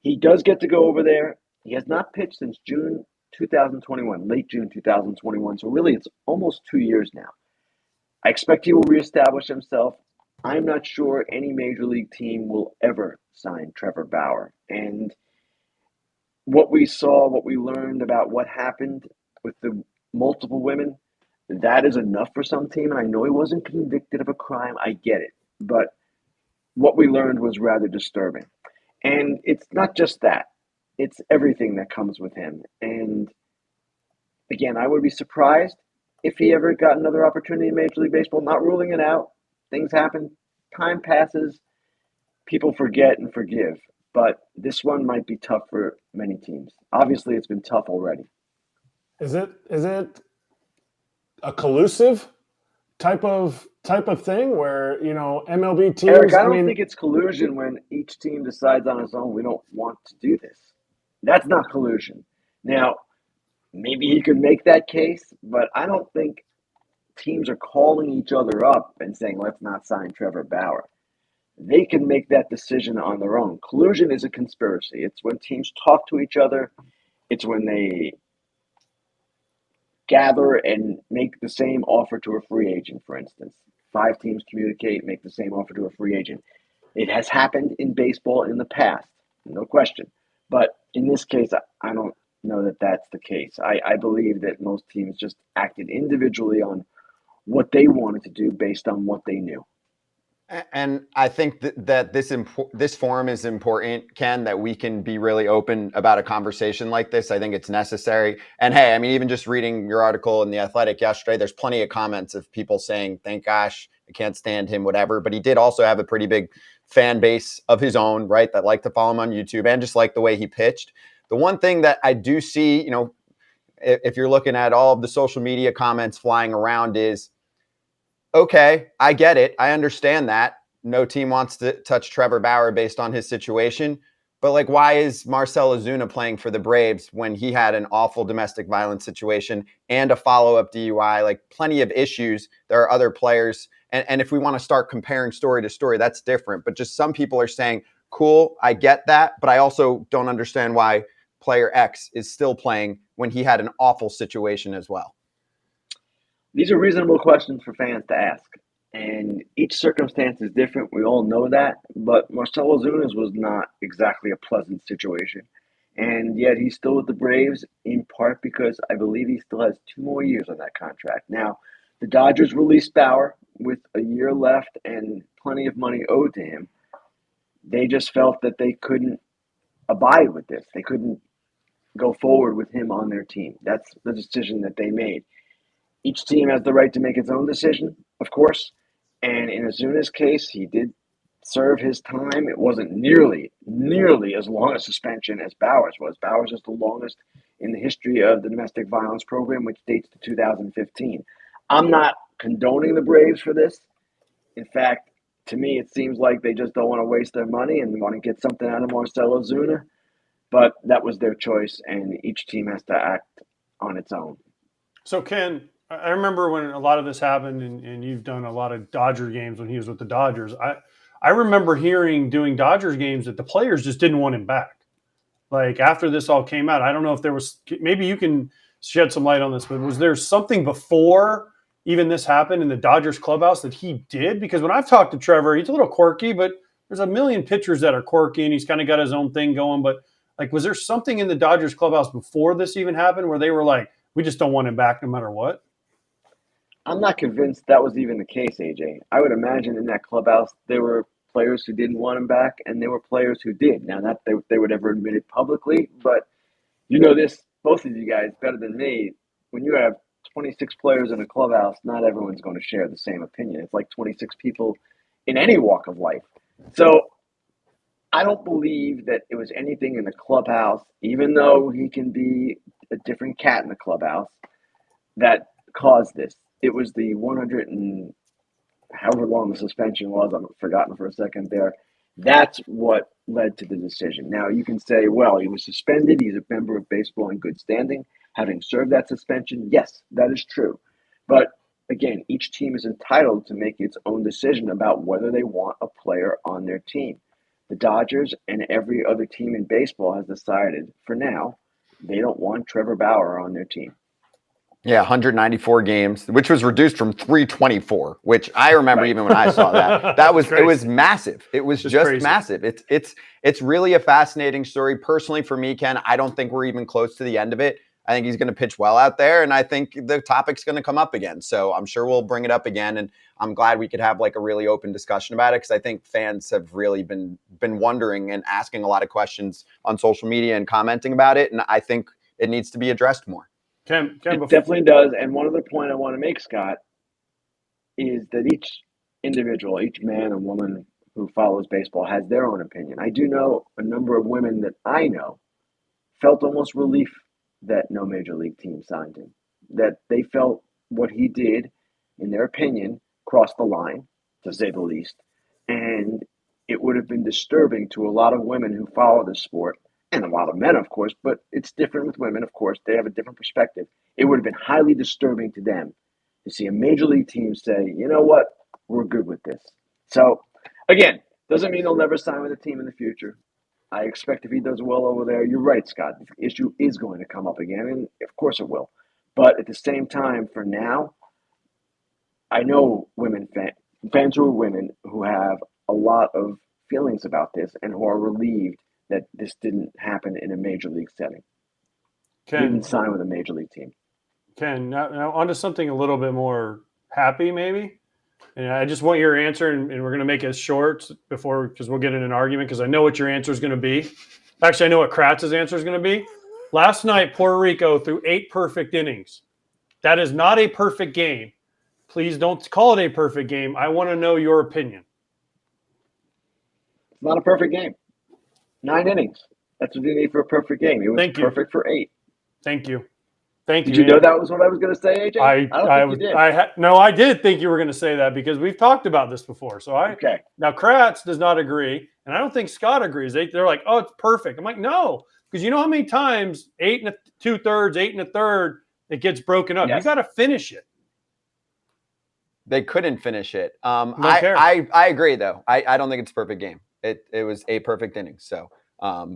he does get to go over there. He has not pitched since June 2021, late June 2021. So really, it's almost 2 years now. I expect he will reestablish himself. I'm not sure any major league team will ever sign Trevor Bauer. And what we saw, what we learned about what happened with the multiple women, that is enough for some team. And I know he wasn't convicted of a crime. I get it. But what we learned was rather disturbing. And it's not just that. It's everything that comes with him. And again, I would be surprised if he ever got another opportunity in Major League Baseball, not ruling it out. Things happen. Time passes. People forget and forgive. But this one might be tough for many teams. Obviously, it's been tough already. Is it a collusive type of thing where, MLB teams? Eric, I don't think it's collusion when each team decides on its own, we don't want to do this. That's not collusion. Now, maybe he could make that case, but I don't think teams are calling each other up and saying, let's not sign Trevor Bauer. They can make that decision on their own. Collusion is a conspiracy. It's when teams talk to each other. It's when they gather and make the same offer to a free agent, for instance. 5 teams communicate, make the same offer to a free agent. It has happened in baseball in the past, no question. But in this case, I don't know that that's the case. I believe that most teams just acted individually on what they wanted to do based on what they knew. And I think that this forum is important, Ken, that we can be really open about a conversation like this. I think it's necessary. And hey, I mean, even just reading your article in The Athletic yesterday, there's plenty of comments of people saying, thank gosh, I can't stand him, whatever. But he did also have a pretty big fan base of his own, right, that like to follow him on YouTube and just like the way he pitched. The one thing that I do see, if you're looking at all of the social media comments flying around is okay, I get it. I understand that. No team wants to touch Trevor Bauer based on his situation. But like, why is Marcell Ozuna playing for the Braves when he had an awful domestic violence situation and a follow-up DUI? Like, plenty of issues. There are other players. And if we want to start comparing story to story, that's different. But just some people are saying, cool, I get that. But I also don't understand why player X is still playing when he had an awful situation as well. These are reasonable questions for fans to ask. And each circumstance is different. We all know that. But Marcell Ozuna's was not exactly a pleasant situation. And yet he's still with the Braves, in part because I believe he still has 2 more years on that contract. Now, the Dodgers released Bauer with a year left and plenty of money owed to him. They just felt that they couldn't abide with this. They couldn't go forward with him on their team. That's the decision that they made. Each team has the right to make its own decision, of course. And in Ozuna's case, he did serve his time. It wasn't nearly as long a suspension as Bauer's was. Bauer's is the longest in the history of the domestic violence program, which dates to 2015. I'm not condoning the Braves for this. In fact, to me, it seems like they just don't want to waste their money and want to get something out of Marcell Ozuna. But that was their choice, and each team has to act on its own. So, Ken, I remember when a lot of this happened, and you've done a lot of Dodger games when he was with the Dodgers. I remember hearing doing Dodgers games that the players just didn't want him back. Like, after this all came out, I don't know if there was – maybe you can shed some light on this, but was there something before even this happened in the Dodgers clubhouse that he did? Because when I've talked to Trevor, he's a little quirky, but there's a million pitchers that are quirky, and he's kind of got his own thing going. But, like, was there something in the Dodgers clubhouse before this even happened where they were like, we just don't want him back no matter what? I'm not convinced that was even the case, AJ. I would imagine in that clubhouse there were players who didn't want him back, and there were players who did. Now, not that they would ever admit it publicly, but you know this, both of you guys, better than me. When you have 26 players in a clubhouse, not everyone's going to share the same opinion. It's like 26 people in any walk of life. So I don't believe that it was anything in the clubhouse, even though he can be a different cat in the clubhouse, that caused this. It was the 100 and however long the suspension was, I've forgotten for a second there. That's what led to the decision. Now, you can say, well, he was suspended. He's a member of baseball in good standing, having served that suspension. Yes, that is true. But again, each team is entitled to make its own decision about whether they want a player on their team. The Dodgers and every other team in baseball has decided, for now, they don't want Trevor Bauer on their team. Yeah, 194 games, which was reduced from 324, which I remember even when I saw that. That was it was massive. It was just crazy. massive. It's really a fascinating story. Personally, for me, Ken, I don't think we're even close to the end of it. I think he's going to pitch well out there, and I think the topic's going to come up again. So I'm sure we'll bring it up again, and I'm glad we could have like a really open discussion about it because I think fans have really been wondering and asking a lot of questions on social media and commenting about it, and I think it needs to be addressed more. Ken, It definitely does. And one other point I want to make, Scott, is that each individual, each man and woman who follows baseball has their own opinion. I do know a number of women that I know felt almost relief that no major league team signed him, that they felt what he did, in their opinion, crossed the line, to say the least. And it would have been disturbing to a lot of women who follow this sport, and a lot of men, of course, but it's different with women, of course. They have a different perspective. It would have been highly disturbing to them to see a major league team say, you know what, we're good with this. So, again, doesn't mean they'll never sign with a team in the future. I expect if he does well over there, you're right, Scott, the issue is going to come up again, and of course it will. But at the same time, for now, I know fans who are women who have a lot of feelings about this and who are relieved that this didn't happen in a major league setting. He didn't sign with a major league team. Ken, now onto something a little bit more happy, maybe. And I just want your answer, and we're going to make it short because we'll get in an argument because I know what your answer is going to be. Actually, I know what Kratz's answer is going to be. Last night, Puerto Rico threw 8 perfect innings. That is not a perfect game. Please don't call it a perfect game. I want to know your opinion. It's not a perfect game. 9 innings. That's what you need for a perfect game. It was perfect for 8. Thank you. Thank Did you. you know that was what I was going to say, AJ? I don't think you did. I did think you were going to say that because we've talked about this before. So Okay. Now Kratz does not agree, and I don't think Scott agrees. They're like, oh, it's perfect. I'm like, no, because you know how many times 8 2/3, 8 1/3, it gets broken up. Yes. You got to finish it. They couldn't finish it. Don't care. I agree though. I don't think it's a perfect game. It was a perfect inning. So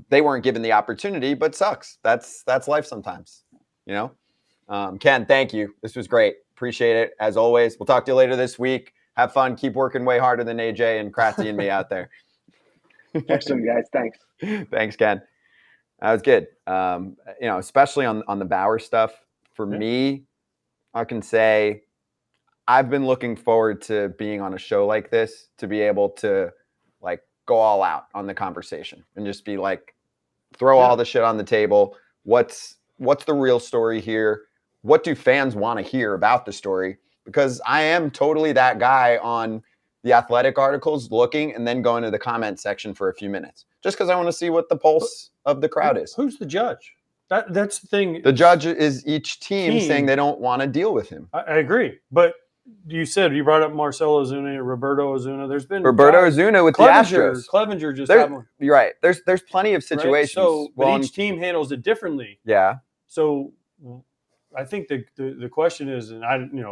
they weren't given the opportunity, but sucks. That's life sometimes. You know. Ken, thank you. This was great. Appreciate it as always. We'll talk to you later this week. Have fun. Keep working way harder than AJ and Kratzy and me out there. Excellent, guys. Thanks. Thanks, Ken. That was good. You know, especially on the Bauer stuff. For me, I can say I've been looking forward to being on a show like this to be able to like go all out on the conversation and just be like, throw all the shit on the table. What's the real story here? What do fans want to hear about the story? Because I am totally that guy on the Athletic articles looking and then going to the comment section for a few minutes just because I want to see what the pulse of the crowd is. Who's the judge? That's the thing. The judge is each team saying they don't want to deal with him. I agree. But you brought up Marcelo Ozuna, Roberto Ozuna. There's been Roberto Ozuna with the Astros. Clevenger just had one. You're right. There's plenty of situations. Right? So, but each team handles it differently. Yeah. So I think the question is, and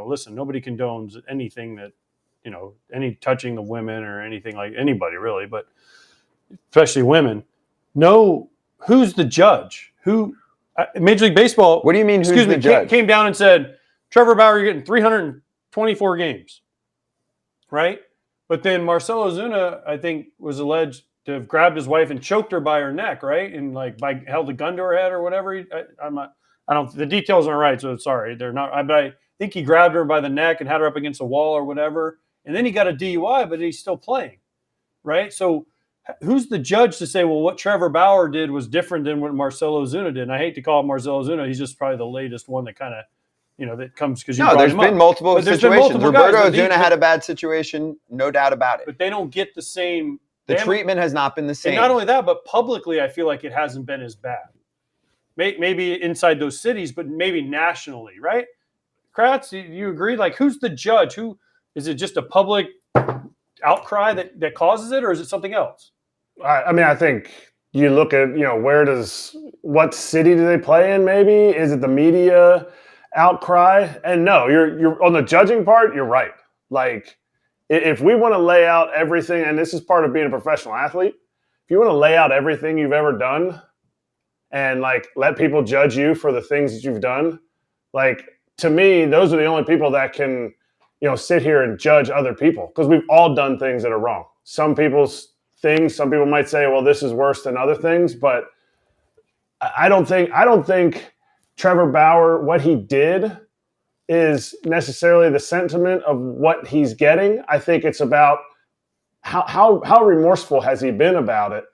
listen, nobody condones anything that, any touching of women or anything like anybody really, but especially women. No, who's the judge? Major League Baseball. What do you mean? Who's the judge? Came down and said, Trevor Bauer, you're getting 324 games, right? But then Marcelo Ozuna, I think, was alleged to have grabbed his wife and choked her by her neck, right? And held a gun to her head or whatever. The details aren't right, so sorry. They're not. But I think he grabbed her by the neck and had her up against a wall or whatever. And then he got a DUI, but he's still playing, right? So who's the judge to say, well, what Trevor Bauer did was different than what Marcelo Ozuna did? And I hate to call him Marcelo Ozuna. He's just probably the latest one that kind of, that comes because you there's been multiple situations. Roberto Ozuna had a bad situation, no doubt about it. But they don't get the same. The treatment has not been the same. And not only that, but publicly, I feel like it hasn't been as bad. Maybe inside those cities, but maybe nationally, right? Kratz, you agree? Like, who's the judge? Who is it? Just a public outcry that causes it, or is it something else? I mean, I think you look at, what city do they play in? Maybe is it the media outcry? And no, you're on the judging part. You're right. Like, if we want to lay out everything, and this is part of being a professional athlete, if you want to lay out everything you've ever done and let people judge you for the things that you've done, to me, those are the only people that can, sit here and judge other people, because we've all done things that are wrong. Some people might say, well, this is worse than other things, but I don't think Trevor Bauer, what he did is necessarily the sentiment of what he's getting. I think it's about how remorseful has he been about it,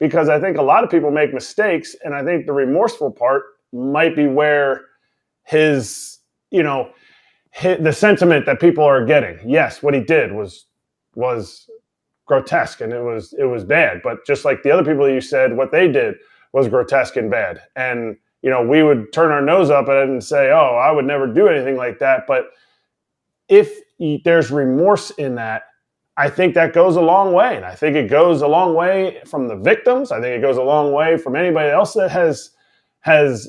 because I think a lot of people make mistakes, and I think the remorseful part might be where his the sentiment that people are getting. Yes, what he did was grotesque and it was bad, but just like the other people you said, what they did was grotesque and bad. And we would turn our nose up at it and say, oh, I would never do anything like that. But if there's remorse in that, I think that goes a long way. And I think it goes a long way from the victims. I think it goes a long way from anybody else that has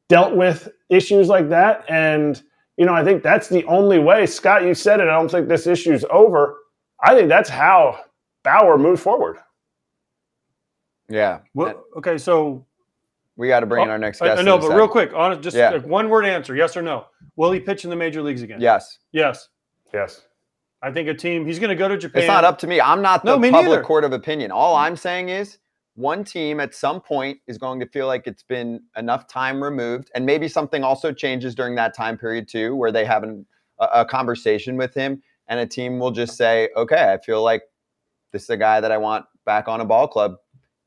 dealt with issues like that. And, I think that's the only way. Scott, you said it. I don't think this issue's over. I think that's how Bauer moved forward. Yeah. Well, okay, so we got to bring in our next guest. I know, but real quick, just a one-word answer, yes or no. Will he pitch in the major leagues again? Yes. Yes. Yes. I think he's going to go to Japan. It's not up to me. I'm not the public neither. court of opinion. All I'm saying is one team at some point is going to feel like it's been enough time removed, and maybe something also changes during that time period too, where they have a conversation with him, and a team will just say, okay, I feel like this is a guy that I want back on a ball club,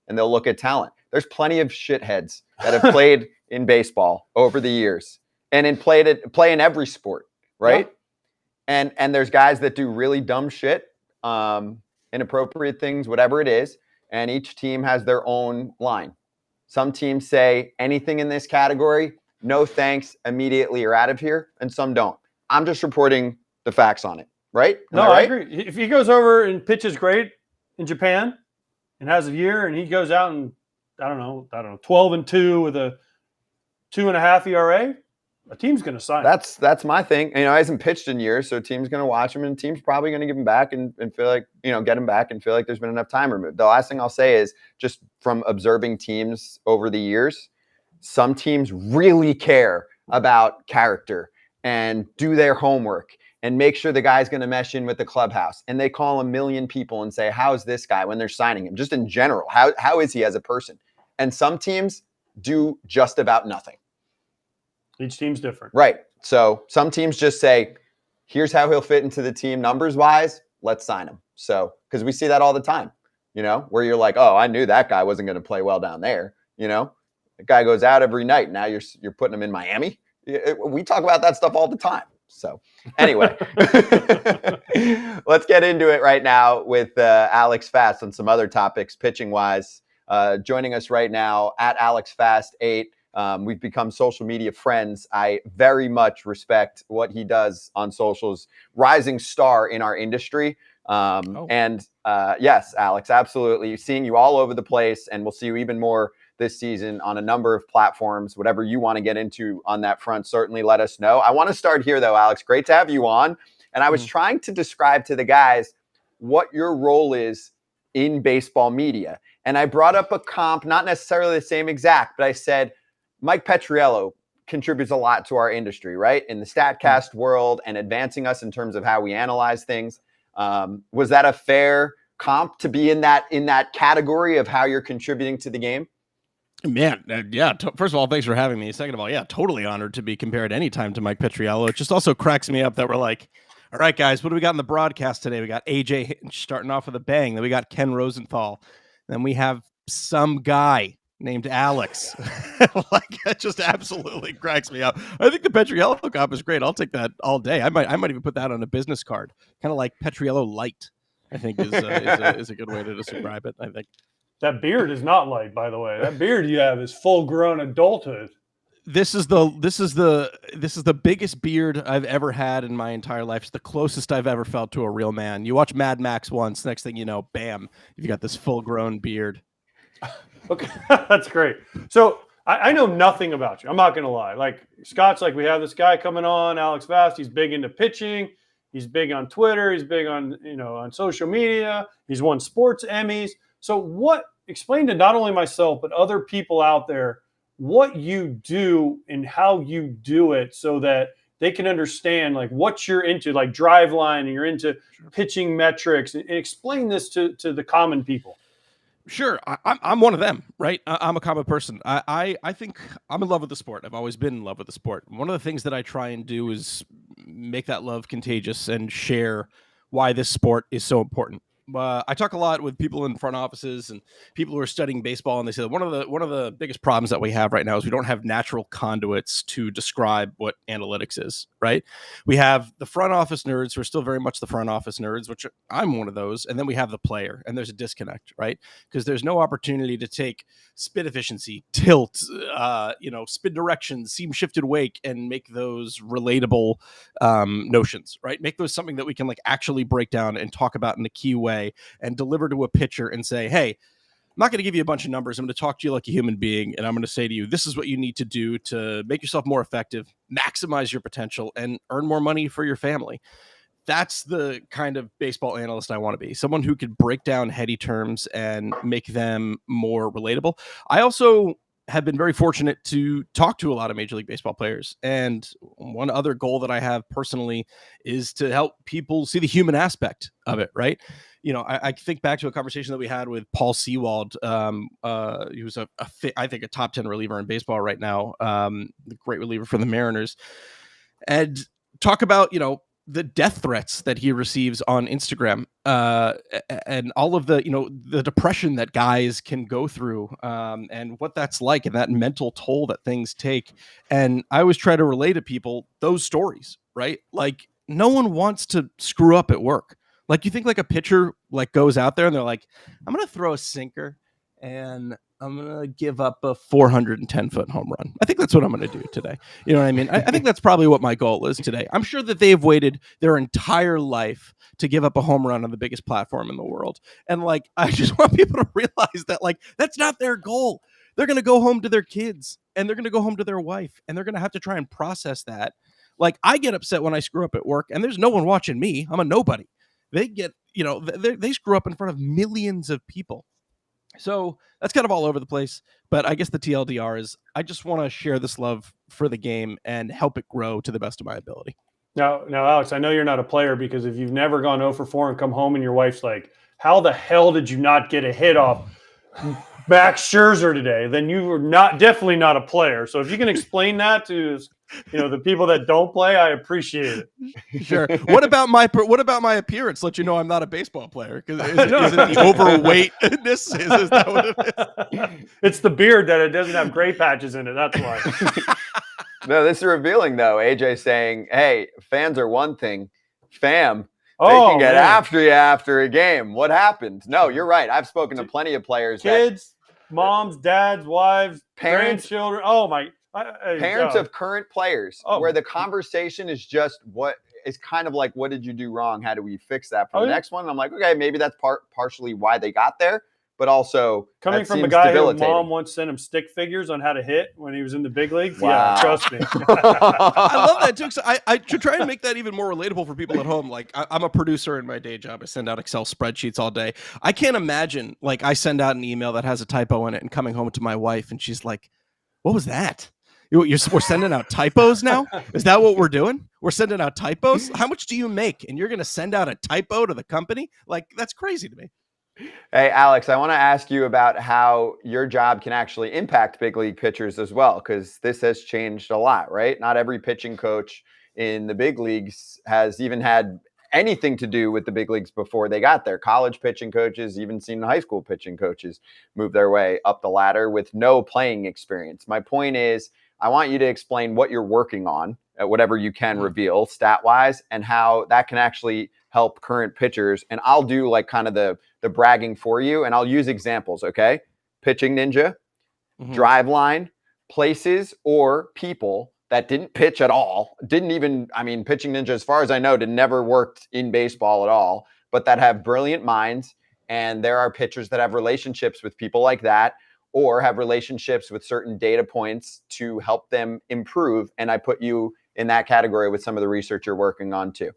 and they'll look at talent. There's plenty of shitheads that have played in baseball over the years and play in every sport, right? Yeah. And there's guys that do really dumb shit, inappropriate things, whatever it is, and each team has their own line. Some teams say anything in this category, no thanks, immediately or out of here, and some don't. I'm just reporting the facts on it, right? Am No, I I right? agree. If he goes over and pitches great in Japan and has a year, and he goes out and I don't know, 12-2 with a 2.5 ERA, a team's going to sign him. That's my thing. You know, he hasn't pitched in years, so a team's going to watch him, and a team's probably going to give him back and feel like, you know, get him back and feel like there's been enough time removed. The last thing I'll say is just from observing teams over the years, some teams really care about character and do their homework and make sure the guy's going to mesh in with the clubhouse. And they call a million people and say, how's this guy when they're signing him? Just in general, how is he as a person? And some teams do just about nothing. Each team's different. Right. So some teams just say, here's how he'll fit into the team numbers wise. Let's sign him. So, because we see that all the time, you know, where you're like, oh, I knew that guy wasn't going to play well down there. You know, the guy goes out every night. Now you're putting him in Miami. We talk about that stuff all the time. So anyway, let's get into it right now with Alex Fast on some other topics pitching wise. Joining us right now at Alex Fast 8. We've become social media friends. I very much respect what he does on socials. Rising star in our industry. And yes, Alex, absolutely. Seeing you all over the place, and we'll see you even more this season on a number of platforms. Whatever you want to get into on that front, certainly let us know. I want to start here, though, Alex. Great to have you on. And I was trying to describe to the guys what your role is in baseball media. And I brought up a comp, not necessarily the same exact, but I said, Mike Petriello contributes a lot to our industry, right? In the StatCast world and advancing us in terms of how we analyze things. Was that a fair comp to be in that category of how you're contributing to the game? Man, yeah. First of all, thanks for having me. Second of all, yeah, totally honored to be compared anytime to Mike Petriello. It just also cracks me up that we're like, all right, guys, what do we got in the broadcast today? We got A.J. Hinch starting off with a bang. Then we got Ken Rosenthal. Then we have some guy named Alex. Like, it just absolutely cracks me up. I think the Petriello comp is great. I'll take that all day. I might even put that on a business card. Kind of like Petriello light, I think is a good way to describe it. I think. That beard is not light, by the way. That beard you have is full-grown adulthood. This is the biggest beard I've ever had in my entire life. It's the closest I've ever felt to a real man. You watch Mad Max once, next thing you know, bam, you've got this full-grown beard. Okay, that's great. So I know nothing about you. I'm not going to lie. Like Scott's like, we have this guy coming on, Alex Fast. He's big into pitching. He's big on Twitter. He's big on, on social media. He's won sports Emmys. So explain to not only myself, but other people out there, what you do and how you do it so that they can understand like what you're into, like Driveline, and you're into pitching metrics, and explain this to the common people. Sure. I'm one of them, right? I'm a common person. I think I'm in love with the sport. I've always been in love with the sport. One of the things that I try and do is make that love contagious and share why this sport is so important. I talk a lot with people in front offices and people who are studying baseball, and they say that one of the biggest problems that we have right now is we don't have natural conduits to describe what analytics is, right? We have the front office nerds who are still very much the front office nerds, which I'm one of those, and then we have the player, and there's a disconnect, right? Because there's no opportunity to take spin efficiency, tilt, spin direction, seam shifted wake, and make those relatable notions, right? Make those something that we can like actually break down and talk about in a key way and deliver to a pitcher and say, hey, I'm not going to give you a bunch of numbers. I'm going to talk to you like a human being. And I'm going to say to you, this is what you need to do to make yourself more effective, maximize your potential, and earn more money for your family. That's the kind of baseball analyst I want to be. Someone who could break down heady terms and make them more relatable. I also have been very fortunate to talk to a lot of Major League Baseball players. And one other goal that I have personally is to help people see the human aspect of it, right? I think back to a conversation that we had with Paul Sewald, who's I think a top 10 reliever in baseball right now, the great reliever for the Mariners, and talk about, the death threats that he receives on Instagram, and all of the depression that guys can go through, and what that's like, and that mental toll that things take. And I always try to relay to people those stories, right? Like, no one wants to screw up at work. Like, you think like a pitcher like goes out there and they're like, I'm going to throw a sinker and I'm going to give up a 410-foot home run. I think that's what I'm going to do today. You know what I mean? I think that's probably what my goal is today. I'm sure that they've waited their entire life to give up a home run on the biggest platform in the world. And like, I just want people to realize that like, that's not their goal. They're going to go home to their kids and they're going to go home to their wife and they're going to have to try and process that. Like I get upset when I screw up at work and there's no one watching me. I'm a nobody. They get, they screw up in front of millions of people. So that's kind of all over the place. But I guess the TLDR is I just want to share this love for the game and help it grow to the best of my ability. Now, Alex, I know you're not a player because if you've never gone 0 for 4 and come home and your wife's like, how the hell did you not get a hit off Max Scherzer today? Then you were definitely not a player. So if you can explain that to the people that don't play, I appreciate it. Sure. What about my appearance? Let you know I'm not a baseball player because isn't the overweightness? Is that what it is? It's the beard that it doesn't have gray patches in it. That's why. No, this is revealing though. AJ saying, "Hey, fans are one thing, fam. They Oh, can get man. after you after a game. What happened?" No, you're right. I've spoken to plenty of players, Kids, moms, dads, wives, Parents- grandchildren. Oh my! parents of current players, where the conversation is just what is kind of like, what did you do wrong? How do we fix that for the next one? And I'm like, okay, maybe that's partially why they got there, but also coming that from a seems guy whose debilitating. mom once sent him stick figures on how to hit when he was in the big leagues. Wow. Yeah, trust me. I love that too. So I should try and make that even more relatable for people at home. Like I'm a producer in my day job. I send out Excel spreadsheets all day. I can't imagine like I send out an email that has a typo in it and coming home to my wife and she's like, "What was that? We're sending out typos now? Is that what we're doing? We're sending out typos? How much do you make? And you're going to send out a typo to the company? Like that's crazy to me." Hey, Alex, I want to ask you about how your job can actually impact big league pitchers as well, because this has changed a lot, right? Not every pitching coach in the big leagues has even had anything to do with the big leagues before they got there. College pitching coaches, even seen high school pitching coaches move their way up the ladder with no playing experience. My point is, I want you to explain what you're working on, at whatever you can reveal stat-wise, and how that can actually help current pitchers. And I'll do like kind of the bragging for you, and I'll use examples, okay? Pitching Ninja, Drive Line, places or people that didn't pitch at all, Pitching Ninja, as far as I know, never worked in baseball at all, but that have brilliant minds. And there are pitchers that have relationships with people like that, or have relationships with certain data points to help them improve. And I put you in that category with some of the research you're working on too.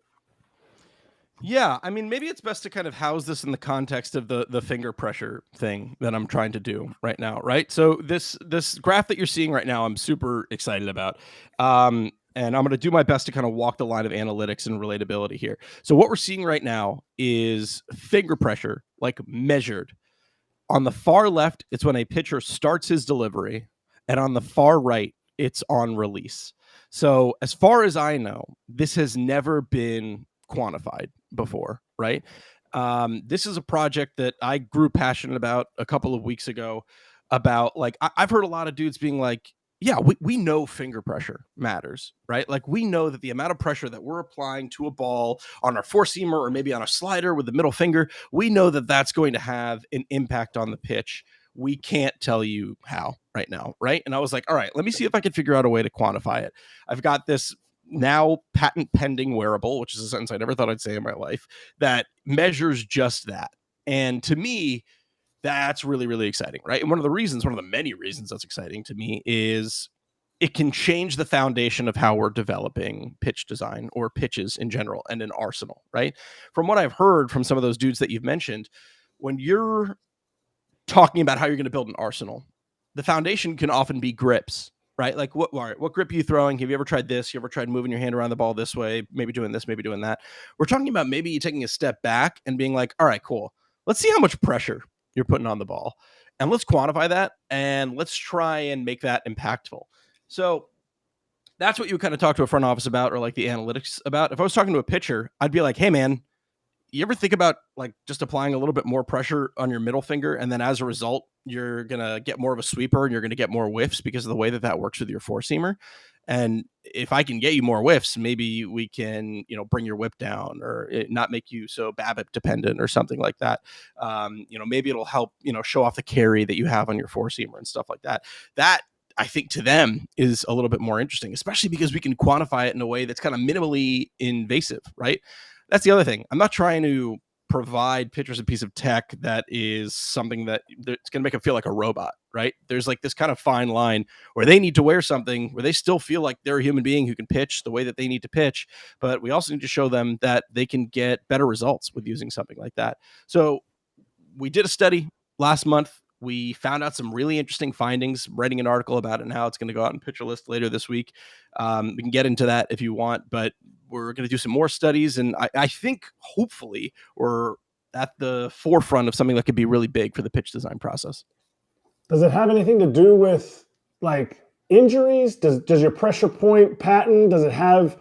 Yeah, I mean, maybe it's best to kind of house this in the context of the finger pressure thing that I'm trying to do right now, right? So this graph that you're seeing right now, I'm super excited about. And I'm going to do my best to kind of walk the line of analytics and relatability here. So what we're seeing right now is finger pressure, like measured. On the far left, it's when a pitcher starts his delivery, and on the far right, it's on release. So as far as I know, this has never been quantified before, right? This is a project that I grew passionate about a couple of weeks ago about like, I've heard a lot of dudes being like, yeah, we know finger pressure matters, right? Like we know that the amount of pressure that we're applying to a ball on our four-seamer or maybe on a slider with the middle finger, we know that that's going to have an impact on the pitch. We can't tell you how right now, right? And I was like, all right, let me see if I can figure out a way to quantify it. I've got this now patent pending wearable, which is a sentence I never thought I'd say in my life, that measures just that. And to me, that's really, really exciting, right? And one of the many reasons that's exciting to me is it can change the foundation of how we're developing pitch design or pitches in general and an arsenal, right? From what I've heard from some of those dudes that you've mentioned, when you're talking about how you're going to build an arsenal, the foundation can often be grips, right? Like what grip are you throwing? Have you ever tried this? You ever tried moving your hand around the ball this way? Maybe doing this, maybe doing that. We're talking about maybe you taking a step back and being like, all right, cool. Let's see how much pressure you're putting on the ball. And let's quantify that. And let's try and make that impactful. So that's what you kind of talk to a front office about, or like the analytics about. If I was talking to a pitcher, I'd be like, hey man, you ever think about like just applying a little bit more pressure on your middle finger? And then as a result, you're going to get more of a sweeper and you're going to get more whiffs because of the way that works with your four-seamer. And if I can get you more whiffs, maybe we can, bring your whip down or not make you so BABIP dependent or something like that. Maybe it'll help, show off the carry that you have on your four seamer and stuff like that. That, I think, to them is a little bit more interesting, especially because we can quantify it in a way that's kind of minimally invasive, right? That's the other thing. I'm not trying to provide pitchers a piece of tech that is something that it's going to make them feel like a robot, right? There's like this kind of fine line where they need to wear something where they still feel like they're a human being who can pitch the way that they need to pitch, but we also need to show them that they can get better results with using something like that. So we did a study last month. We found out some really interesting findings, writing an article about it now. It's going to go out in Pitcher List later this week. We can get into that if you want, but we're going to do some more studies. And I think hopefully we're at the forefront of something that could be really big for the pitch design process. Does it have anything to do with like injuries? Does your pressure point patent, does it have,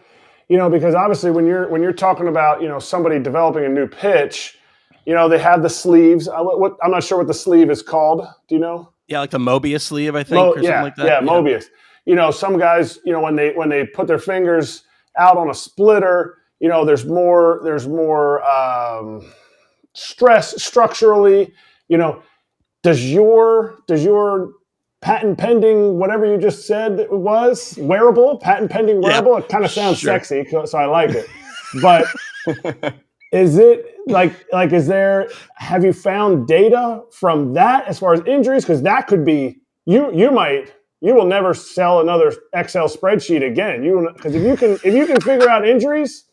because obviously when you're talking about, somebody developing a new pitch, they have the sleeves. I'm not sure what the sleeve is called. Do you know? Yeah, like the Mobius sleeve, I think, or something like that. Yeah, Mobius. Some guys, when they put their fingers out on a splitter, there's more stress structurally. Does your patent pending, whatever you just said it was, patent pending wearable? Yeah, it kind of sounds sexy, so I like it. But is it have you found data from that as far as injuries? Because that could be, you will never sell another Excel spreadsheet again. Because if you can figure out injuries,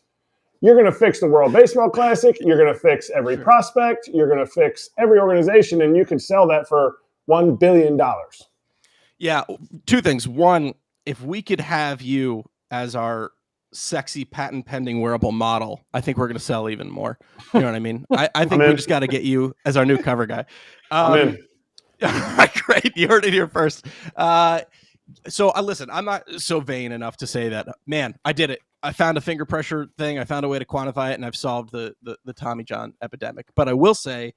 you're going to fix the World Baseball Classic. You're going to fix every prospect. You're going to fix every organization, and you can sell that for $1 billion. Yeah, two things. One, if we could have you as our sexy patent pending wearable model, I think we're going to sell even more. You know what I mean? I think we just got to get you as our new cover guy. I'm in. Great. You heard it here first. So listen, I'm not so vain enough to say that, man, I did it. I found a finger pressure thing. I found a way to quantify it, and I've solved the Tommy John epidemic. But I will say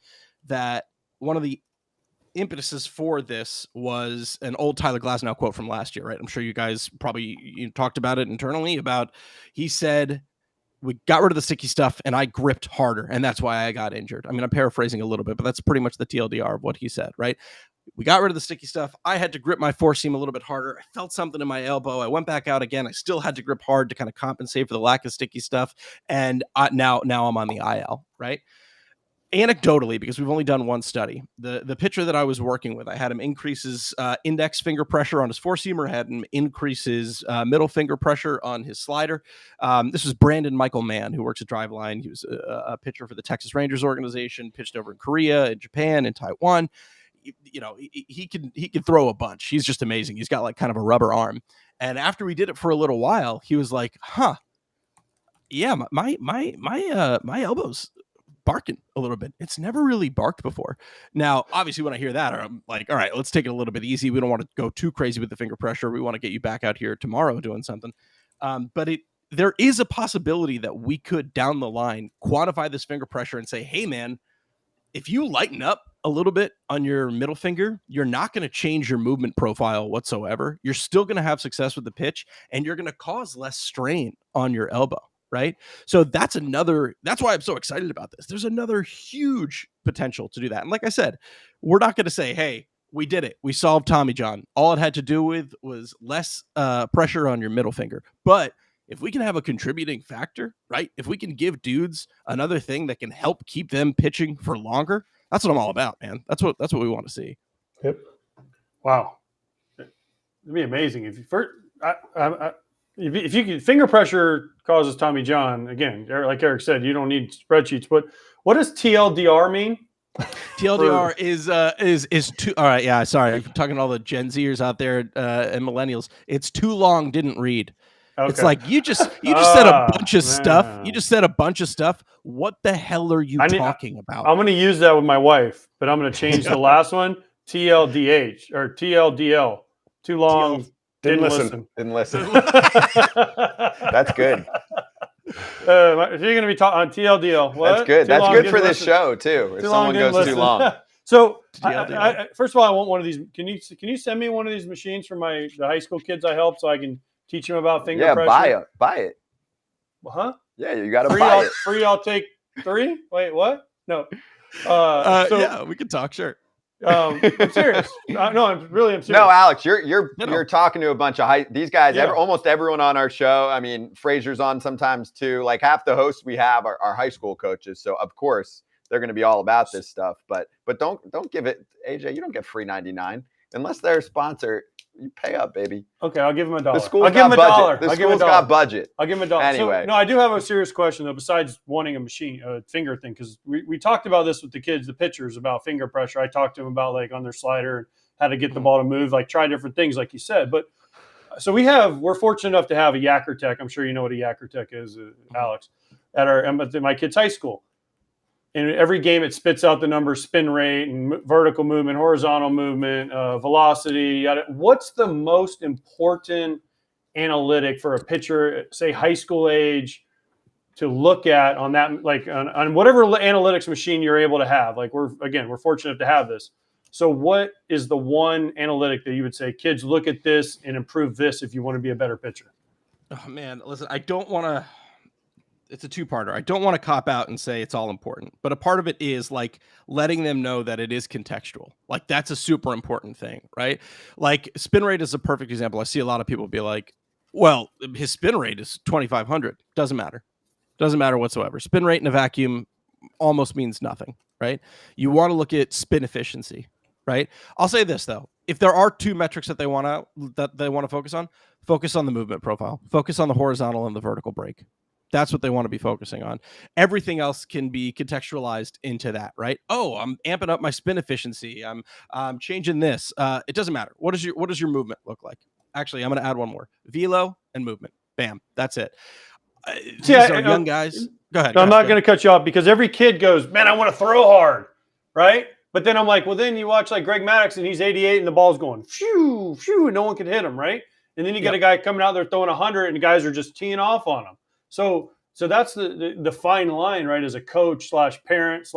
that one of the impetuses for this was an old Tyler Glasnow quote from last year, right? I'm sure you guys probably talked about it internally he said, we got rid of the sticky stuff and I gripped harder, and that's why I got injured. I mean, I'm paraphrasing a little bit, but that's pretty much the TLDR of what he said, right? We got rid of the sticky stuff. I had to grip my four seam a little bit harder. I felt something in my elbow. I went back out again. I still had to grip hard to kind of compensate for the lack of sticky stuff. And now I'm on the IL, right? Anecdotally, because we've only done one study, the pitcher that I was working with, I had him increase his index finger pressure on his four seamer, had him increase his middle finger pressure on his slider. This was Brandon Michael Mann, who works at Driveline. He was a pitcher for the Texas Rangers organization, pitched over in Korea, in Japan, in Taiwan. He can throw a bunch. He's just amazing. He's got like kind of a rubber arm. And after we did it for a little while, he was like, yeah, my elbows barking a little bit. It's never really barked before. Now, obviously, when I hear that, I'm like, all right, let's take it a little bit easy. We don't want to go too crazy with the finger pressure. We want to get you back out here tomorrow doing something. But there is a possibility that we could down the line quantify this finger pressure and say, hey, man, if you lighten up a little bit on your middle finger, you're not going to change your movement profile whatsoever. You're still going to have success with the pitch, and you're going to cause less strain on your elbow. Right. So that's why I'm so excited about this. There's another huge potential to do that. And like I said, we're not going to say, hey, we did it. We solved Tommy John. All it had to do with was less pressure on your middle finger. But if we can have a contributing factor, right? If we can give dudes another thing that can help keep them pitching for longer, that's what I'm all about, man. That's what we want to see. Yep. Wow. It'd be amazing if you first. If you can, finger pressure causes Tommy John. Again, like Eric said, you don't need spreadsheets. But what does TLDR mean? TLDR is too. All right, yeah. Sorry, I'm talking to all the Gen Zers out there and millennials. It's too long. Didn't read. Okay. It's like you just said a bunch of stuff. You just said a bunch of stuff. What the hell are you talking about? I'm going to use that with my wife, but I'm going to change the last one. TLDH or TLDL. Too long. Didn't listen. Didn't listen. That's good. If you're going to be talking on TLDL, what? That's good. That's good for this show too. If someone goes too long. So, first of all, I want one of these. Can you send me one of these machines for the high school kids I help so I can Teach them about finger Yeah, pressure. buy it. Huh? Yeah, you got to Free, buy it. free, I'll take 3. Wait, what? No. Yeah, we can talk. Sure. I'm serious. No, I'm serious. No, Alex, you're No. talking to a bunch of these guys. Yeah. Almost everyone on our show. I mean, Fraser's on sometimes too. Like half the hosts we have are high school coaches, so of course they're going to be all about this stuff. But don't give it, AJ. You don't get free 99 unless they're a sponsor. You pay up, baby. Okay, I'll give him $1. The school's I'll give him got budget. $1. The school's got budget. I'll give him $1. Anyway. So, no, I do have a serious question though. Besides wanting a finger thing, because we talked about this with the kids, the pitchers, about finger pressure. I talked to them about like on their slider, how to get the ball to move, like try different things, like you said. But so we're fortunate enough to have a Yacker Tech. I'm sure you know what a Yacker Tech is, Alex, at my kid's high school. And every game, it spits out the numbers: spin rate and vertical movement, horizontal movement, velocity. What's the most important analytic for a pitcher, say high school age, to look at on that, like on whatever analytics machine you're able to have? Like we're fortunate to have this. So what is the one analytic that you would say, kids, look at this and improve this if you want to be a better pitcher? Oh man, listen, I don't want to. It's a two-parter. I don't want to cop out and say it's all important, but a part of it is like letting them know that it is contextual. Like that's a super important thing, right? Like spin rate is a perfect example. I see a lot of people be like, well, his spin rate is 2,500. Doesn't matter. Doesn't matter whatsoever. Spin rate in a vacuum almost means nothing, right? You want to look at spin efficiency, right? I'll say this though. If there are 2 metrics that they want to focus on the movement profile, focus on the horizontal and the vertical break. That's what they want to be focusing on. Everything else can be contextualized into that, right? Oh, I'm amping up my spin efficiency. I'm changing this. It doesn't matter. What does your movement look like? Actually, I'm going to add one more: velo and movement. Bam, that's it. These are young guys. Go ahead. No, I'm not going to cut you off because every kid goes, man, I want to throw hard, right? But then I'm like, well, then you watch like Greg Maddox and he's 88 and the ball's going phew, phew, and no one can hit him, right? And then you get a guy coming out there throwing 100 and the guys are just teeing off on him. So that's the fine line, right? As a coach / parent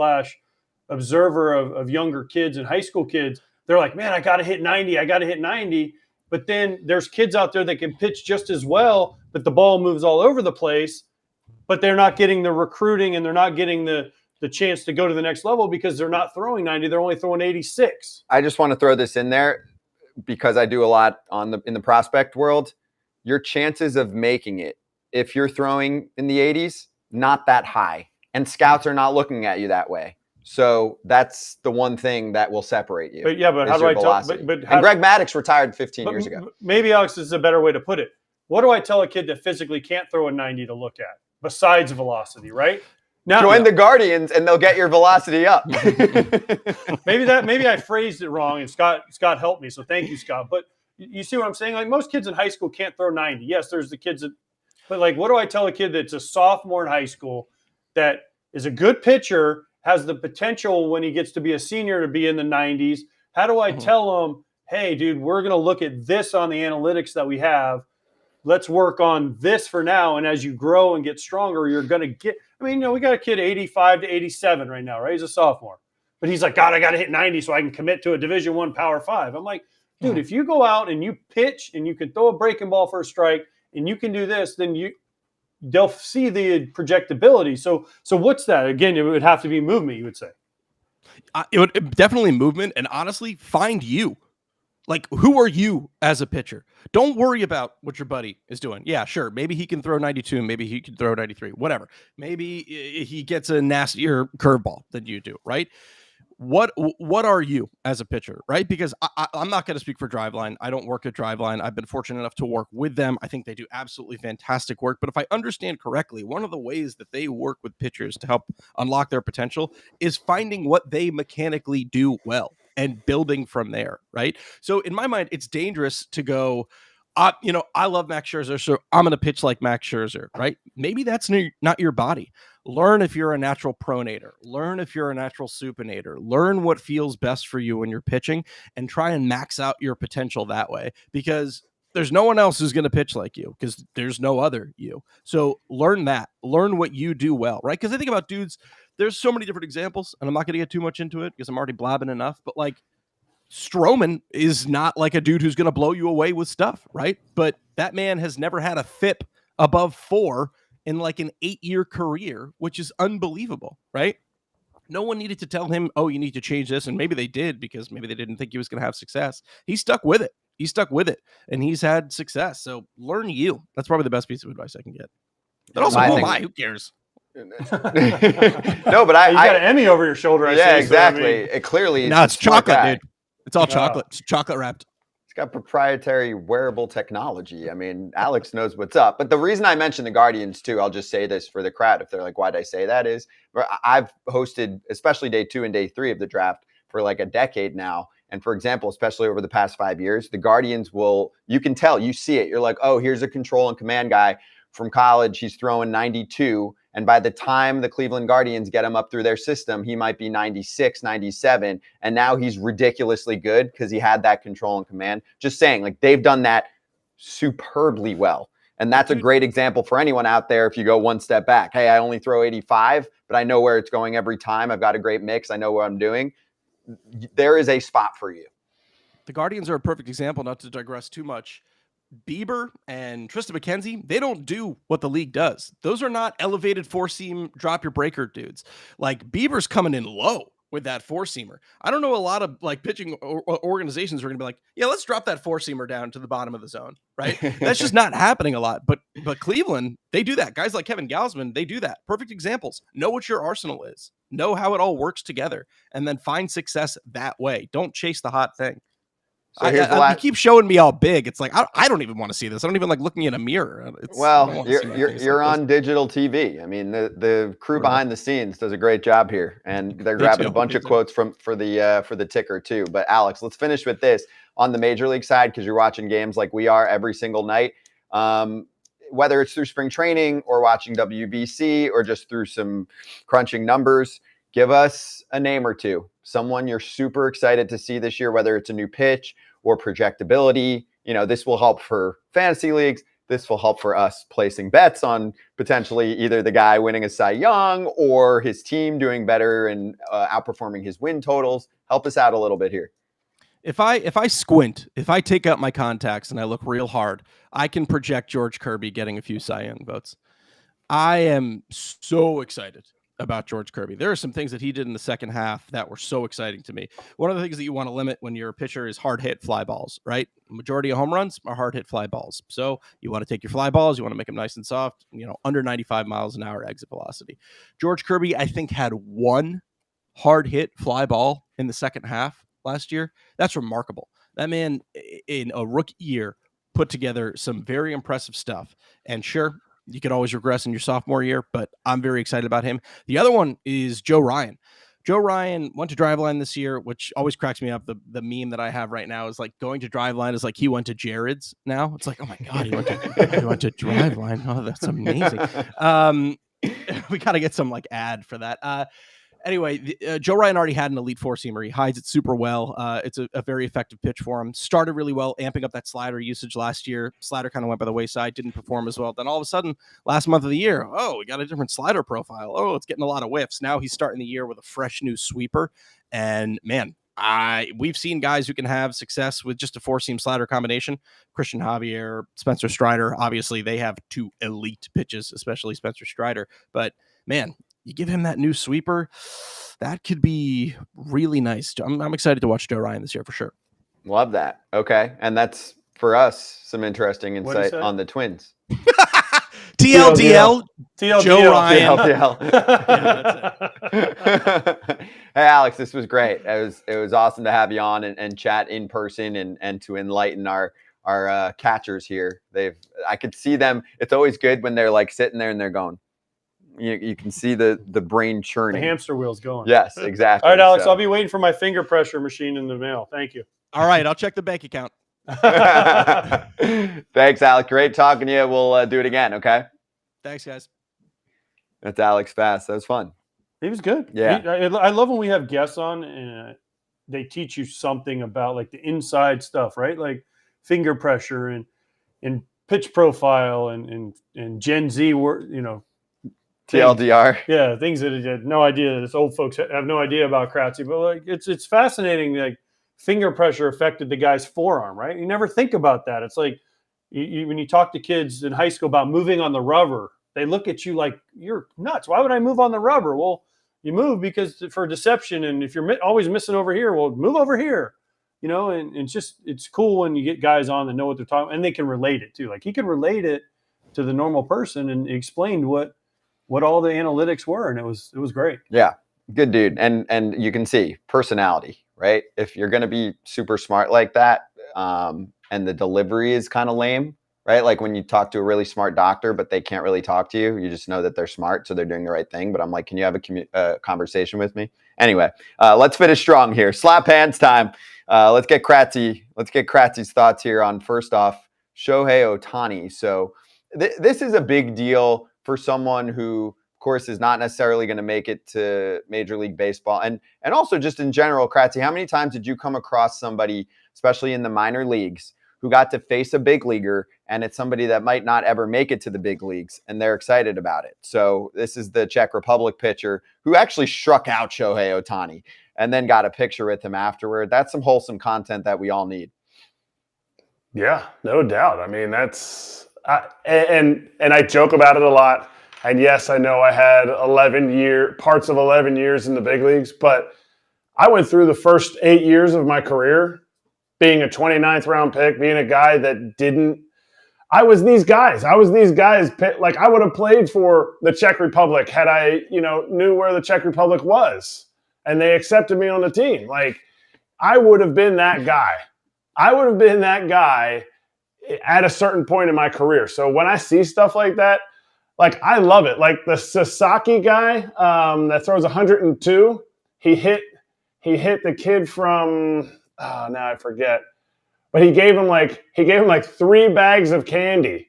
/ observer of younger kids and high school kids, they're like, man, I got to hit 90. I got to hit 90. But then there's kids out there that can pitch just as well, but the ball moves all over the place, but they're not getting the recruiting and they're not getting the chance to go to the next level because they're not throwing 90. They're only throwing 86. I just want to throw this in there because I do a lot in the prospect world. Your chances of making it, if you're throwing in the 80s, not that high. And scouts are not looking at you that way. So that's the one thing that will separate you. But how do I tell? And Greg Maddox retired 15 years ago. Maybe, Alex, this is a better way to put it. What do I tell a kid that physically can't throw a 90 to look at besides velocity, right? Now, join the Guardians and they'll get your velocity up. Maybe I phrased it wrong and Scott helped me. So thank you, Scott. But you see what I'm saying? Like most kids in high school can't throw 90. Yes, there's the kids that. But like, what do I tell a kid that's a sophomore in high school that is a good pitcher, has the potential when he gets to be a senior to be in the 90s? How do I tell him, hey, dude, we're going to look at this on the analytics that we have. Let's work on this for now. And as you grow and get stronger, you're going to get, we got a kid 85 to 87 right now, right? He's a sophomore. But he's like, God, I got to hit 90 so I can commit to a Division I Power 5. I'm like, dude, if you go out and you pitch and you can throw a breaking ball for a strike, and you can do this, then they'll see the projectability. So what's that? Again, it would have to be movement, you would say. It would definitely movement, and honestly, find you. Like, who are you as a pitcher? Don't worry about what your buddy is doing. Yeah, sure. Maybe he can throw 92. Maybe he can throw 93. Whatever. Maybe he gets a nastier curveball than you do, right? What are you as a pitcher, right? Because I'm not going to speak for Driveline. I don't work at Driveline. I've been fortunate enough to work with them. I think they do absolutely fantastic work. But if I understand correctly, one of the ways that they work with pitchers to help unlock their potential is finding what they mechanically do well and building from there, right? So in my mind, it's dangerous to go, I love Max Scherzer, so I'm going to pitch like Max Scherzer, right? Maybe that's not your body. Learn if you're a natural pronator. Learn if you're a natural supinator. Learn what feels best for you when you're pitching and try and max out your potential that way, because there's no one else who's going to pitch like you because there's no other you. So learn that. Learn what you do well, right? Because I think about dudes, there's so many different examples, and I'm not going to get too much into it because I'm already blabbing enough, but like Stroman is not like a dude who's going to blow you away with stuff, right? But that man has never had a FIP above 4 in like an 8-year career, which is unbelievable, right? No one needed to tell him, oh, you need to change this. And maybe they did, because maybe they didn't think he was going to have success. He stuck with it. And he's had success. So learn you. That's probably the best piece of advice I can get. But also, who cares? No, but You got an Emmy over your shoulder. I yeah, see, exactly. So, I mean, It clearly, No, it's chocolate, guy. dude. It's all chocolate. It's chocolate wrapped. It's got proprietary wearable technology. I mean, Alex knows what's up. But the reason I mentioned the Guardians too, I'll just say this for the crowd, if they're like, why'd I say that, is I've hosted, especially day 2 and day 3 of the draft, for like a decade now. And for example, especially over the past 5 years, the Guardians you can tell, you see it. You're like, oh, here's a control and command guy from college. He's throwing 92. And by the time the Cleveland Guardians get him up through their system, he might be 96, 97. And now he's ridiculously good because he had that control and command. Just saying, like, they've done that superbly well. And that's a great example for anyone out there. If you go one step back, hey, I only throw 85, but I know where it's going every time. I've got a great mix. I know what I'm doing. There is a spot for you. The Guardians are a perfect example, not to digress too much. Bieber and Tristan McKenzie, they don't do what the league does. Those are not elevated 4-seam drop your breaker dudes. Like, Bieber's coming in low with that 4-seamer. I don't know, a lot of like pitching organizations are going to be like, yeah, let's drop that 4-seamer down to the bottom of the zone, right? That's just not happening a lot. But Cleveland, they do that. Guys like Kevin Gausman, they do that. Perfect examples. Know what your arsenal is. Know how it all works together, and then find success that way. Don't chase the hot thing. So here's the last. You keep showing me all big. It's like, I don't even want to see this. I don't even like looking in a mirror. You're on digital TV. I mean, the crew behind the scenes does a great job here, and they're grabbing a bunch of quotes for the ticker too. But Alex, let's finish with this on the major league side, because you're watching games like we are every single night. Whether it's through spring training or watching WBC or just through some crunching numbers, give us a name or two. Someone you're super excited to see this year, whether it's a new pitch or projectability. You know, this will help for fantasy leagues. This will help for us placing bets on potentially either the guy winning a Cy Young or his team doing better and outperforming his win totals. Help us out a little bit here. If I squint, if I take out my contacts and I look real hard, I can project George Kirby getting a few Cy Young votes. I am so excited about George Kirby. There are some things that he did in the second half that were so exciting to me. One of the things that you want to limit when you're a pitcher is hard hit fly balls, right? The majority of home runs are hard hit fly balls. So you want to take your fly balls, you want to make them nice and soft, under 95 miles an hour exit velocity. George Kirby, I think, had one hard hit fly ball in the second half last year. That's remarkable. That man in a rookie year put together some very impressive stuff. And sure, you could always regress in your sophomore year, but I'm very excited about him. The other one is Joe Ryan. Joe Ryan went to Driveline this year, which always cracks me up. The meme that I have right now is like, going to Driveline is like he went to Jared's now. It's like, oh my God, he went to Driveline. Oh, that's amazing. We got to get some like ad for that. Anyway, Joe Ryan already had an elite 4-seamer. He hides it super well. It's a very effective pitch for him. Started really well, amping up that slider usage last year. Slider kind of went by the wayside, didn't perform as well. Then all of a sudden, last month of the year, we got a different slider profile. Oh, it's getting a lot of whiffs. Now he's starting the year with a fresh new sweeper. And man, we've seen guys who can have success with just a 4-seam slider combination. Christian Javier, Spencer Strider, obviously they have 2 elite pitches, especially Spencer Strider. But man, you give him that new sweeper, that could be really nice. I'm excited to watch Joe Ryan this year for sure. Love that. Okay. And that's, for us, some interesting insight on the Twins. TLDL, Joe Ryan. TLDL. Hey, Alex, this was great. It was awesome to have you on and chat in person and to enlighten our catchers here. I could see them. It's always good when they're like sitting there and they're going. You can see the brain churning. The hamster wheel's going. Yes, exactly. All right, Alex, I'll be waiting for my finger pressure machine in the mail. Thank you. All right, I'll check the bank account. Thanks, Alex. Great talking to you. We'll do it again, okay? Thanks, guys. That's Alex Fast. That was fun. He was good. Yeah. I love when we have guests on and they teach you something about like the inside stuff, right? Like finger pressure and pitch profile and Gen Z work, TLDR. Yeah, things that you had no idea. This old folks have no idea about Kratzy, but like it's fascinating, like finger pressure affected the guy's forearm, right? You never think about that. It's like when you talk to kids in high school about moving on the rubber, they look at you like you're nuts. Why would I move on the rubber? Well, you move because for deception, and if you're always missing over here, well, move over here. And it's cool when you get guys on that know what they're talking, and they can relate it too. Like he can relate it to the normal person and explained what all the analytics were, and it was great. Yeah, good dude. And you can see personality, right? If you're going to be super smart like that, and the delivery is kind of lame, right? Like when you talk to a really smart doctor, but they can't really talk to you, you just know that they're smart, so they're doing the right thing. But I'm like, can you have a conversation with me? Anyway, let's finish strong here. Slap hands time. Let's get Kratzy's thoughts here on, first off, Shohei Ohtani. So this is a big deal for someone who, of course, is not necessarily going to make it to Major League Baseball. And also just in general, Kratzy, how many times did you come across somebody, especially in the minor leagues, who got to face a big leaguer, and it's somebody that might not ever make it to the big leagues, and they're excited about it? So this is the Czech Republic pitcher who actually struck out Shohei Ohtani and then got a picture with him afterward. That's some wholesome content that we all need. Yeah, no doubt. I mean, that's and I joke about it a lot. And yes, I know I had parts of 11 years in the big leagues, but I went through the first 8 years of my career being a 29th round pick, being a guy that I was these guys. Like I would have played for the Czech Republic had I, knew where the Czech Republic was and they accepted me on the team. Like I would have been that guy. At a certain point in my career. So when I see stuff like that, like I love it. Like the Sasaki guy that throws 102, he hit the kid from now I forget, but he gave him like 3 bags of candy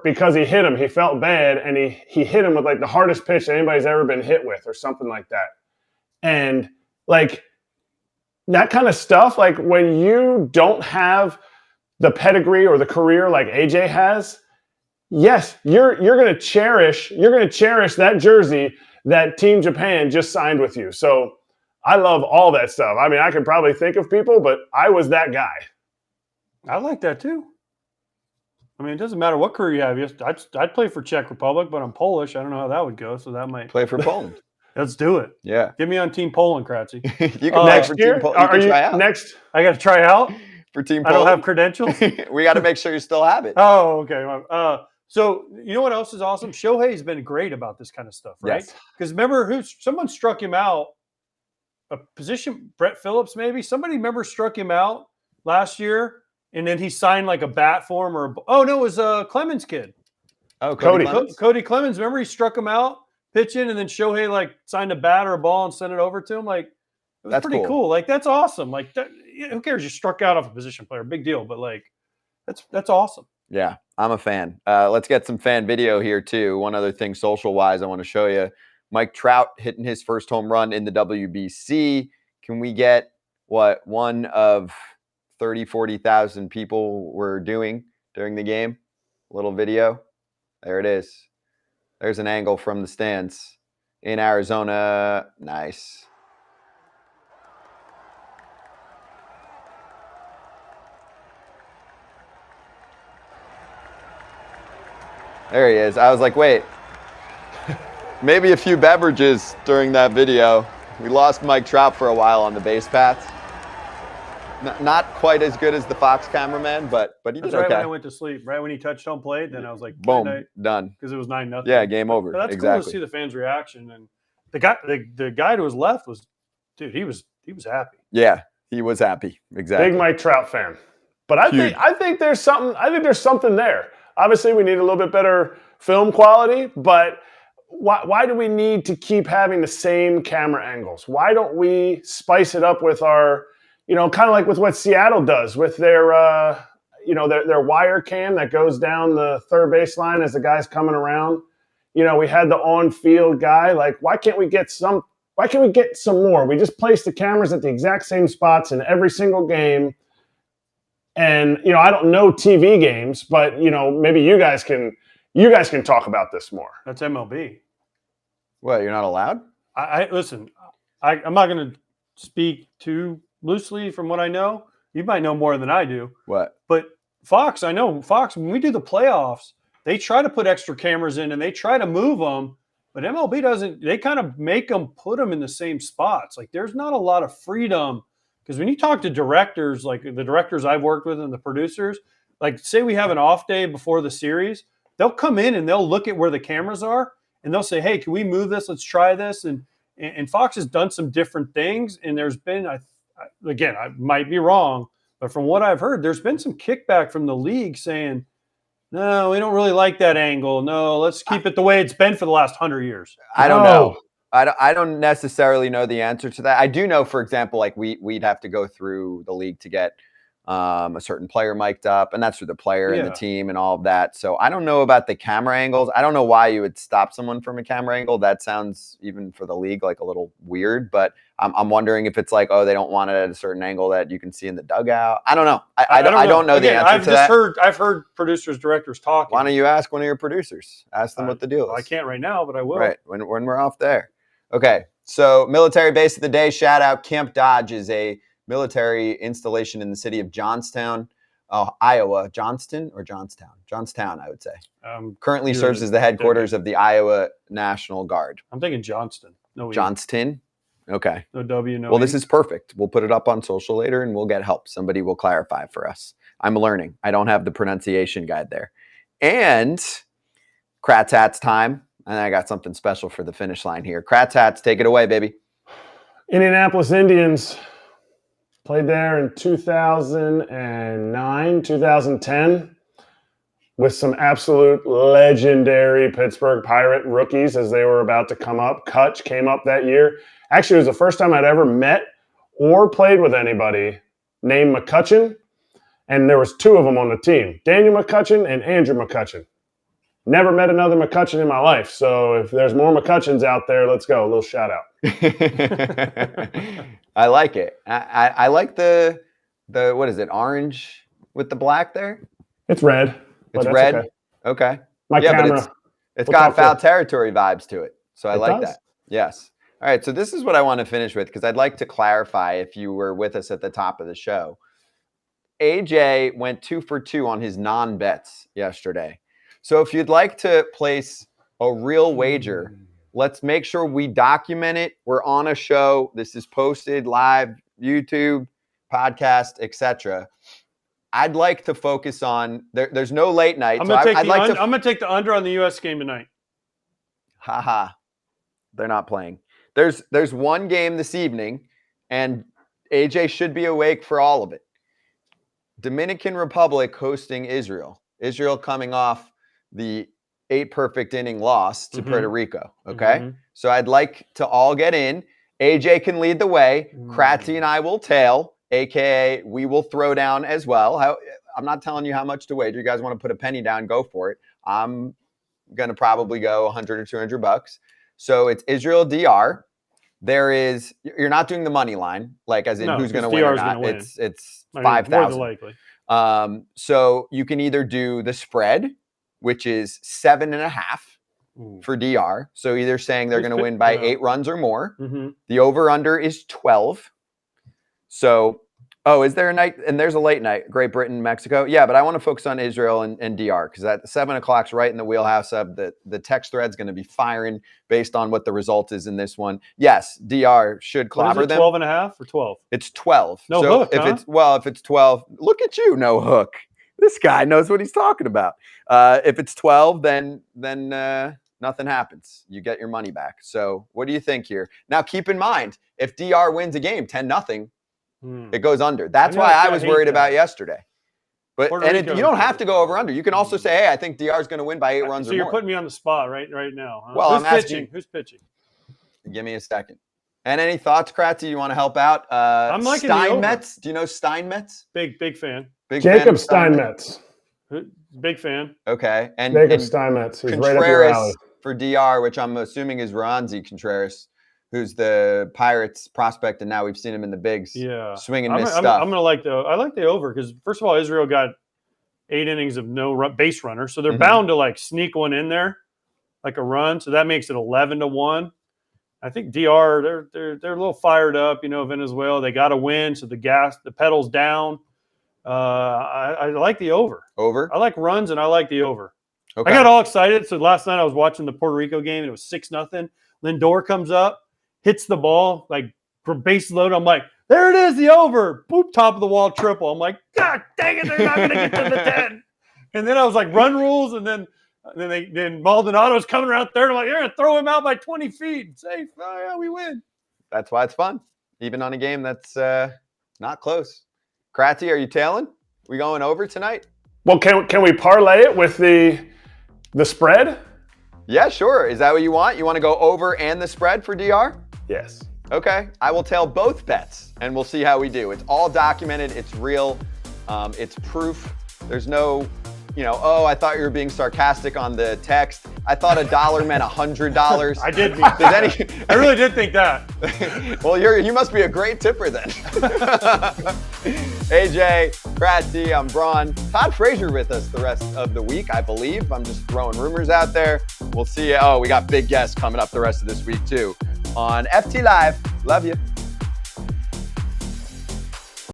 because he hit him. He felt bad and he hit him with like the hardest pitch that anybody's ever been hit with or something like that. And like that kind of stuff, like when you don't have the pedigree or the career like AJ has, yes, you're going to cherish that jersey that Team Japan just signed with you. So I love all that stuff. I mean, I could probably think of people, but I was that guy. I like that too. I mean, it doesn't matter what career you have. Yes, I'd play for Czech Republic, but I'm Polish. I don't know how that would go, so that might play for Poland. Let's do it. Yeah, get me on Team Poland, Kratzy. You can next year. Team Poland. You can try out next. I got to try out for Team Poland. I don't have credentials. We got to make sure you still have it. Oh, okay. So you know what else is awesome? Shohei's been great about this kind of stuff, right? Because remember, someone struck him out. A position, Brett Phillips, maybe somebody struck him out last year, and then he signed like a bat for him, it was Clemens kid. Oh, Cody Clemens. Remember, he struck him out pitching, and then Shohei like signed a bat or a ball and sent it over to him. Like it was pretty cool. Like that's awesome. Like that, who cares? You struck out off a position player, big deal. But like that's awesome. Yeah, I'm a fan. Let's get some fan video here too. One other thing, social wise, I want to show you. Mike Trout hitting his first home run in the WBC. Can we get what one of 40,000 people were doing during the game? A little video. There it is. There's an angle from the stands in Arizona. Nice. There he is. I was like, wait. Maybe a few beverages during that video. We lost Mike Trout for a while on the base paths. Not quite as good as the Fox cameraman, but he did okay. Right when I went to sleep. Right when he touched home plate, then I was like, boom, done. Because it was 9-0. Yeah, game over. But that's exactly. cool to see the fans' reaction. And the guy to his left was, dude, he was happy. Yeah, he was happy. Exactly. Big Mike Trout fan. But I think there's something there. Obviously, we need a little bit better film quality, but why do we need to keep having the same camera angles? Why don't we spice it up with our, kind of like with what Seattle does with their, their wire cam that goes down the third baseline as the guy's coming around? We had the on-field guy. Like, why can't we get some more? We just place the cameras at the exact same spots in every single game. And, I don't know TV games, but, maybe you guys can talk about this more. That's MLB. What, you're not allowed? Listen, I'm not going to speak too loosely from what I know. You might know more than I do. What? But Fox, I know Fox, when we do the playoffs, they try to put extra cameras in and they try to move them. But MLB doesn't, they kind of make them put them in the same spots. Like there's not a lot of freedom. Because when you talk to directors, like the directors I've worked with and the producers, like say we have an off day before the series, they'll come in and they'll look at where the cameras are and they'll say, hey, can we move this? Let's try this. And Fox has done some different things. And there's been, again, I might be wrong, but from what I've heard, there's been some kickback from the league saying, no, we don't really like that angle. No, let's keep it the way it's been for the last 100 years. I don't know. I don't necessarily know the answer to that. I do know, for example, like we'd have to go through the league to get a certain player mic'd up, and that's for the player and the team and all of that. So I don't know about the camera angles. I don't know why you would stop someone from a camera angle. That sounds, even for the league, like a little weird, but I'm wondering if it's like, oh, they don't want it at a certain angle that you can see in the dugout. I don't know. I don't know the answer to that. I've heard producers, directors talking. Why don't you ask one of your producers? Ask them what the deal is. I can't right now, but I will. Right, when we're off there. Okay, so military base of the day, shout out. Camp Dodge is a military installation in the city of Johnstown, Iowa. Johnston or Johnstown? Johnstown, I would say. Currently serves as the headquarters of the Iowa National Guard. I'm thinking Johnston. No, Johnston? Okay. No W, no Well, E. this is perfect. We'll put it up on social later and we'll get help. Somebody will clarify for us. I'm learning. I don't have the pronunciation guide there. And Kratz Hats time. And I got something special for the finish line here. Kratz Hats, take it away, baby. Indianapolis Indians played there in 2009, 2010 with some absolute legendary Pittsburgh Pirate rookies as they were about to come up. Kutch came up that year. Actually, it was the first time I'd ever met or played with anybody named McCutcheon, and there was two of them on the team, Daniel McCutcheon and Andrew McCutcheon. Never met another McCutcheon in my life, so if there's more McCutcheons out there, let's go. A little shout out. I like it. I like the what is it, orange with the black there? It's red. It's red? Okay. My camera. But it's got foul territory vibes to it, so I like that. Yes. All right, so this is what I want to finish with because I'd like to clarify if you were with us at the top of the show. AJ went 2 for 2 on his non-bets yesterday. So if you'd like to place a real wager, let's make sure we document it. We're on a show. This is posted live, YouTube, podcast, etc. I'd like to focus on there's no late night. I'm going to take the under on the U.S. game tonight. Haha. They're not playing. There's one game this evening, and AJ should be awake for all of it. Dominican Republic hosting Israel. Israel coming off the 8 perfect inning loss to Puerto Rico. Okay. So I'd like to all get in. AJ can lead the way. Kratzy and I will tail, AKA we will throw down as well. I'm not telling you how much to wager. You guys want to put a penny down, go for it. I'm going to probably go $100 or $200. So it's Israel DR. You're not doing the money line, like as in who's going to win or not. It's 5,000. More than likely. So you can either do the spread, which is 7.5 for DR. So either saying they're going to win by 8 runs or more. The over-under is 12. So, is there a night? And there's a late night, Great Britain, Mexico. Yeah, but I want to focus on Israel and DR because at 7 o'clock's right in the wheelhouse of the text thread's going to be firing based on what the result is in this one. Yes, DR should clobber them. 12.5 or 12? It's 12. No hook, if it's 12, look at you, no hook. This guy knows what he's talking about. If it's 12, then nothing happens. You get your money back. So what do you think here? Now, keep in mind, if DR wins a game 10-0, it goes under. That's why I was worried about yesterday. But you don't have to go over under. You can also say, hey, I think DR is going to win by 8 runs or more. So you're putting me on the spot right now. Huh? Well, Who's pitching? Give me a second. And any thoughts, Kratzy? You want to help out? I'm liking Steinmetz. Do you know Steinmetz? Big fan. Jacob Steinmetz. Big fan. Okay. And Jacob Steinmetz. He's Contreras right up your alley. for DR, which I'm assuming is Ronzi Contreras, who's the Pirates prospect, and now we've seen him in the bigs. Yeah. Swing and miss stuff. I'm going to I like the over because, first of all, Israel got 8 innings of no base runner. So they're bound to sneak one in there, like a run. So that makes it 11-1. I think DR, they're a little fired up, Venezuela. They got to win, so the pedal's down. I like the over. Over? I like runs, and I like the over. Okay. I got all excited. So last night I was watching the Puerto Rico game, and it was 6-0. Lindor comes up, hits the ball, like for base load. I'm like, there it is, the over. Boop, top of the wall triple. I'm like, God dang it, they're not going to get to the 10. And then I was like, run rules, and then Maldonado's coming around third. I'm like, you're going to throw him out by 20 feet. Safe. Oh, yeah, we win. That's why it's fun, even on a game that's not close. Kratzy, are you tailing? We going over tonight? Well, can we parlay it with the spread? Yeah, sure. Is that what you want? You want to go over and the spread for DR? Yes. Okay. I will tail both bets, and we'll see how we do. It's all documented. It's real. It's proof. There's no, I thought you were being sarcastic on the text. I thought $1 meant $100. I did. I really did think that. Well, you must be a great tipper then. AJ, Kratzy, I'm Braun. Todd Frazier with us the rest of the week, I believe. I'm just throwing rumors out there. We'll see. Oh, we got big guests coming up the rest of this week too on FT Live. Love you.